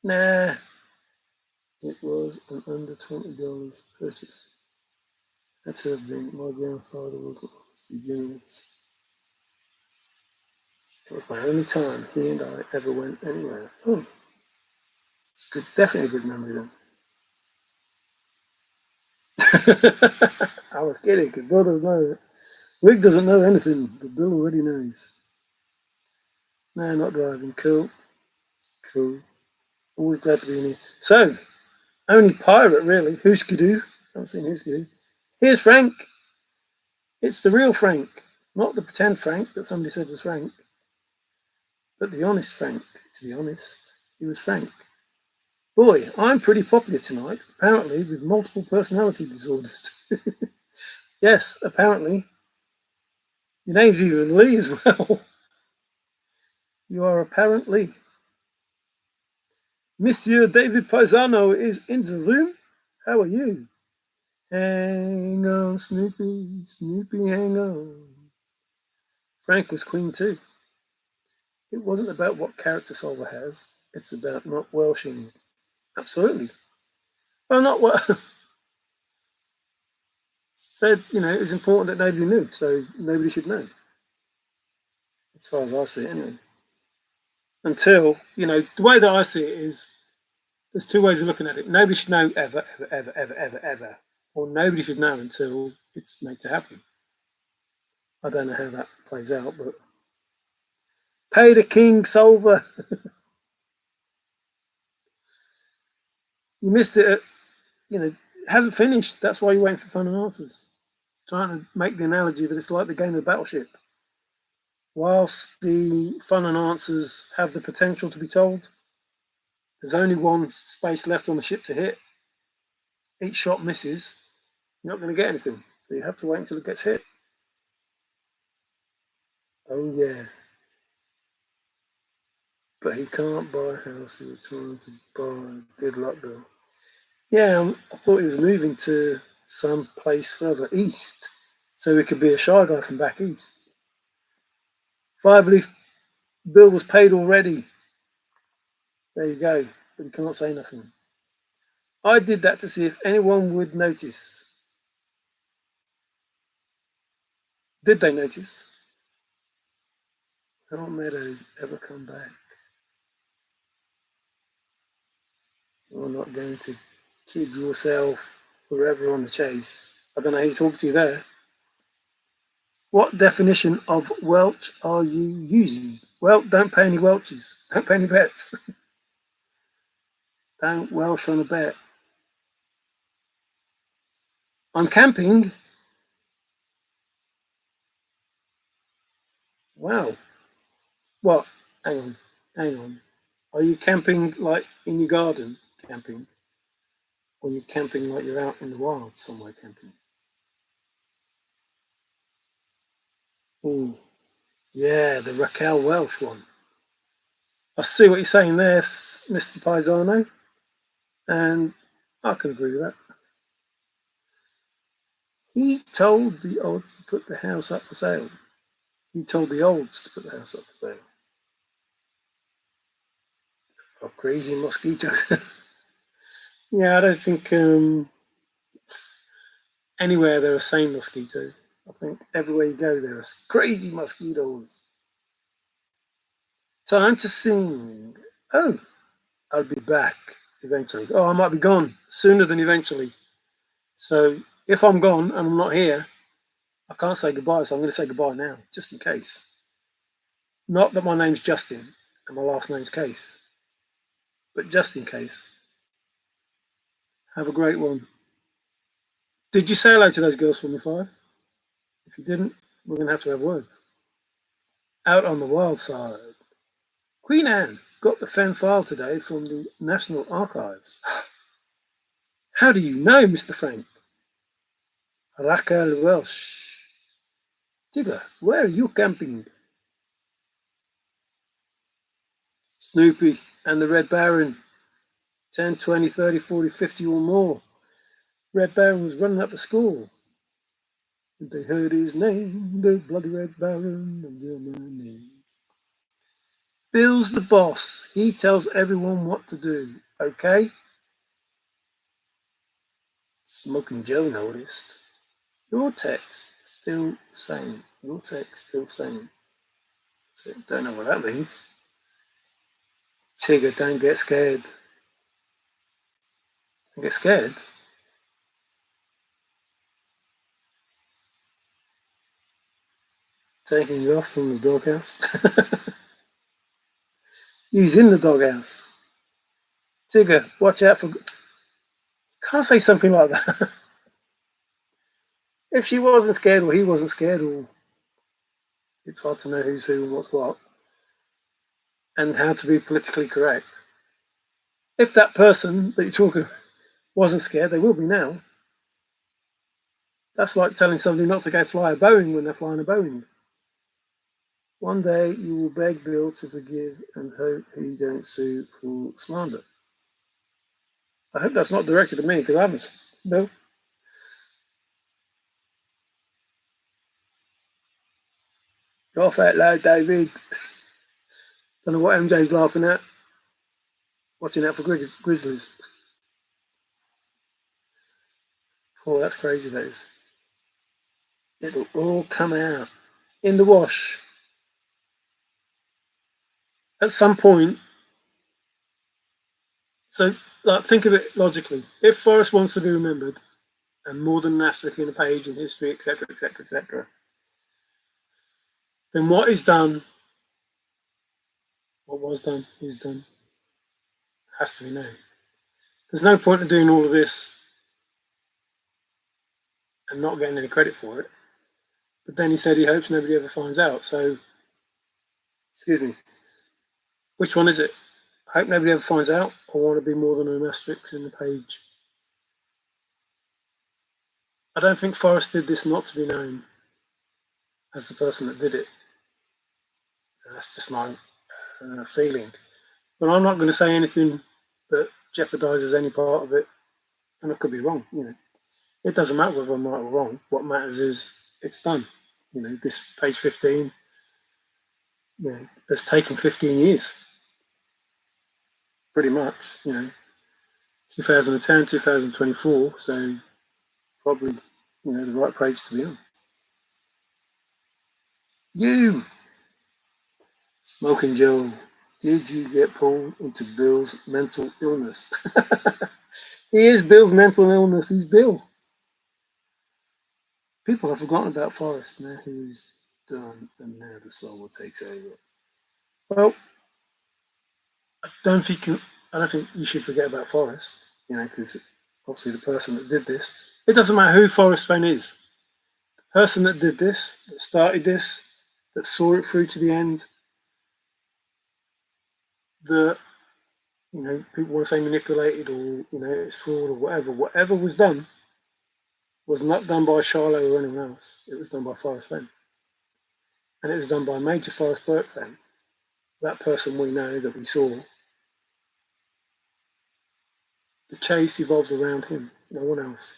Nah. It was an under $20 purchase. Had to have been. My grandfather was to be generous. It was my only time he and I ever went anywhere. Oh, it's good, definitely a good memory then. I was kidding, because Bill doesn't know. Wig doesn't know anything, but Bill already knows. No, not driving. Cool. Cool. Always glad to be in here. So, only pirate, really. Hooskadoo. I haven't seen Hooskadoo. Here's Frank. It's the real Frank, not the pretend Frank that somebody said was Frank, but the honest Frank. To be honest, he was Frank. Boy, I'm pretty popular tonight, apparently with multiple personality disorders. Yes, apparently. Your name's even Lee as well. You are apparently. Monsieur David Paisano is in the room. How are you? Hang on, Snoopy, Snoopy, hang on. Frank was queen too. It wasn't about what character Solver has, it's about not welshing. Absolutely. Well, not what said, it was important that nobody knew, so nobody should know. As far as I see it, anyway. Until, the way that I see it is there's two ways of looking at it. Nobody should know ever, ever, ever, ever, ever, ever. Or nobody should know until it's made to happen. I don't know how that plays out, but pay the king, Solver. You missed it it hasn't finished. That's why you're waiting for fun and answers. It's trying to make the analogy that it's like the game of Battleship. Whilst the fun and answers have the potential to be told, there's only one space left on the ship to hit. Each shot misses, you're not going to get anything. So you have to wait until it gets hit. Oh, yeah. But he can't buy a house. He was trying to buy. Good luck, Bill. Yeah, I thought he was moving to some place further east so he could be a shy guy from back east. 5-leaf bill was paid already. There you go. But he can't say nothing. I did that to see if anyone would notice. Did they notice? Will Meadows ever come back? You're not going to kid yourself forever on the chase. I don't know who you're talking to there. What definition of Welch are you using? Well, don't pay any Welches. Don't pay any bets. Don't Welsh on a bet. I'm camping. Wow. What? Hang on. Are you camping like in your garden camping? Or are you camping like you're out in the wild somewhere camping? Oh, yeah, the Raquel Welsh one. I see what you're saying there, Mr. Paisano, and I can agree with that. He told the odds to put the house up for sale. He told the olds to put the house up for sale. Oh, crazy mosquitoes. Yeah, I don't think anywhere there are sane mosquitoes. I think everywhere you go there are crazy mosquitoes. Time to sing. Oh, I'll be back eventually. Oh, I might be gone sooner than eventually. So if I'm gone and I'm not here, I can't say goodbye. So I'm going to say goodbye now, just in case. Not that my name's Justin and my last name's Case, but just in case. Have a great one. Did you say hello to those girls for me, 5? If you didn't, we're going to have words. Out on the wild side. Queen Anne got the Fenn file today from the National Archives. How do you know, Mr. Frank? Raquel Welsh. Tigger, where are you camping? Snoopy and the Red Baron. 10, 20, 30, 40, 50 or more. Red Baron was running up the score. And they heard his name, the bloody Red Baron of Germany. Bill's the boss. He tells everyone what to do, okay? Smoking Joe noticed. Your text still same. Your text still same. Don't know what that means. Tigger, don't get scared. Don't get scared? Taking you off from the doghouse? He's in the doghouse. Tigger, watch out for... Can't say something like that. If she wasn't scared or he wasn't scared, or it's hard to know who's who and what's what, and how to be politically correct. If that person that you're talking wasn't scared, they will be now. That's like telling somebody not to go fly a Boeing when they're flying a Boeing. One day you will beg Bill to forgive and hope he don't sue for slander. I hope that's not directed at me because I haven't. No. Laugh out loud, David. Don't know what MJ's laughing at. Watching out for grizzlies. Oh, that's crazy, that is. It'll all come out in the wash. At some point, so like think of it logically. If Forrest wants to be remembered, and more than an asterisk in a page in history, etc., etc., etc., then what is done, what was done, is done. Has to be known. There's no point in doing all of this and not getting any credit for it. But then he said he hopes nobody ever finds out. So, excuse me, which one is it? I hope nobody ever finds out, or want to be more than an asterisk in the page. I don't think Forrest did this not to be known as the person that did it. That's just my feeling. But I'm not going to say anything that jeopardizes any part of it, and I could be wrong. It doesn't matter whether I'm right or wrong. What matters is it's done. This page 15. It's taken 15 years, pretty much. 2010, 2024. So probably, the right page to be on. You, Smoking Joe, did you get pulled into Bill's mental illness? He is Bill's mental illness. He's Bill. People have forgotten about Forrest. Now he's done, and now the soul takes over. Well, I don't think you should forget about Forrest. Because obviously the person that did this. It doesn't matter who Forrest Fenn is. The person that did this, that started this, that saw it through to the end, that people want to say manipulated or it's fraud or whatever was done was not done by Charlo or anyone else. It was done by Forrest Fenn, and it was done by Major Forrest Burke Fenn, that person we know that we saw. The chase evolved around him, no one else.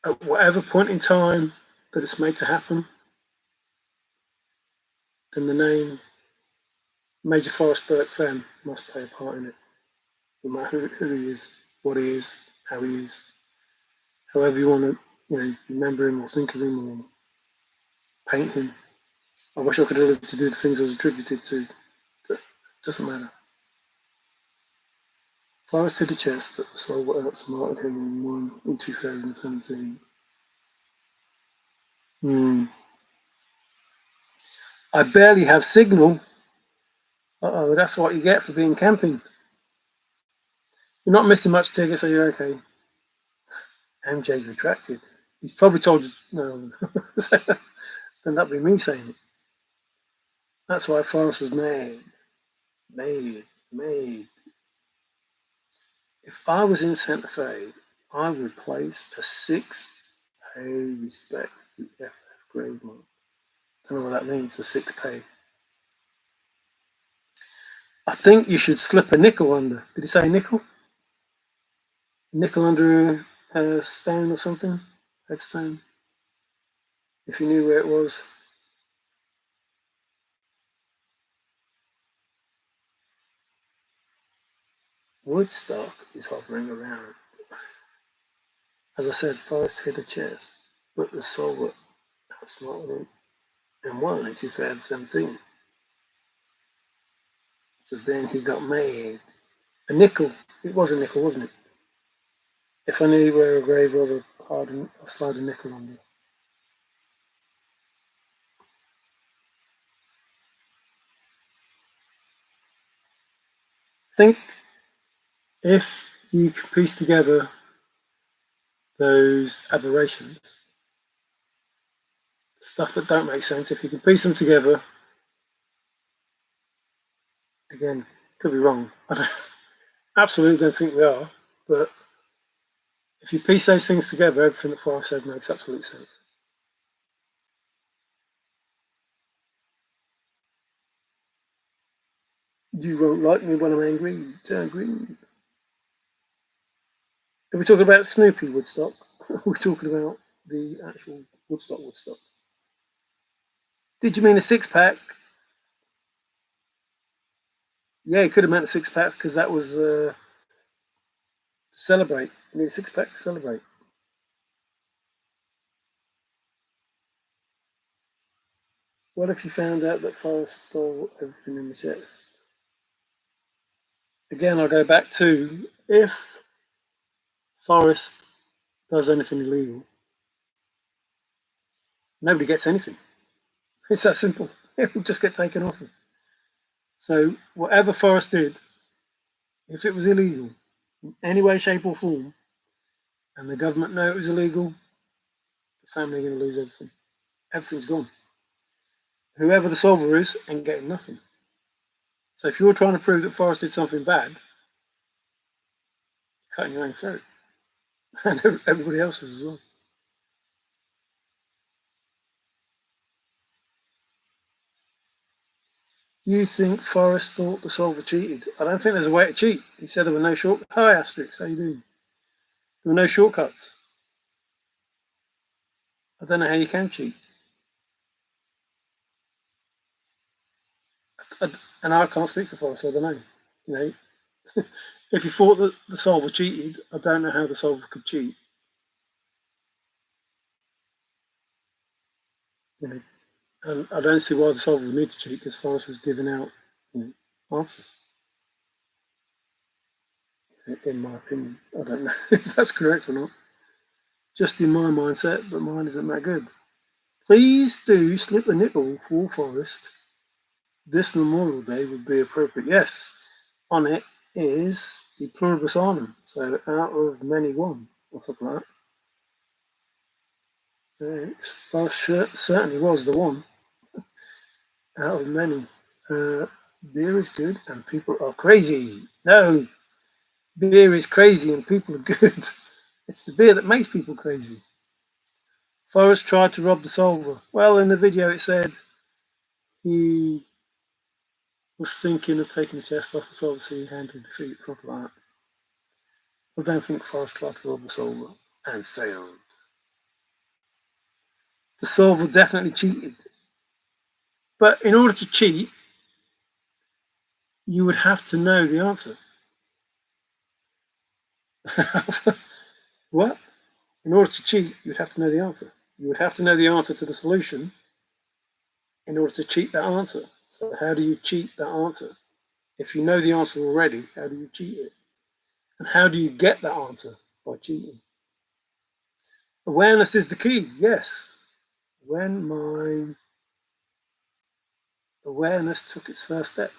At whatever point in time that it's made to happen, then the name Major Forrest Burke Fenn must play a part in it, no matter who he is, what he is, how he is, however you want to, remember him or think of him or paint him. I wish I could have lived to do the things I was attributed to, but it doesn't matter. Forrest hit the chest, but the soul outsmarted him and won in 2017. I barely have signal. Uh-oh, that's what you get for being camping. You're not missing much, Tigger, so you're okay. MJ's retracted. He's probably told you no. Then that'd be me saying it. That's why Forrest was made. If I was in Santa Fe, I would place a 6 pay respect to FF grade mark. Don't know what that means, a 6 pay. I think you should slip a nickel under. Did he say nickel? Nickel under a stone or something? Headstone? If you knew where it was. Woodstock is hovering around. As I said, Forrest hit a chest, but the soul outsmarted him and won in 2017. So then he got made. A nickel. It was a nickel, wasn't it? If I knew where a grave was, I'd slide a nickel on you. I think if you can piece together those aberrations, stuff that don't make sense, if you can piece them together, again, Could be wrong. Absolutely don't think we are. But if you piece those things together, everything that Forrest said makes absolute sense. You won't like me when I'm angry. Turn green. Are we talking about Snoopy Woodstock? Are we talking about the actual Woodstock? Did you mean a six-pack? Yeah, it could have meant a six-pack because that was to celebrate. You need a six-pack to celebrate. What if you found out that Forrest stole everything in the chest? Again, I'll go back to if Forrest does anything illegal, nobody gets anything. It's that simple. It will just get taken off him. So whatever Forrest did, if it was illegal in any way, shape, or form, and the government know it was illegal, the family are going to lose everything. Everything's gone. Whoever the solver is ain't getting nothing. So if you're trying to prove that Forrest did something bad, you're cutting your own throat. And everybody else's as well. You think Forrest thought the solver cheated? I don't think there's a way to cheat. He said there were no shortcuts. Hi, Asterix, how you doing? There were no shortcuts. I don't know how you can cheat. And I can't speak for Forrest, so I don't know. You know, if you thought that the solver cheated, I don't know how the solver could cheat. You know, and I don't see why the solver would need to cheat because Forrest was giving out, answers. In my opinion, I don't know if that's correct or not. Just in my mindset, but mine isn't that good. Please do slip a nipple for Forrest. This Memorial Day would be appropriate. Yes, on it is the pluribus unum, so out of many one, or something like that. Forrest certainly was the one out of many. Beer is good and people are crazy. No, beer is crazy and people are good. It's the beer that makes people crazy. Forrest tried to rob the solver. Well, in the video it said he was thinking of taking the chest off the solver so he handled defeat, something like that. I don't think Forrest tried to rob the solver and failed. The solver definitely cheated. But in order to cheat, you would have to know the answer. What? In order to cheat, you would have to know the answer. You would have to know the answer to the solution in order to cheat that answer. So how do you cheat that answer? If you know the answer already, how do you cheat it? And how do you get that answer? By cheating. Awareness is the key, yes. When my awareness took its first steps,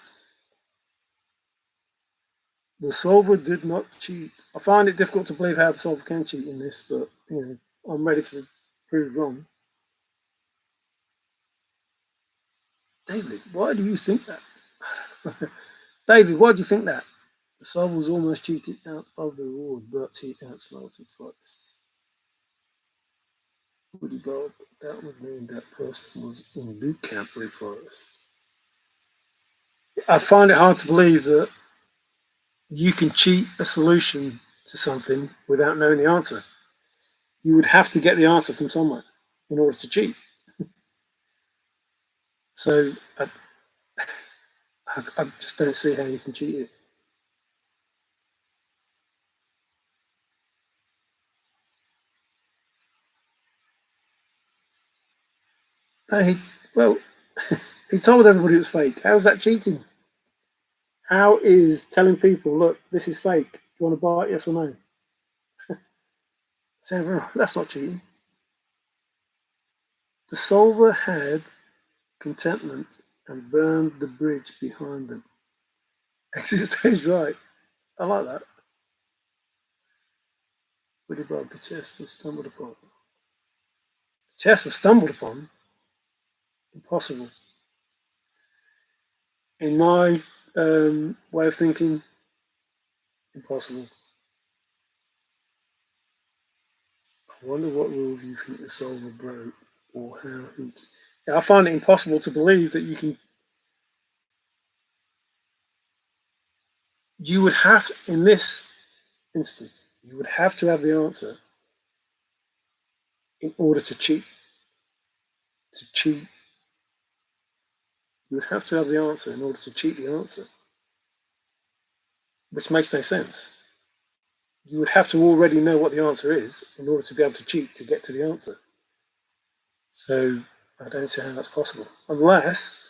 the solver did not cheat. I find it difficult to believe how the solver can cheat in this, but I'm ready to prove wrong. David, why do you think that? David, why do you think that? The solver was almost cheated out of the reward, but he outsmarted Forrest. Woody Bob, that would mean that person was in boot camp with Forrest. I find it hard to believe that you can cheat a solution to something without knowing the answer. You would have to get the answer from somewhere in order to cheat. So I just don't see how you can cheat it. Well, he told everybody it was fake. How's that cheating? How is telling people, look, this is fake. Do you want to buy it? Yes or no? That's not cheating. The solver had contentment and burned the bridge behind them. Exit stage right. I like that. Woody Bob, the chest was stumbled upon. The chest was stumbled upon? Impossible. In my way of thinking, impossible. I wonder what rules you think the solver broke, or how he. Yeah, I find it impossible to believe that you can. You would have, in this instance, you would have to have the answer in order to cheat. To cheat, you would have to have the answer in order to cheat the answer, which makes no sense. You would have to already know what the answer is in order to be able to cheat to get to the answer. So I don't see how that's possible, unless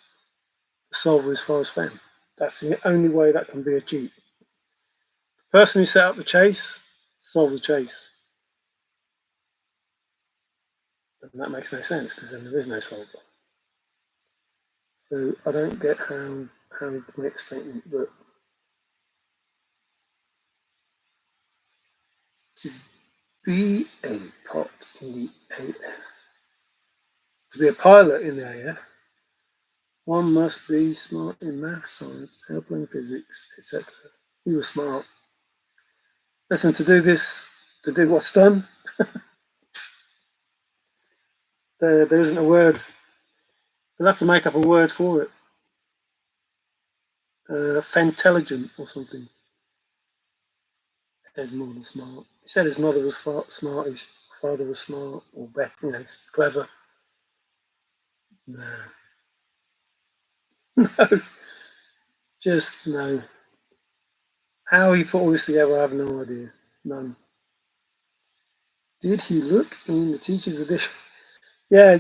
the solver is Forrest Fenn. That's the only way that can be a cheat. The person who set up the chase solved the chase, and that makes no sense because then there is no solver. So I don't get how he can make the statement that to be a pot in the AF, to be a pilot in the AF, one must be smart in math, science, airplane physics, etc. He was smart. Listen, to do what's done, there isn't a word. They'll have to make up a word for it. Fentelligent or something. There's more than smart. He said his mother was smart, his father was smart, or better, clever. No. No. Just no. How he put all this together, I have no idea. None. Did he look in the teacher's edition? Yeah,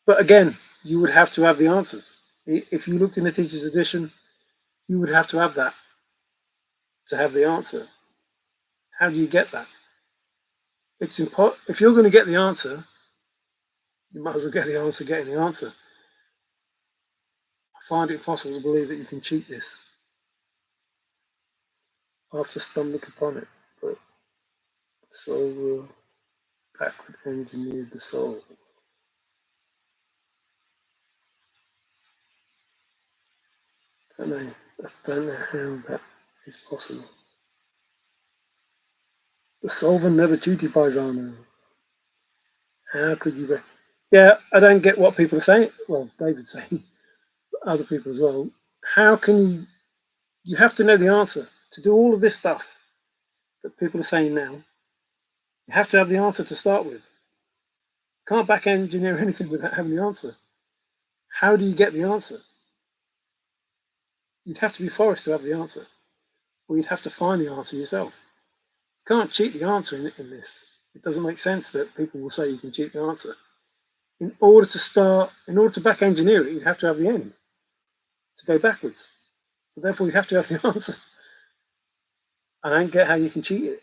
but again, you would have to have the answers. If you looked in the teacher's edition, you would have to have that to have the answer. How do you get that? It's important. If you're going to get the answer, you might as well get the answer getting the answer. I find it impossible to believe that you can cheat this. I have to stomach upon it, but so backward engineered the soul. I don't know how that is possible. The solver never cheated by Zano. How could you be? Yeah, I don't get what people are saying. Well, David's saying, other people as well. How can you? You have to know the answer to do all of this stuff that people are saying now. You have to have the answer to start with. You can't back engineer anything without having the answer. How do you get the answer? You'd have to be Forrest to have the answer, or you'd have to find the answer yourself. You can't cheat the answer in this. It doesn't make sense that people will say you can cheat the answer. In order to back engineer it, you'd have to have the end to go backwards. So therefore, you have to have the answer. I don't get how you can cheat it.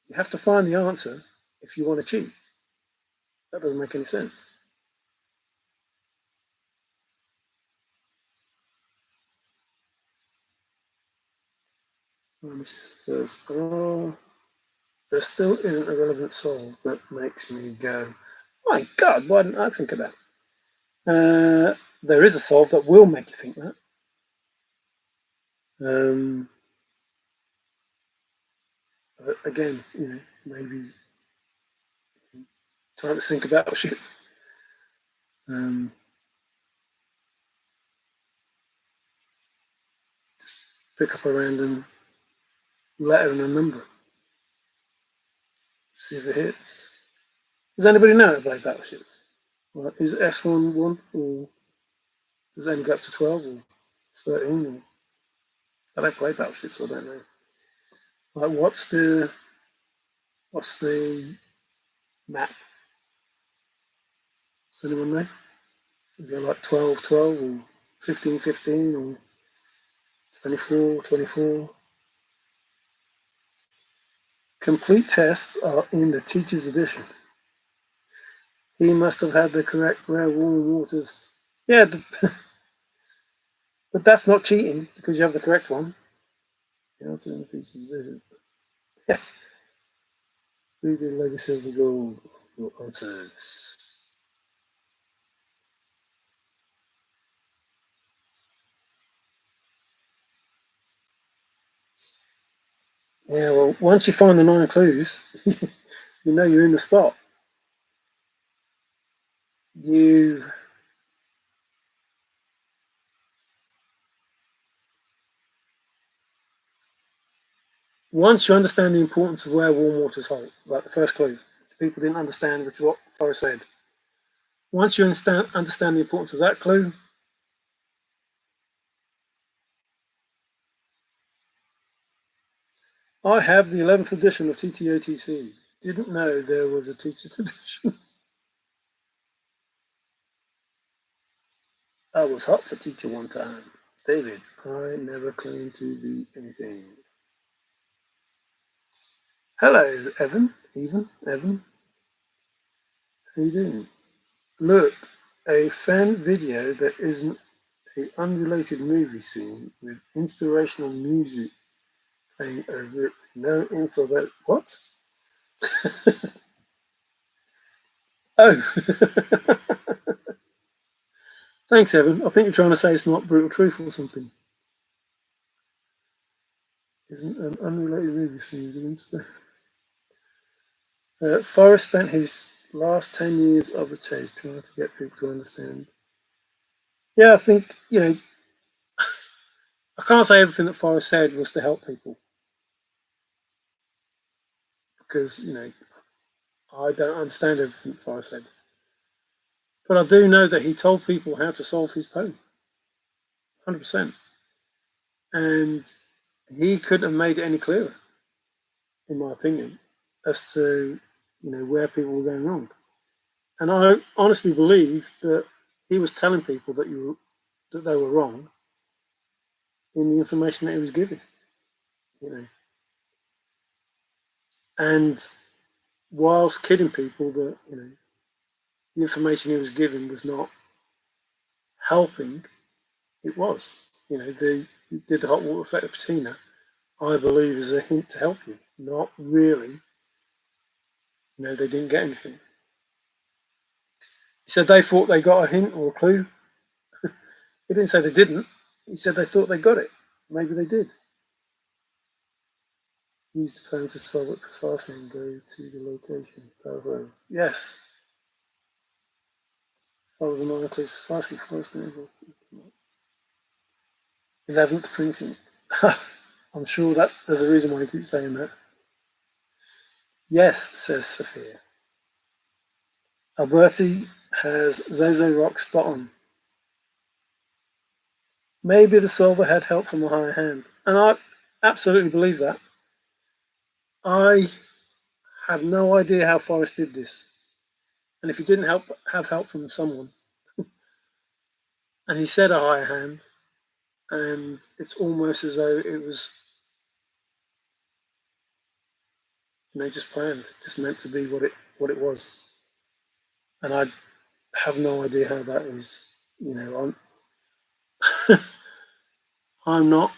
You have to find the answer if you want to cheat. That doesn't make any sense. Oh, there still isn't a relevant solve that makes me go, my God, why didn't I think of that? There is a solve that will make you think that. But again, maybe time to think about Battleship. Just pick up a random letter and a number. See if it hits. Does anybody know how to play Battleships? Like, is S1 1, or does it only go up to 12 or 13? Or I don't play Battleships, so I don't know. Like, what's the map? Does anyone know? Is it like 12 12 or 15 15 or 24 24? Complete tests are in the teacher's edition. He must have had the correct rare warm waters. Yeah, but that's not cheating because you have the correct one. The answer in the teacher's edition. Yeah. Read the legacy of the gold for your answers. Yeah, well, once you find the 9 clues, you know you're in the spot. You Once you understand the importance of where warm waters hold, like the first clue, which people didn't understand, which is what Forrest said. Once you understand the importance of that clue, I have the 11th edition of TTOTC. Didn't know there was a teacher's edition. I was hot for teacher one time. David, I never claimed to be anything. Hello, Evan. How you doing? Look, a fan video that isn't a unrelated movie scene with inspirational music playing over it. No info about what? Oh, thanks, Evan. I think you're trying to say it's not brutal truth or something. Isn't an unrelated movie scene with inspiration. Forrest spent his last 10 years of the chase trying to get people to understand. Yeah, I think, I can't say everything that Forrest said was to help people because, I don't understand everything that Forrest said. But I do know that he told people how to solve his poem, 100%. And he couldn't have made it any clearer, in my opinion, as to, where people were going wrong. And I honestly believe that he was telling people that they were wrong in the information that he was giving, you know. And whilst kidding people that, the information he was giving was not helping, it was. They did the hot water effect of patina, I believe, is a hint to help you. Not really, they didn't get anything. He said they thought they got a hint or a clue. He didn't say they didn't. He said they thought they got it. Maybe they did. Use the phone to solve it precisely and go to the location. Paragraph. Yes. Follow the 9 clues precisely. 11th printing. I'm sure that there's a reason why he keeps saying that. Yes, says Sophia. Alberti has Zozo Rock spot on. Maybe the solver had help from a higher hand. And I absolutely believe that. I have no idea how Forrest did this. And if he didn't have help from someone, and he said a higher hand, and it's almost as though it was, just planned, just meant to be what it was. And I have no idea how that is. I'm not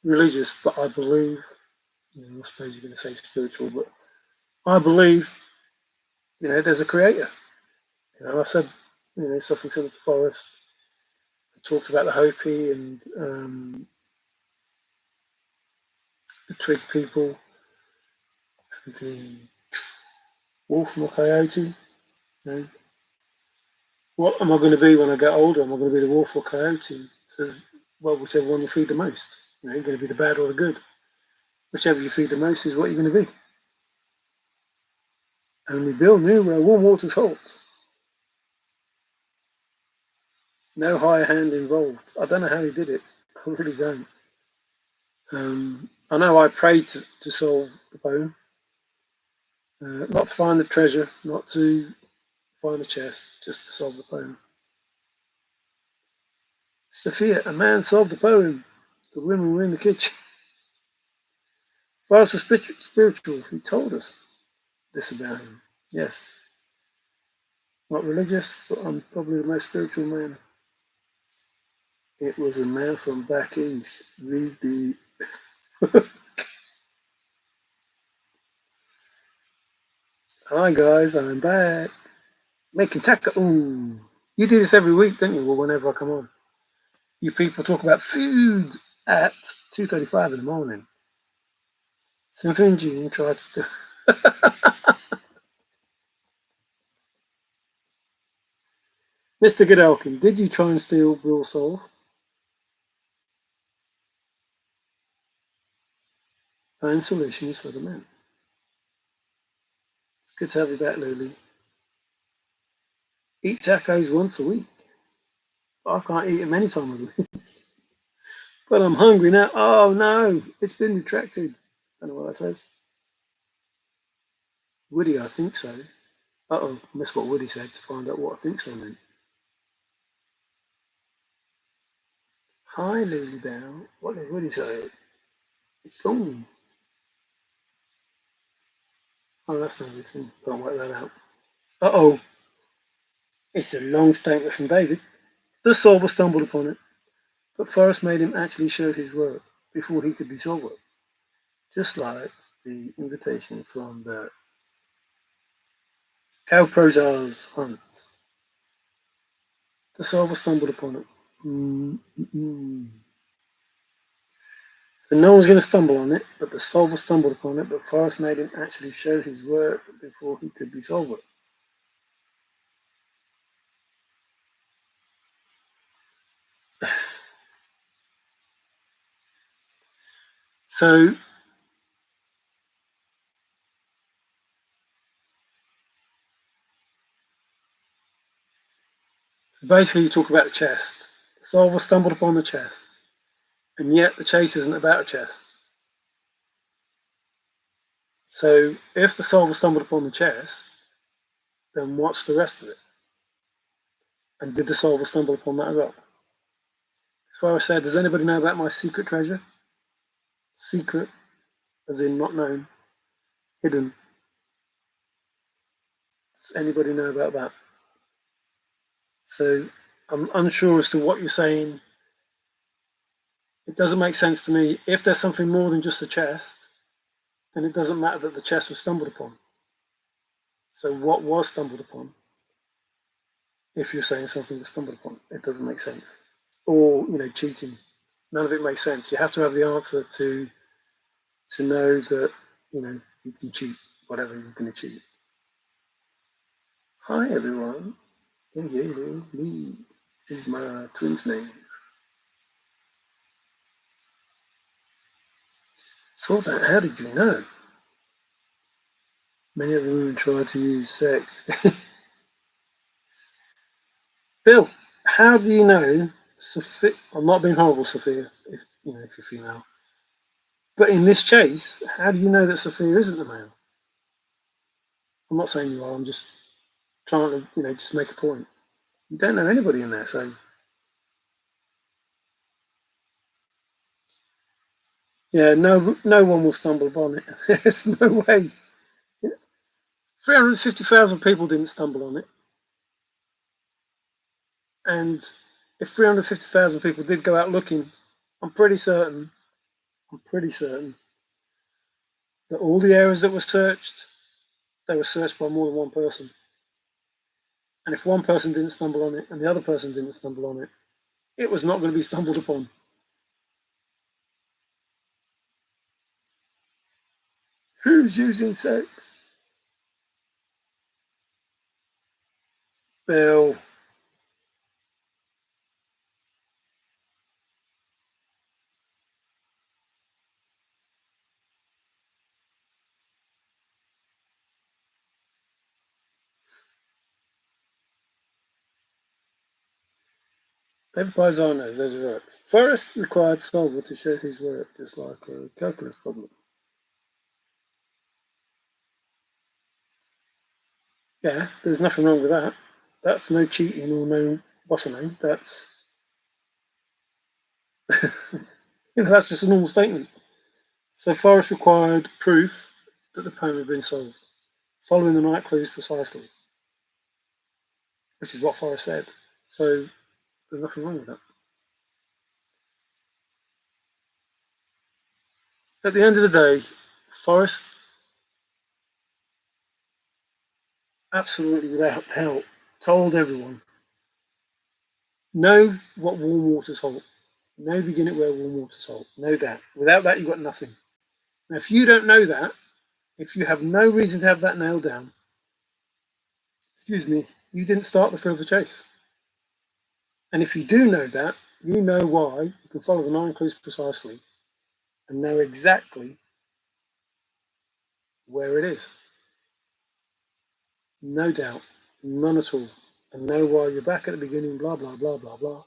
religious, but I believe. I suppose you're going to say spiritual, but I believe. There's a creator. I said, something similar to Forrest. I talked about the Hopi and the Twig people, and the wolf and the coyote. What am I going to be when I get older? Am I going to be the wolf or coyote? So, well, whichever one you feed the most. You're going to be the bad or the good. Whichever you feed the most is what you're going to be. Only Bill knew where warm waters hold. No higher hand involved. I don't know how he did it. I really don't. I know I prayed to solve the poem. Not to find the treasure, not to find the chest, just to solve the poem. Sophia, a man solved the poem. The women were in the kitchen. Forrest was spiritual. He told us this about him. Yes. Not religious, but I'm probably the most spiritual man. It was a man from back east. Read the. Hi guys, I'm back. Making taco. Ooh. You do this every week, don't you? Well, whenever I come on. You people talk about food at 2:35 in the morning. Symphony and Jean tried to steal. Mr. Godolkin, did you try and steal Will Solve? Home solutions for the men. It's good to have you back, Lily. Eat tacos once a week. I can't eat them any time of the week. But I'm hungry now. Oh no, it's been retracted. Don't know what that says. Woody, I think so. Uh-oh, I missed what Woody said to find out what I think so meant. Hi, Lily Bell. What did Woody say? It's gone. Oh, that's no good to me. Can't work that out. Uh-oh. It's a long statement from David. The solver stumbled upon it, but Forrest made him actually show his work before he could be solver. Just like the invitation from the Cowprozar's hunt. The solver stumbled upon it. So no one's going to stumble on it, but the solver stumbled upon it, but Forrest made him actually show his work before he could be solver. So basically you talk about the chest. The solver stumbled upon the chest, and yet the chase isn't about a chest. So if the solver stumbled upon the chest, then what's the rest of it? And did the solver stumble upon that as well? As far as said, does anybody know about my secret treasure? Secret, as in not known, hidden. Does anybody know about that? So I'm unsure as to what you're saying. It doesn't make sense to me. If there's something more than just a chest, then it doesn't matter that the chest was stumbled upon. So what was stumbled upon? If you're saying something was stumbled upon, it doesn't make sense. Or cheating. None of it makes sense. You have to have the answer to know that you can cheat whatever you're going to cheat. Hi everyone. Lee is my twin's name. So that, how did you know? Many of the women try to use sex. Bill, how do you know Sophia? I'm not being horrible, Sophia, if you're female. But in this chase, how do you know that Sophia isn't the male? I'm not saying you are, I'm just trying to, just make a point. You don't know anybody in there, so yeah, no one will stumble upon it. There's no way. 350,000 people didn't stumble on it. And if 350,000 people did go out looking, I'm pretty certain that all the areas that were searched, they were searched by more than one person. And if one person didn't stumble on it and the other person didn't stumble on it, it was not going to be stumbled upon. Who's using sex? Bill. David Paisano, those are right. Forrest required Solver to show his work, just like a calculus problem. Yeah, there's nothing wrong with that. That's no cheating or no what's her name. That's that's just a normal statement. So Forrest required proof that the poem had been solved, following the night clues precisely, which is what Forrest said. So there's nothing wrong with that. At the end of the day, Forrest absolutely without help told everyone, know what warm waters hold. Know begin it where warm waters hold. Know that. Without that, you've got nothing. Now, if you don't know that, if you have no reason to have that nailed down, excuse me, you didn't start the thrill of the chase. And if you do know that, you know why you can follow the 9 clues precisely and know exactly where it is. No doubt, none at all. And know why you're back at the beginning, blah, blah, blah, blah, blah.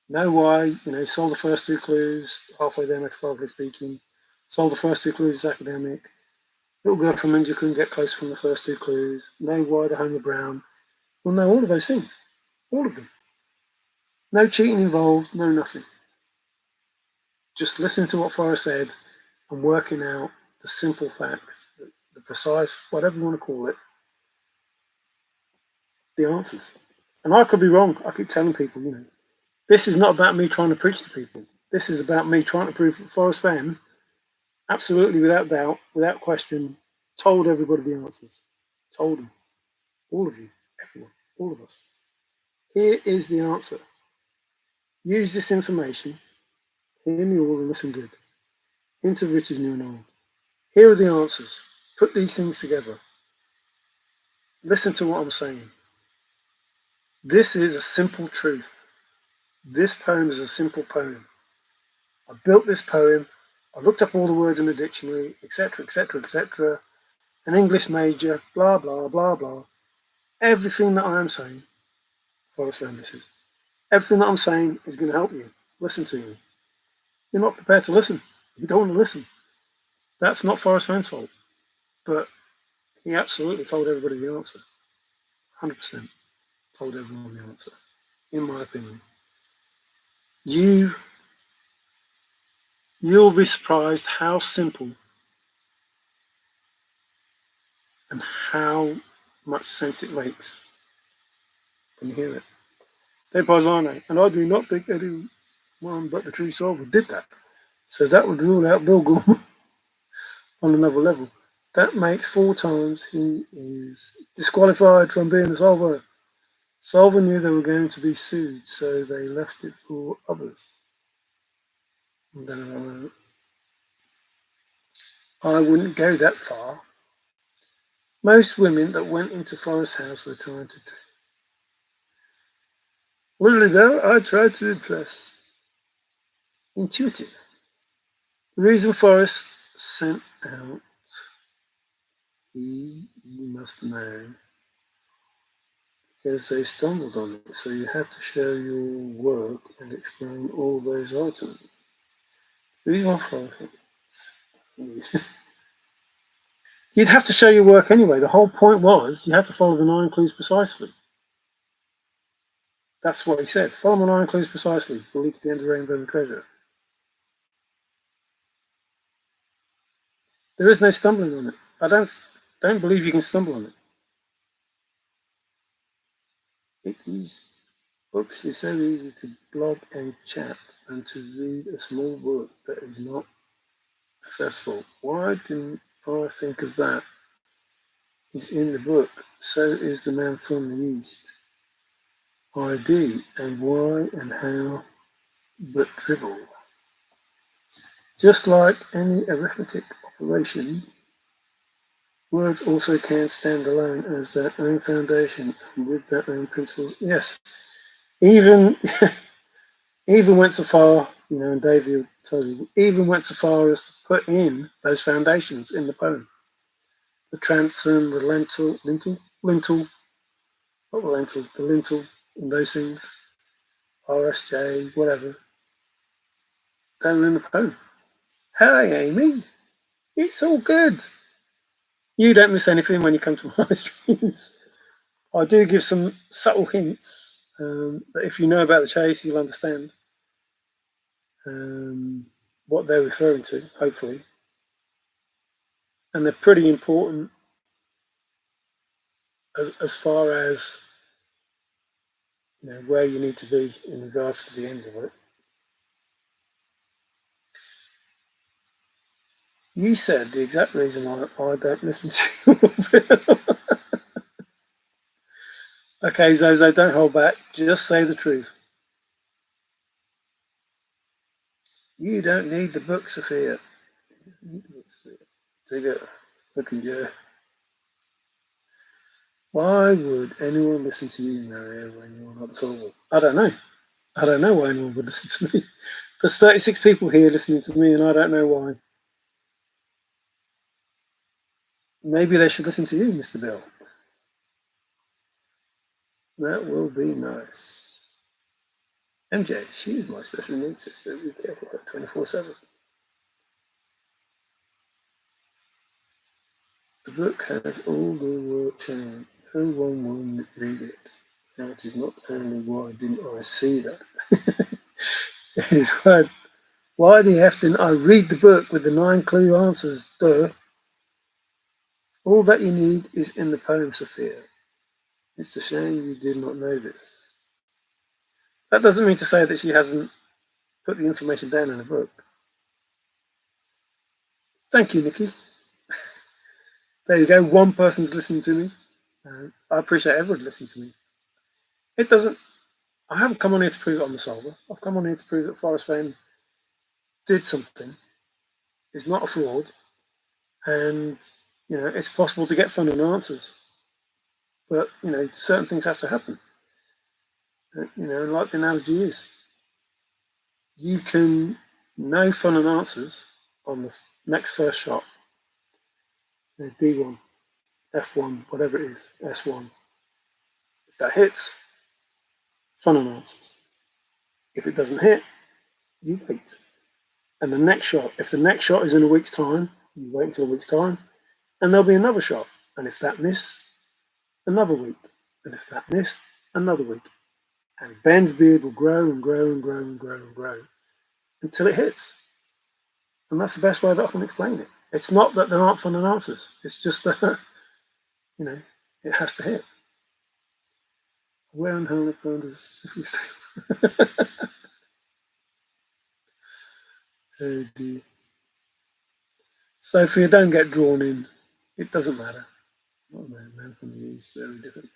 Know why, solve the first 2 clues, halfway there metaphorically speaking. Solve the first 2 clues, it's academic. Little girl from India couldn't get close from the first 2 clues. Know why the Homer Brown. You'll know all of those things. All of them. No cheating involved, no nothing. Just listening to what Forrest said and working out the simple facts, the precise, whatever you want to call it, the answers. And I could be wrong. I keep telling people, this is not about me trying to preach to people. This is about me trying to prove that Forrest Fenn, absolutely without doubt, without question, told everybody the answers. Told them. All of you, everyone, all of us. Here is the answer. Use this information. Hear me all and listen good. Hint of riches new and old. Here are the answers. Put these things together. Listen to what I'm saying. This is a simple truth. This poem is a simple poem. I built this poem. I looked up all the words in the dictionary, etc., etc., etc. An English major, blah, blah, blah, blah. Everything that I am saying, Forrest Fenn, everything that I'm saying is going to help you. Listen to me. You're not prepared to listen. You don't want to listen. That's not Forrest Fenn's fault. But he absolutely told everybody the answer. 100% told everyone the answer, in my opinion. You'll be surprised how simple and how much sense it makes when you hear it. De Paisano, and I do not think anyone but the true solver did that. So that would rule out Bill Gorman on another level. That makes 4 times he is disqualified from being a solver. Solver knew they were going to be sued, so they left it for others. And then I wouldn't go that far. Most women that went into Forrest's house were trying to... Literally though, I tried to impress. Intuitive. The reason Forrest sent out you must know, because they stumbled on it, so you had to show your work and explain all those items. The reason Forrest... You'd have to show your work anyway. The whole point was you had to follow the 9 clues precisely. That's what he said. Follow the 9 clues precisely. Will lead to the end of Rainbow and Treasure. There is no stumbling on it. I don't believe you can stumble on it. It is obviously so easy to blog and chat and to read a small book that is not accessible. Why didn't I think of that? Is in the book. So is the man from the East. ID and why and how, but dribble. Just like any arithmetic operation, words also can stand alone as their own foundation and with their own principles. Yes, even went so far, and David told you, even went so far as to put in those foundations in the poem. The transom, the lintel, not the lintel, the lintel, and those things, RSJ, whatever, they were in the poem. Hi, Amy. It's all good. You don't miss anything when you come to my streams. I do give some subtle hints that if you know about the chase, you'll understand what they're referring to, hopefully. And they're pretty important as far as where you need to be in regards to the end of it. You said the exact reason why I don't listen to you. Okay, Zozo, don't hold back. Just say the truth. You don't need the book, Sophia. Dig it. Looking good. Why would anyone listen to you, Mario, when you're not solvable? I don't know. I don't know why anyone would listen to me. There's 36 people here listening to me, and I don't know why. Maybe they should listen to you, Mr. Bill. That will be nice. MJ, she's my special needs sister. Be careful her 24/7. The book has all the work shown. No one will read it. Now it is not only why didn't I see that. It's why the F didn't I read the book with the 9 clue answers? Duh. All that you need is in the poem, Sophia. It's a shame you did not know this. That doesn't mean to say that she hasn't put the information down in the book. Thank you, Nikki. There you go. One person's listening to me. I appreciate everybody listening to me. It doesn't. I haven't come on here to prove that I'm the solver. I've come on here to prove that Forrest Fenn did something. Is not a fraud, and it's possible to get fun and answers. But certain things have to happen. Like the analogy is, you can know fun and answers on the next first shot. D1, F1, whatever it is, S1. If that hits, fun and answers. If it doesn't hit, you wait. And the next shot, if the next shot is in a week's time, you wait until a week's time, and there'll be another shot. And if that missed, another week. And if that missed, another week. And Ben's beard will grow and grow and grow and grow and grow until it hits. And that's the best way that I can explain it. It's not that there aren't fun and answers. It's just that, it has to hit. Where and how the poem does specifically say? Sophia, don't get drawn in. It doesn't matter. Oh man from the East, very different.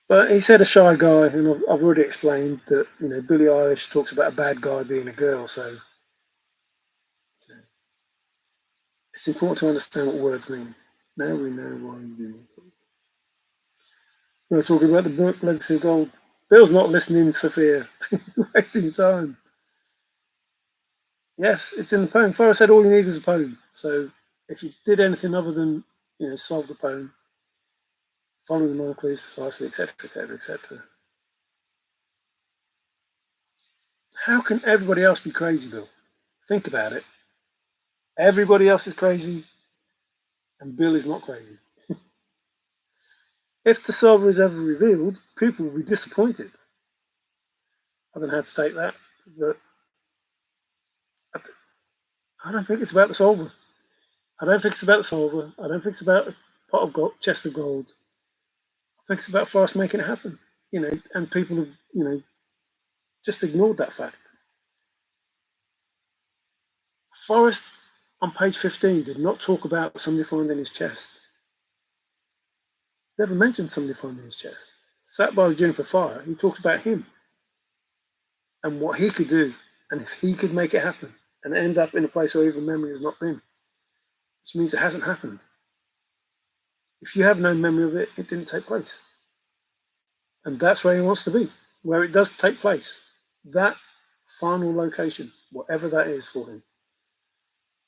But he said a shy guy, and I've already explained that, Billie Eilish talks about a bad guy being a girl, so it's important to understand what words mean. Now we know why you didn't. We're talking about the book, Legacy of Gold. Bill's not listening, Sophia. Wasting your time. Yes, it's in the poem. Forrest said all you need is a poem. So if you did anything other than, solve the poem, follow the 9 clues precisely, etc., etc., etc. How can everybody else be crazy, Bill? Think about it. Everybody else is crazy, and Bill is not crazy. If the solver is ever revealed, people will be disappointed. I don't know how to take that, but I don't think it's about the solver. I don't think it's about the solver. I don't think it's about a pot of gold, chest of gold. I think it's about Forrest making it happen. And people have, just ignored that fact. Forrest on page 15 did not talk about somebody finding his chest. Never mentioned somebody finding his chest. Sat by the juniper fire, he talked about him and what he could do, and if he could make it happen and end up in a place where even memory has not been, which means it hasn't happened. If you have no memory of it, it didn't take place. And that's where he wants to be, where it does take place. That final location, whatever that is for him,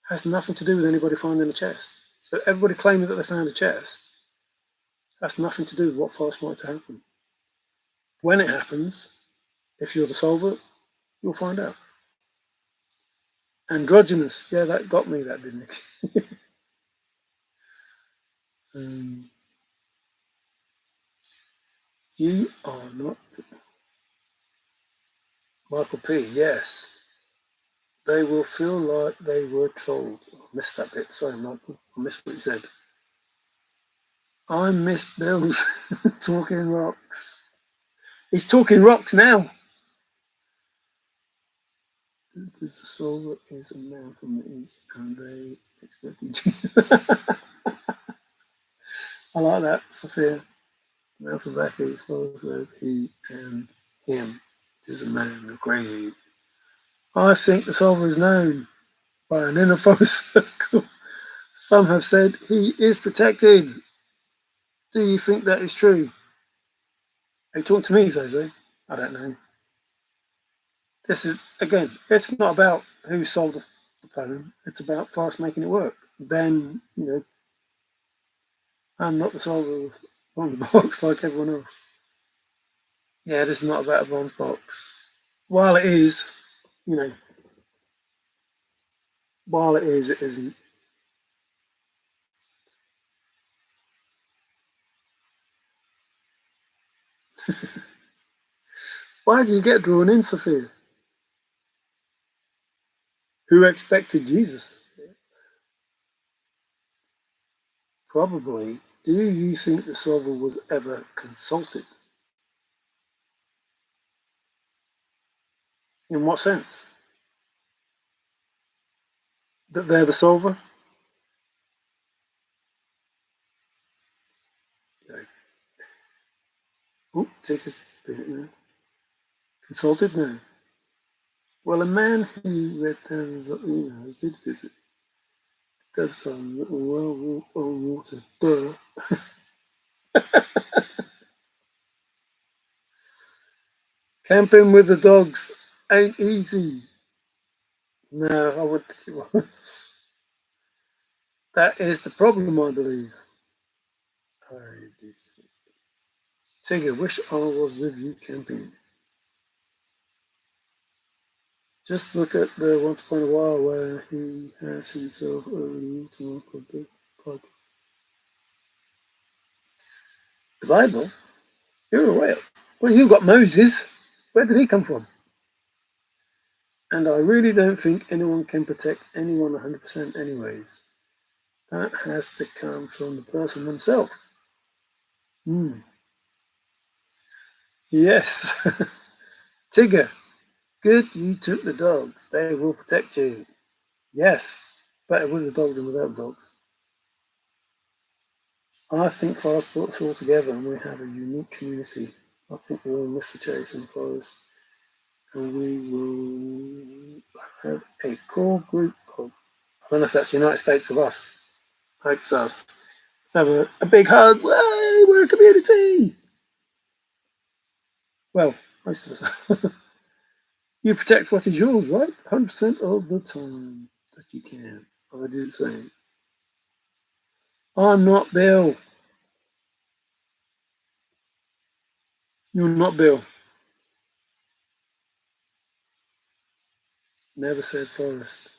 has nothing to do with anybody finding a chest. So everybody claiming that they found a chest has nothing to do with what Forrest wanted to happen. When it happens, if you're the solver, you'll find out. Androgynous, yeah, that got me, that didn't it? You are not Michael P. Yes, they will feel like they were trolled. I missed that bit. Sorry, Michael. I missed what you said. I miss Bill's talking rocks. He's talking rocks now. Because the solver is a man from the East, and they expected you. I like that, Sophia. Man from back east, said he and him is a man. You're crazy. I think the solver is known by an inner forest circle. Some have said he is protected. Do you think that is true? Hey, talk to me, Zozo. I don't know. This is, again, it's not about who solved the poem. It's about Forrest making it work. Then, I'm not the solver of the box like everyone else. Yeah, this is not about a bronze box. While it is, you know, while it is, it isn't. Why did you get drawn in, Sophia? Who expected Jesus? Probably. Do you think the solver was ever consulted? In what sense? That they're the solver? Oh, take us. No. Consulted? No. Well, a man who read thousands of emails did visit Devtown well on water. Duh. Camping with the dogs ain't easy. No, I wouldn't think it was. That is the problem, I believe. Tigger, wish I was with you camping. Just look at the Once Upon a While where he has himself over the water of the Bible. The Bible? You're a whale. Well, you've got Moses. Where did he come from? And I really don't think anyone can protect anyone 100% anyways. That has to come from the person themselves. Yes. Tigger, good you took the dogs. They will protect you. Yes. Better with the dogs than without the dogs. I think Forrest brought us all together and we have a unique community. I think we all miss the chase in the forest. And we will have a core group of, I don't know if that's the United States of us. I hope it's us. Let's have a big hug. Way, we're a community. Well, most of us are. You protect what is yours, right? 100% of the time that you can. I did the same. I'm not Bill. You're not Bill. Never said Forrest.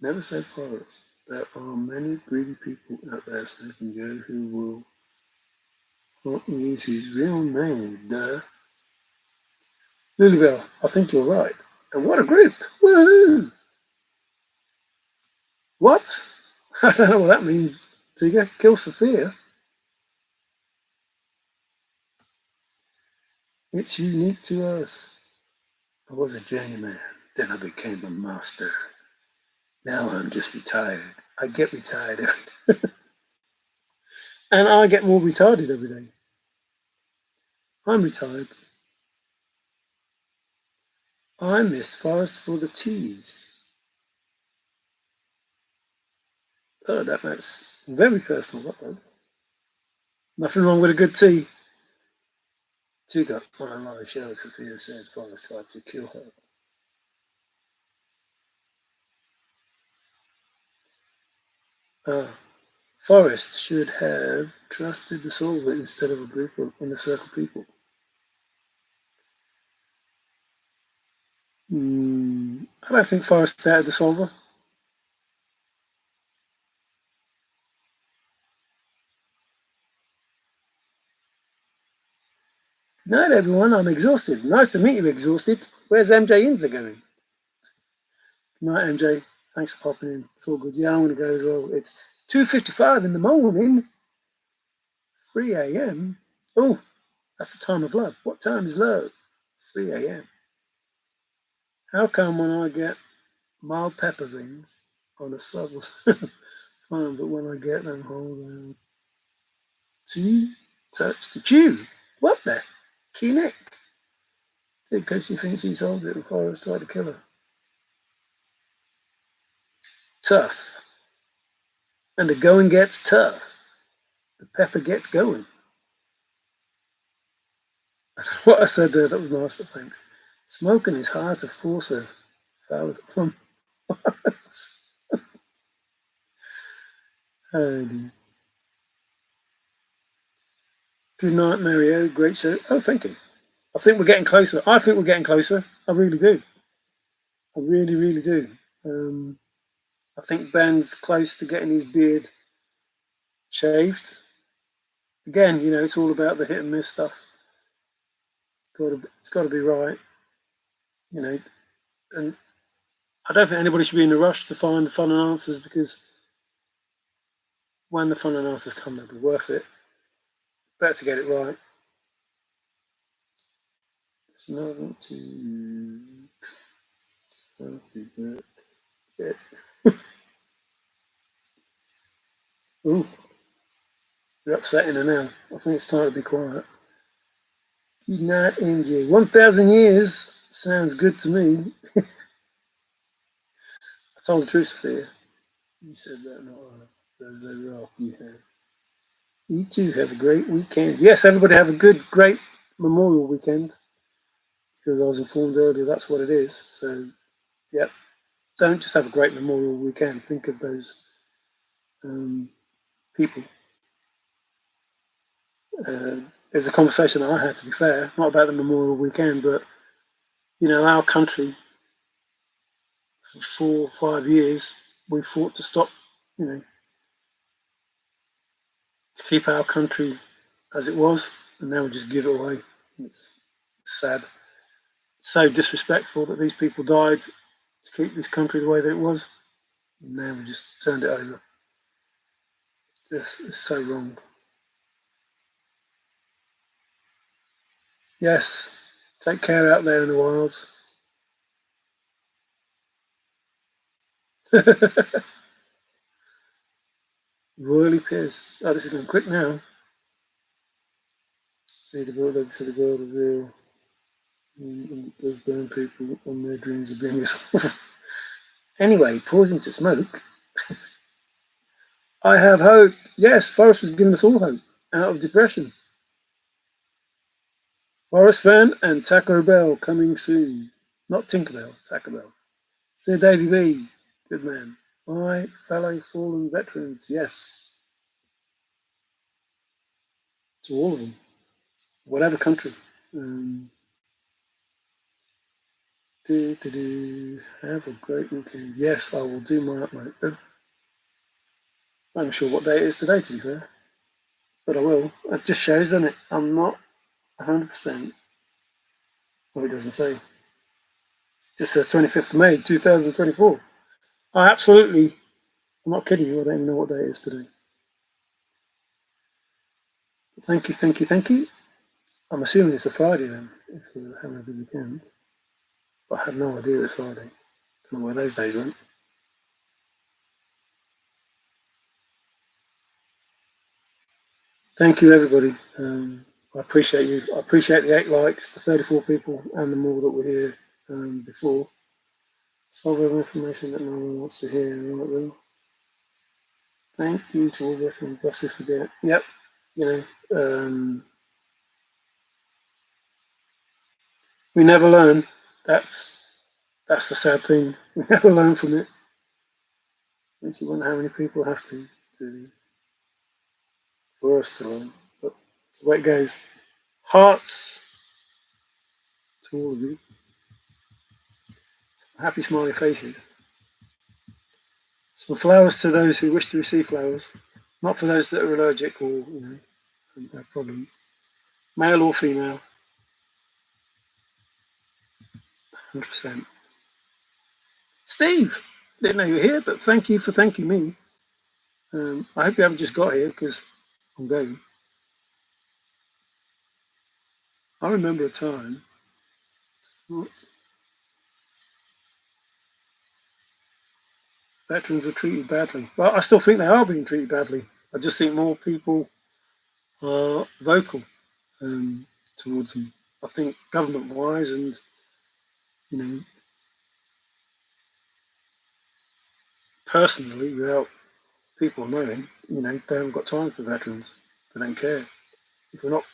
Never said Forrest. There are many greedy people out there, Smoking Joe, who will not use his real name. Duh. Lilybell, I think you're right. And what a group! Woohoo! What? I don't know what that means, Tigger. Kill Sophia. It's unique to us. I was a journeyman, then I became a master. Now I'm just retired. I get retired every day. And I get more retarded every day. I'm retired. I miss Forrest for the cheese. Oh, that makes very personal, that does. Nothing wrong with a good tea. Tigger on a live show, Sophia said Forrest tried to kill her. Forrest should have trusted the solver instead of a group of inner circle people. I don't think Forrest doubted the solver. Good night, everyone. I'm exhausted. Nice to meet you, exhausted. Where's MJ Inza going? Good night, MJ. Thanks for popping in. It's all good. Yeah, I'm going to go as well. It's 2:55 in the morning. 3 a.m. Oh, that's the time of love. What time is love? 3 a.m. How come when I get mild pepper rings on a sub was fine, but when I get them whole, they're too touch to chew? What the? Key neck? Because she thinks she sold it and Forrest tried to kill her. tough. And the going gets tough. The pepper gets going. I don't know what I said there, that was nice, but thanks. Smoking is hard to force a foul from. Oh dear. Good night, Mario. Great show. Oh, thank you. I think we're getting closer. I think we're getting closer. I really do. I really, really do. I think Ben's close to getting his beard shaved. Again, you know, it's all about the hit and miss stuff. It's got to be right, you know. And I don't think anybody should be in a rush to find the fun and answers, because when the fun and answers come, they'll be worth it. Better to get it right. It's not to. Yeah. Ooh, you're upsetting her now. I think it's time to be quiet. Good night, MJ. 1,000 years sounds good to me. I told the truth, Sophia. You said that, not I. There's a rock you have. You too have a great weekend. Yes, everybody have a good, great Memorial weekend, because I was informed earlier that's what it is. So, yep, don't just have a great Memorial weekend. Think of those people. It was a conversation that I had, to be fair, not about the Memorial weekend, but, you know, our country, for 4 or 5 years, we fought to stop, you know, to keep our country as it was, and now we just give it away. It's sad. So disrespectful that these people died to keep this country the way that it was. And now we just turned it over. It's so wrong. Yes, take care out there in the wilds. Royally pissed. Oh, this is going quick now. See the bulldog to the world of real. And those burn people on their dreams of being yourself. Anyway, pausing to smoke. I have hope. Yes, Forrest was giving us all hope out of depression. Forrest, Fenn, and Taco Bell coming soon. Not Tinkerbell, Taco Bell. Sir Davy B, good man. My fellow fallen veterans, yes. To all of them, whatever country. Have a great weekend. Yes, I will do my utmost. I'm sure what day it is today, to be fair, but I will. It just shows, doesn't it? I'm not 100%. Well, it doesn't say. It just says 25th of May, 2024. I absolutely, I'm not kidding you. I don't even know what day it is today. Thank you, thank you, thank you. I'm assuming it's a Friday then, if you're having a good weekend. But I had no idea it was Friday. Don't know where those days went. Thank you, everybody. I appreciate you. I appreciate the 8 likes, the 34 people, and the more that were here before. Solve information that no one wants to hear. Right, Will. Thank you to all veterans, lest we forget. Yep, you know, we never learn. That's the sad thing. We never learn from it. Makes you wonder how many people have to for us to learn. But it's the way it goes. Hearts to all of you. Some happy smiley faces. Some flowers to those who wish to receive flowers. Not for those that are allergic or, you know, have problems. Male or female. 100%. Steve, didn't know you were here, but thank you for thanking me. I hope you haven't just got here because I'm going. I remember a time. What? Veterans are treated badly. Well, I still think they are being treated badly. I just think more people are vocal towards them. I think government-wise, and you know, personally, without people knowing, they haven't got time for veterans. They don't care. If we're not,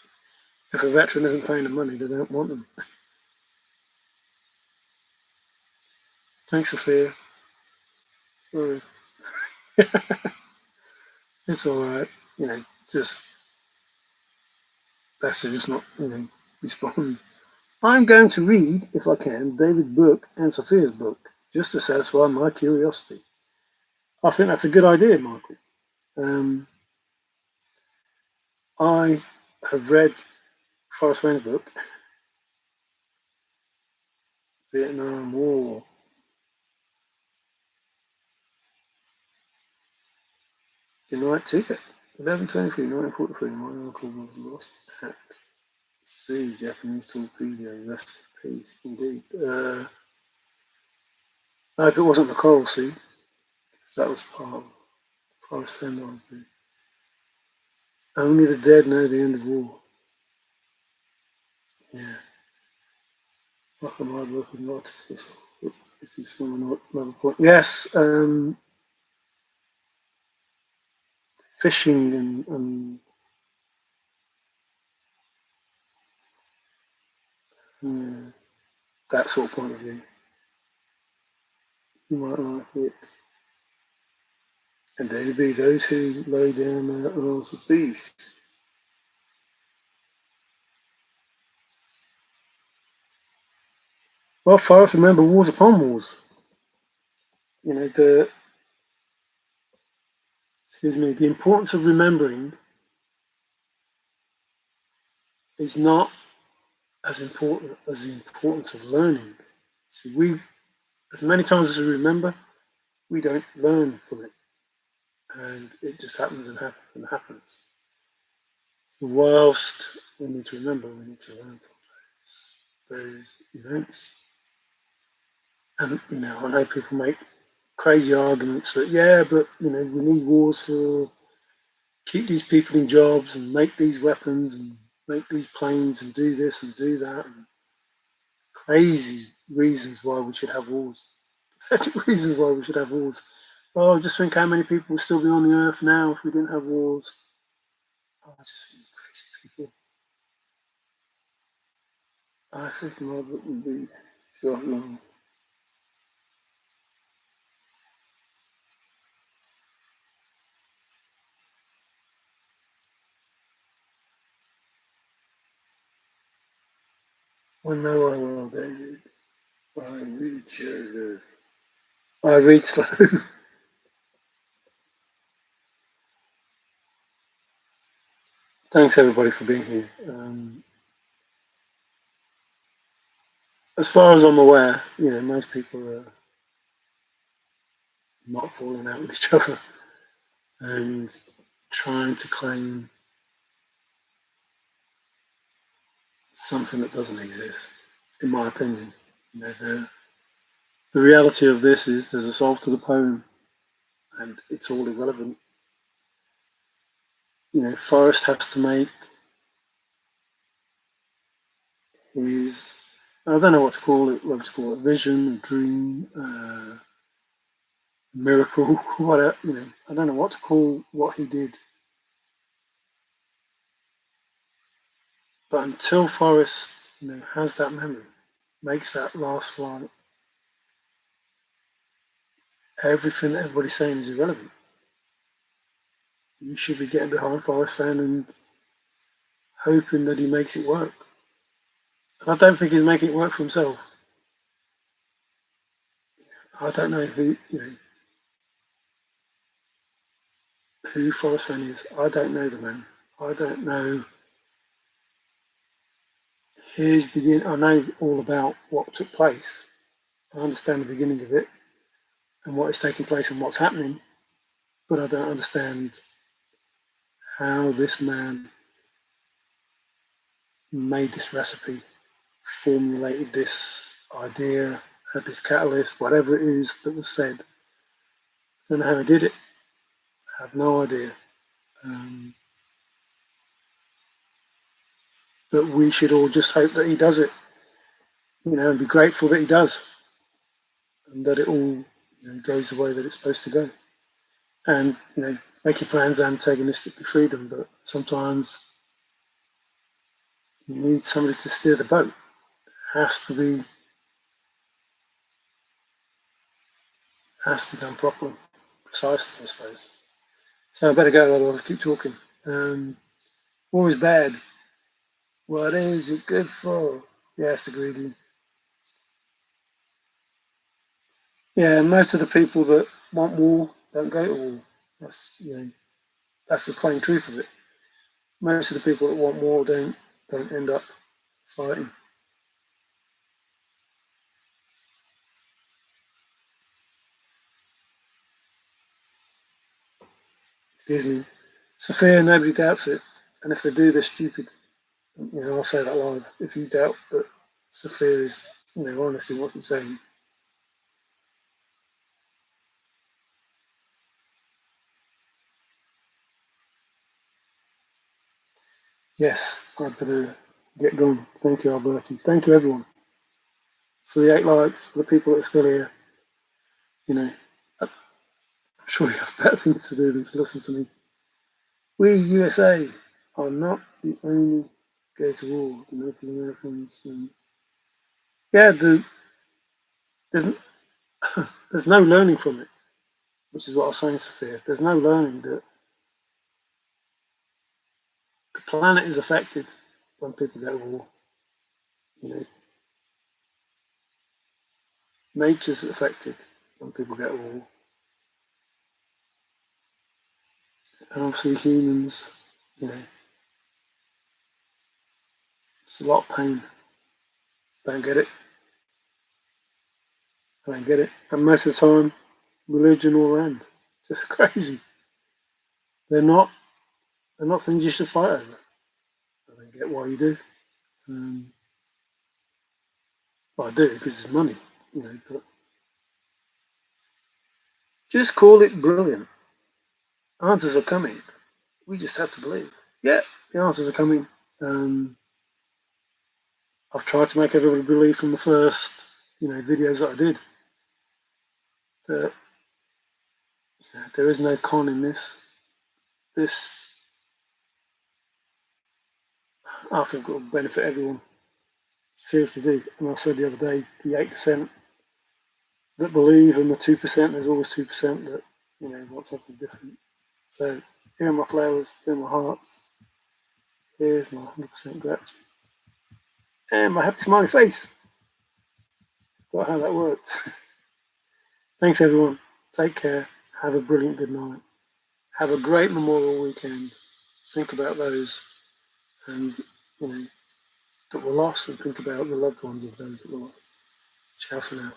if a veteran isn't paying the money, they don't want them. Thanks, Sophia. Sorry. It's all right. Just best to just not, respond. I'm going to read, if I can, David's book and Sophia's book, just to satisfy my curiosity. I think that's a good idea, Michael. I have read Forrest Fenn's book, Vietnam War. Good night, ticket. 11/23, 1943. My uncle was lost at sea. Japanese torpedo. Rest in peace. Indeed. I hope it wasn't the Coral Sea, because that was part of Forrest Fenn. Only the dead know the end of war. Yeah. Like my book is not typical. If you from another point. Yes. Fishing and that sort of point of view. You might like it. And there be those who lay down their arms for peace. Well, Forrest, remember wars upon wars. The importance of remembering is not as important as the importance of learning. See, as many times as we remember, we don't learn from it. And it just happens and happens and happens. So whilst we need to remember, we need to learn from those events. And, I know people make crazy arguments that, yeah, but, we need wars for keep these people in jobs and make these weapons and make these planes and do this and do that. And crazy reasons why we should have wars. Pathetic reasons why we should have wars. Oh, just think how many people would still be on the earth now if we didn't have wars. Oh, I just think crazy people. I think my book would be short and long. Well, no, I will, David. I read slow. I read slow. Thanks, everybody, for being here. As far as I'm aware, most people are not falling out with each other and trying to claim something that doesn't exist, in my opinion. The reality of this is there's a solve to the poem and it's all irrelevant. Forrest has to make his, I don't know what to call it, whether to call it a vision, a dream, a miracle, whatever, I don't know what to call what he did. But until Forrest, has that memory, makes that last flight, everything that everybody's saying is irrelevant. You should be getting behind Forrest Fenn and hoping that he makes it work. And I don't think he's making it work for himself. I don't know who Forrest Fenn is. I don't know the man. I don't know his begin. I know all about what took place. I understand the beginning of it and what is taking place and what's happening, but I don't understand how this man made this recipe, formulated this idea, had this catalyst, whatever it is that was said. I don't know how he did it. I have no idea. But we should all just hope that he does it, and be grateful that he does, and that it all, goes the way that it's supposed to go. And make your plans antagonistic to freedom, but sometimes you need somebody to steer the boat. Has to be done properly, precisely, I suppose. So I better go, otherwise I keep talking. War is bad. What is it good for? Yes, agreed. Yeah, most of the people that want war don't go to war. That's the plain truth of it. Most of the people that want war don't end up fighting. Excuse me. Sophia, nobody doubts it, and if they do, they're stupid. I'll say that live. If you doubt that Sophia is, honest in what she's saying, yes, I'd better get going. Thank you, Alberti. Thank you, everyone, for the 8 likes, for the people that are still here. I'm sure you have better things to do than to listen to me. We, USA, are not the only go to war. The Native Americans. Yeah, there's, there's no learning from it, which is what I was saying, Sophia. There's no learning that the planet is affected when people go to war. Nature's affected when people go to war. And obviously humans, it's a lot of pain. Don't get it. I don't get it. And most of the time, religion will end. Just crazy. They're not things you should fight over. I don't get why you do. Well, I do because it's money, but just call it brilliant. Answers are coming. We just have to believe. Yeah, the answers are coming. I've tried to make everybody believe from the first, videos that I did that there is no con in this. This, I think, will benefit everyone. Seriously do. And I said the other day, the 8% that believe and the 2%, there's always 2% that, want something different. So here are my flowers, here are my hearts, here's my 100% gratitude. And my happy smiley face. Got how that worked. Thanks, everyone. Take care. Have a brilliant good night. Have a great Memorial weekend. Think about those and, that were lost, and think about the loved ones of those that were lost. Ciao for now.